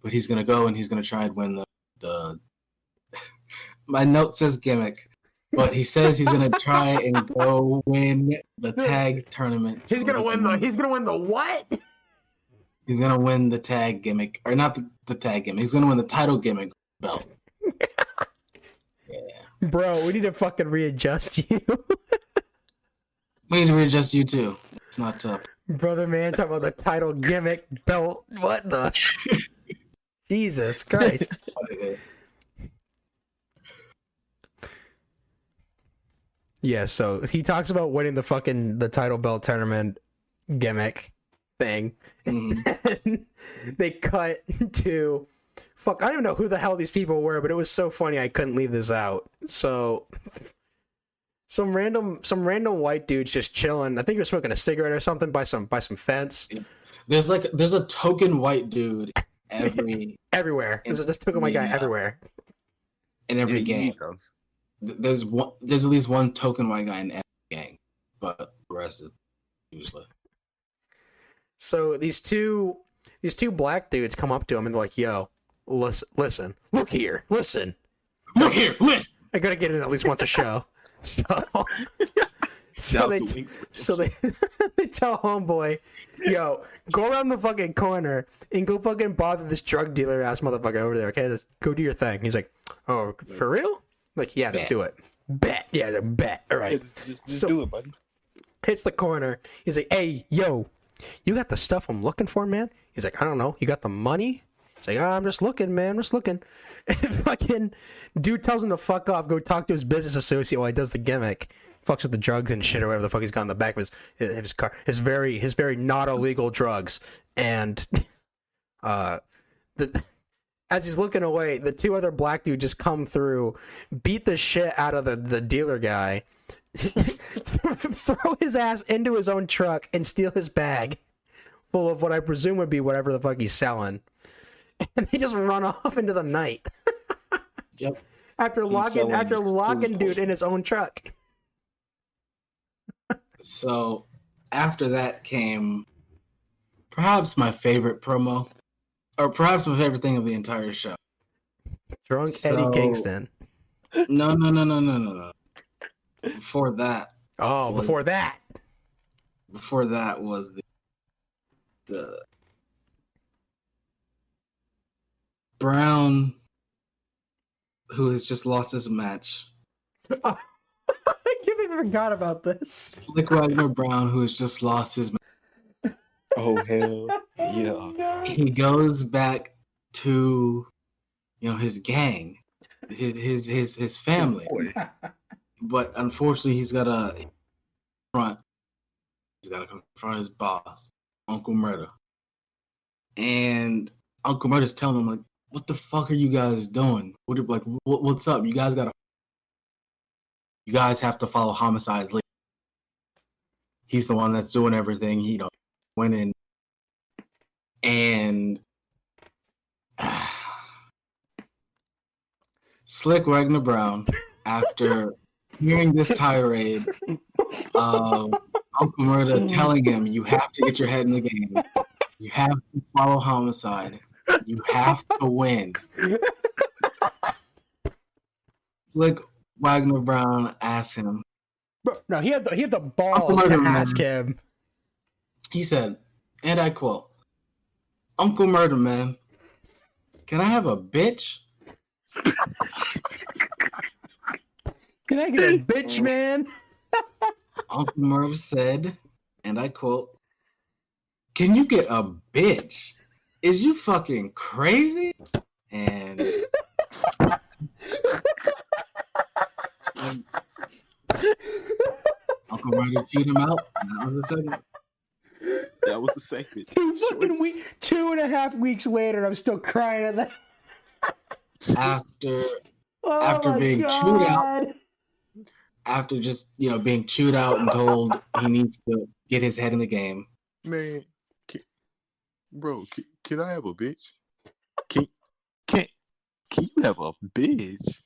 but he's gonna go and he's gonna try and win the. My note says gimmick, but he says he's gonna try and go win the tag tournament. He's gonna win the what? He's gonna win the tag gimmick, or not the tag gimmick. He's gonna win the title gimmick belt. Bro, we need to fucking readjust you. We need to readjust you too. It's not tough. Brother man, talking about the title gimmick belt. What the? Jesus Christ. Yeah, so he talks about winning the title belt tournament gimmick thing. Mhm. They cut to I don't even know who the hell these people were, but it was so funny I couldn't leave this out. So some random white dudes just chilling. I think he was smoking a cigarette or something by some fence. There's a token white dude Everywhere. There's a token white guy everywhere. in every Yeah, game. There's at least one token white guy in every gang, but the rest is usually. So these two black dudes come up to him and they're like, "Yo, listen, look here, listen, I gotta get in at least once a show." So they they tell homeboy, "Yo, go around the fucking corner and go fucking bother this drug dealer ass motherfucker over there. Okay, just go do your thing." He's like, "Oh, for real?" Like, yeah, just do it. Bet. Yeah, bet. All right. just do it, buddy. Hits the corner. He's like, "Hey, yo, you got the stuff I'm looking for, man?" He's like, "I don't know. You got the money?" He's like, I'm just looking, man. I'm just looking. And fucking dude tells him to fuck off, go talk to his business associate while he does the gimmick. Fucks with the drugs and shit or whatever the fuck he's got in the back of his car. His very not illegal drugs. And as he's looking away, the two other black dudes just come through, beat the shit out of the dealer guy, throw his ass into his own truck, and steal his bag full of what I presume would be whatever the fuck he's selling. And they just run off into the night. Yep. After locking dude in his own truck. So after that came perhaps my favorite promo, or perhaps my favorite thing of the entire show. Drunk Eddie Kingston. No. Before that. Oh, before that was the Brown, who has just lost his match. I completely forgot about this. Slick Wagner Brown, who has just lost his match. Oh hell yeah! He goes back to, his gang, his family, but unfortunately he's got to confront his boss, Uncle Murda, and Uncle Murda's telling him like, "What the fuck are you guys doing? What's up? You guys have to follow Homicide's lead. He's the one that's doing everything. He went in and Slick Wagner Brown, after hearing this tirade of Uncle Murda telling him, you have to get your head in the game. You have to follow Homicide. You have to win. Slick Wagner Brown asked him, Bro, no, he had the balls to ask him. He said, and I quote, "Uncle Murder Man, can I have a bitch?" Can I get a bitch, man? Uncle Murder said, and I quote, "Can you get a bitch? Is you fucking crazy?" And Uncle Murder chewed him out. And that was the segment. That was the segment. 2.5 weeks later, I'm still crying at that. After being chewed out, after just being chewed out and told he needs to get his head in the game. Man, can I have a bitch? Can you have a bitch?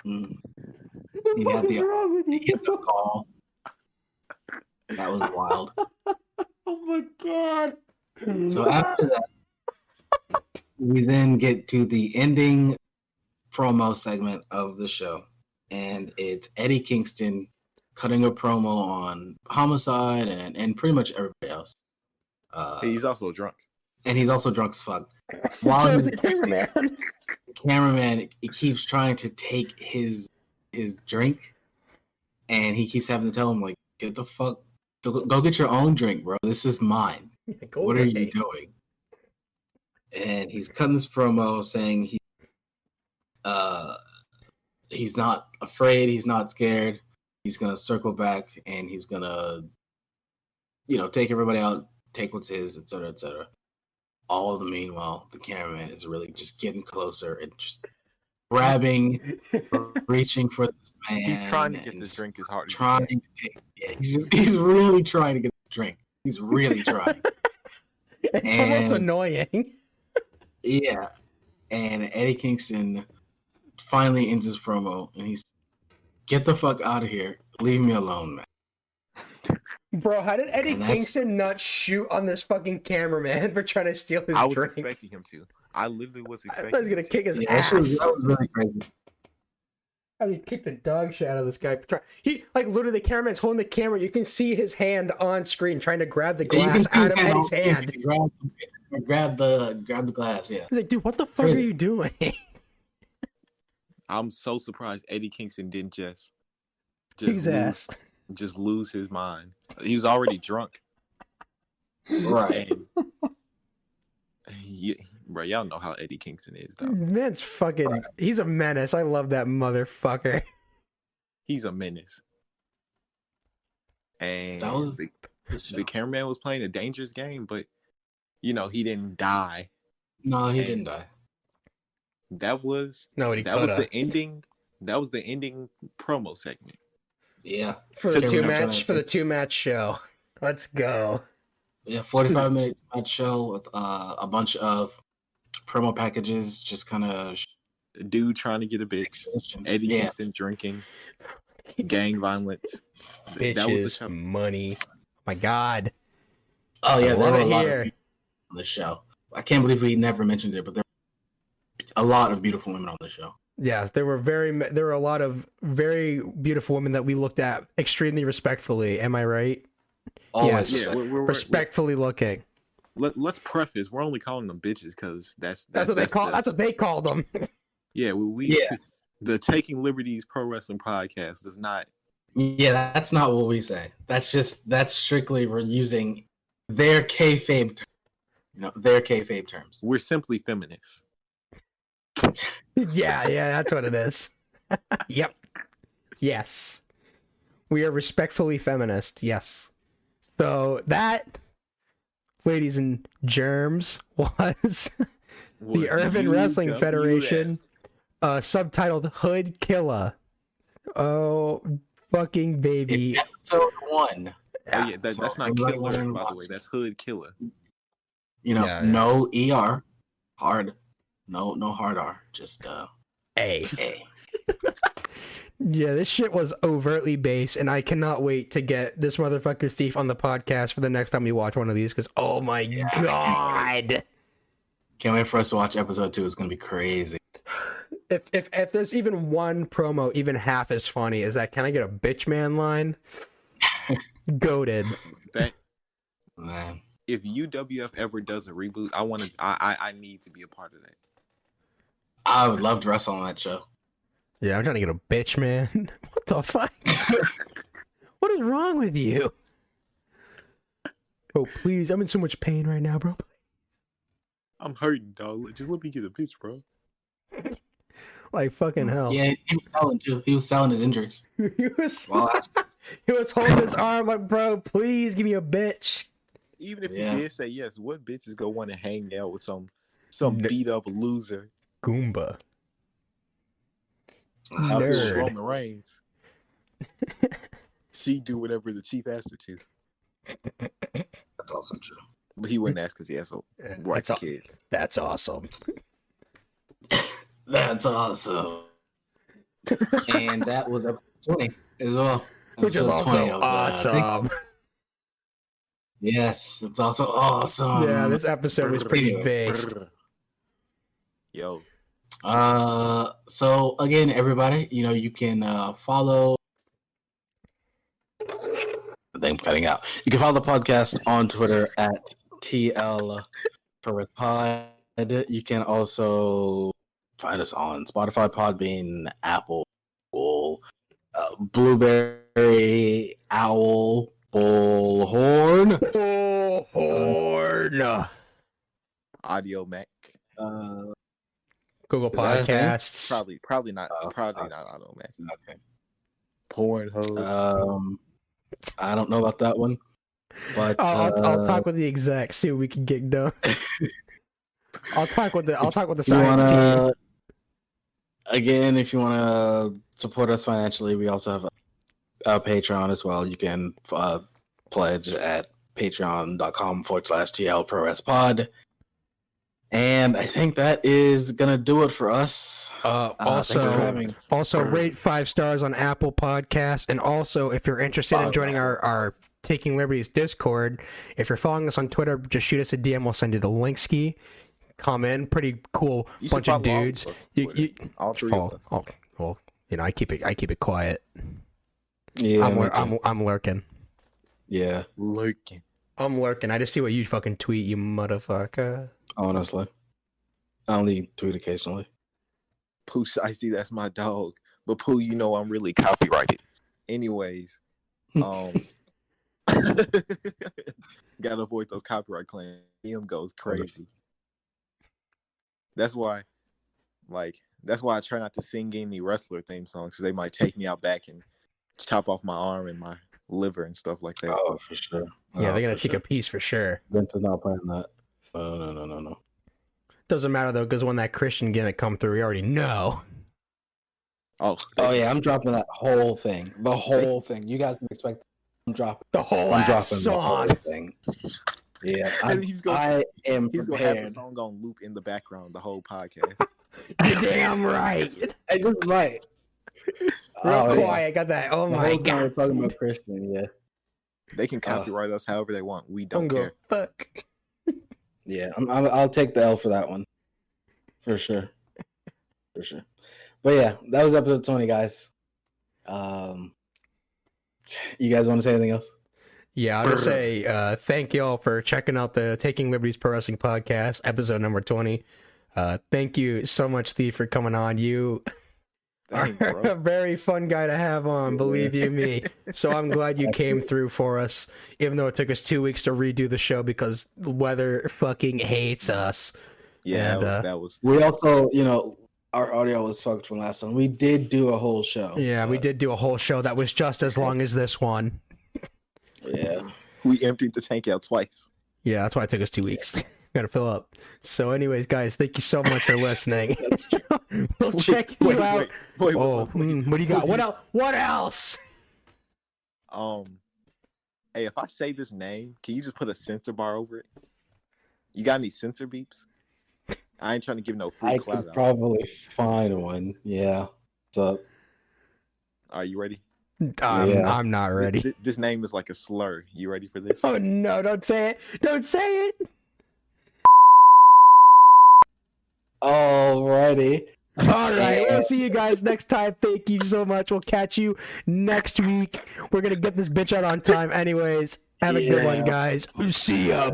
What the fuck is wrong with you? He had the call. That was wild. Oh my god. So after that, we then get to the ending promo segment of the show. And it's Eddie Kingston cutting a promo on Homicide and pretty much everybody else. He's also drunk. And he's also drunk as fuck. So is the cameraman. The cameraman, he keeps trying to take his drink, and he keeps having to tell him, like, get the fuck, go get your own drink, bro. This is mine. What are you doing? And he's cutting this promo saying he's not afraid, he's not scared. He's gonna circle back and he's gonna, take everybody out, take what's his, etc., etc. All the meanwhile, the cameraman is really just getting closer and just grabbing, reaching for this man. He's trying to get this drink as hard as trying to take. Yeah, he's really trying to get the drink. He's really trying. It's almost annoying. Yeah, and Eddie Kingston finally ends his promo, and he's, "Get the fuck out of here! Leave me alone, man." Bro, how did Eddie Kingston not shoot on this fucking cameraman for trying to steal his drink? I was expecting him to. I literally was expecting him. I was gonna kick his ass. That was really crazy. I mean, kick the dog shit out of this guy. Literally, the cameraman's holding the camera. You can see his hand on screen trying to grab the glass out of Eddie's hand. Grab the glass, yeah. He's like, dude, what the fuck are you doing? I'm so surprised Eddie Kingston didn't just lose his mind. He was already drunk. Right. Bro, y'all know how Eddie Kingston is, though. Man's fucking... Right. He's a menace. I love that motherfucker. He's a menace. And that was the cameraman was playing a dangerous game, but, he didn't die. No, he didn't die. That was the ending. That was the ending promo segment. Yeah, for the two match show. Let's go. Yeah, 45-minute match show with a bunch of promo packages. Just kind of dude trying to get a bitch. Eddie Kingston drinking. Gang violence. Bitches, that was the show. Money. Oh my God. Oh yeah, there were a lot of people on the show. I can't believe we never mentioned it, but there were a lot of beautiful women on the show. Yes, there were a lot of very beautiful women that we looked at extremely respectfully. Am I right? Always. Yes, we're respectfully looking. Let's preface: we're only calling them bitches because that's what they call them. Yeah, the Taking Liberties Pro Wrestling Podcast does not. Yeah, that's not what we say. That's strictly we're using their kayfabe, their kayfabe terms. We're simply feminists. Yeah, that's what it is. Yep. Yes. We are respectfully feminist. Yes. So that, ladies and germs, was the Urban Wrestling Federation, subtitled Hood Killer. Oh, fucking baby. Episode 1. Oh, yeah, that's not killer, by the way. That's Hood Killer. No ER. Hard. No hard R. Just A. Yeah, this shit was overtly base, and I cannot wait to get this motherfucker thief on the podcast for the next time we watch one of these, because oh my God. Can't wait for us to watch episode 2. It's gonna be crazy. if there's even one promo even half as funny as that, can I get a bitch man line? Goated. That Man. if UWF ever does a reboot, I need to be a part of that. I would love to wrestle on that show. Yeah, I'm trying to get a bitch man. What the fuck? What is wrong with you? Oh, please. I'm in so much pain right now, bro. I'm hurting, dog. Just let me get a bitch, bro. Like, fucking hell. Yeah, he was selling too. He was selling his injuries. he was Well, he was holding his arm like, bro, please give me a bitch. Even if Yeah. you did say yes, what bitches go want to hang out with some beat up loser? Goomba. Out there with Nerd. Roman Reigns. She do whatever the chief asked her to, that's also true. but he wouldn't ask because he has a right That's kids. That's awesome. That's awesome. And that was episode 20 as well. Which is Episode also 20 of the- awesome. Yes, it's also awesome. Yeah, this episode was pretty based. Yo, So again, everybody, you can follow. I think I'm cutting out. You can follow the podcast on Twitter at TL4Pod. You can also find us on Spotify, Podbean, Apple, Blueberry, Owl, Bullhorn, Bullhorn. Audio Mac. Google Is that a thing? Podcasts. Probably not Audio Mac. Okay. Pornhub. I don't know about that one, but I'll talk with the execs, see what we can get done. I'll talk with the you science team. Again, if you want to support us financially, we also have a Patreon as well. You can pledge at patreon.com/TLProWrestlePod. And I think that is gonna do it for us. Thank you for having- Also rate 5 stars on Apple Podcasts, and also if you're interested in joining our Taking Liberties Discord, if you're following us on Twitter, just shoot us a DM. We'll send you the link ski. Come in, pretty cool You should bunch of follow all of dudes. us on Twitter. All three of us. Well, I keep it quiet. Yeah, I'm lurking. yeah. Lurking. I'm lurking. I just see what you fucking tweet, you motherfucker. Honestly, I only tweet occasionally. Pooh, I see that's my dog. But Pooh, I'm really copyrighted. Anyways, gotta avoid those copyright claims. Him goes crazy. That's why I try not to sing any wrestler theme songs because they might take me out back and chop off my arm and my liver and stuff like that. Oh, for sure. Yeah, they're gonna take a piece for sure. Vince is not playing that. No. Doesn't matter though, because when that Christian gimmick come through, we already know. Oh yeah, I'm dropping that whole thing. The whole thing. You guys can expect. I'm dropping The whole I'm ass dropping the whole song. thing. Yeah, And I am he's gonna have the prepared. song on loop in the background the whole podcast. You're damn right. I just might. Real yeah. quiet. Got that. Oh The my whole time god. we're talking about Christian, yeah. They can copyright us however they want. We don't care. Fuck. Yeah, I'll take the L for that one. For sure. But yeah, that was episode 20, guys. You guys want to say anything else? Yeah, I'll just say thank you all for checking out the Taking Liberties Pro Wrestling Podcast, episode number 20. Thank you so much, Steve, for coming on. You Dang, are bro. a very fun guy to have on, believe you me. So I'm glad you came through for us, even though it took us 2 weeks to redo the show because the weather fucking hates us. Yeah, And, that was We also, our audio was fucked from last one. We did do a whole show. Yeah, we did do a whole show that was just as long as this one. Yeah. we emptied the tank out twice. Yeah, that's why it took us 2 weeks. Gotta fill up. So, anyways, guys, thank you so much for listening. We'll check you out. Wait, What do you got? What else? Hey, if I say this name, can you just put a censor bar over it? You got any censor beeps? I ain't trying to give no free I clout could out. probably find one. Yeah. What's up? Are you ready? I'm not ready. This name is like a slur. You ready for this? Oh no! Don't say it! Don't say it! Alrighty. All right, we'll see you guys next time. Thank you so much. We'll catch you next week. We're gonna get this bitch out on time, anyways. Have a good one, guys. See ya.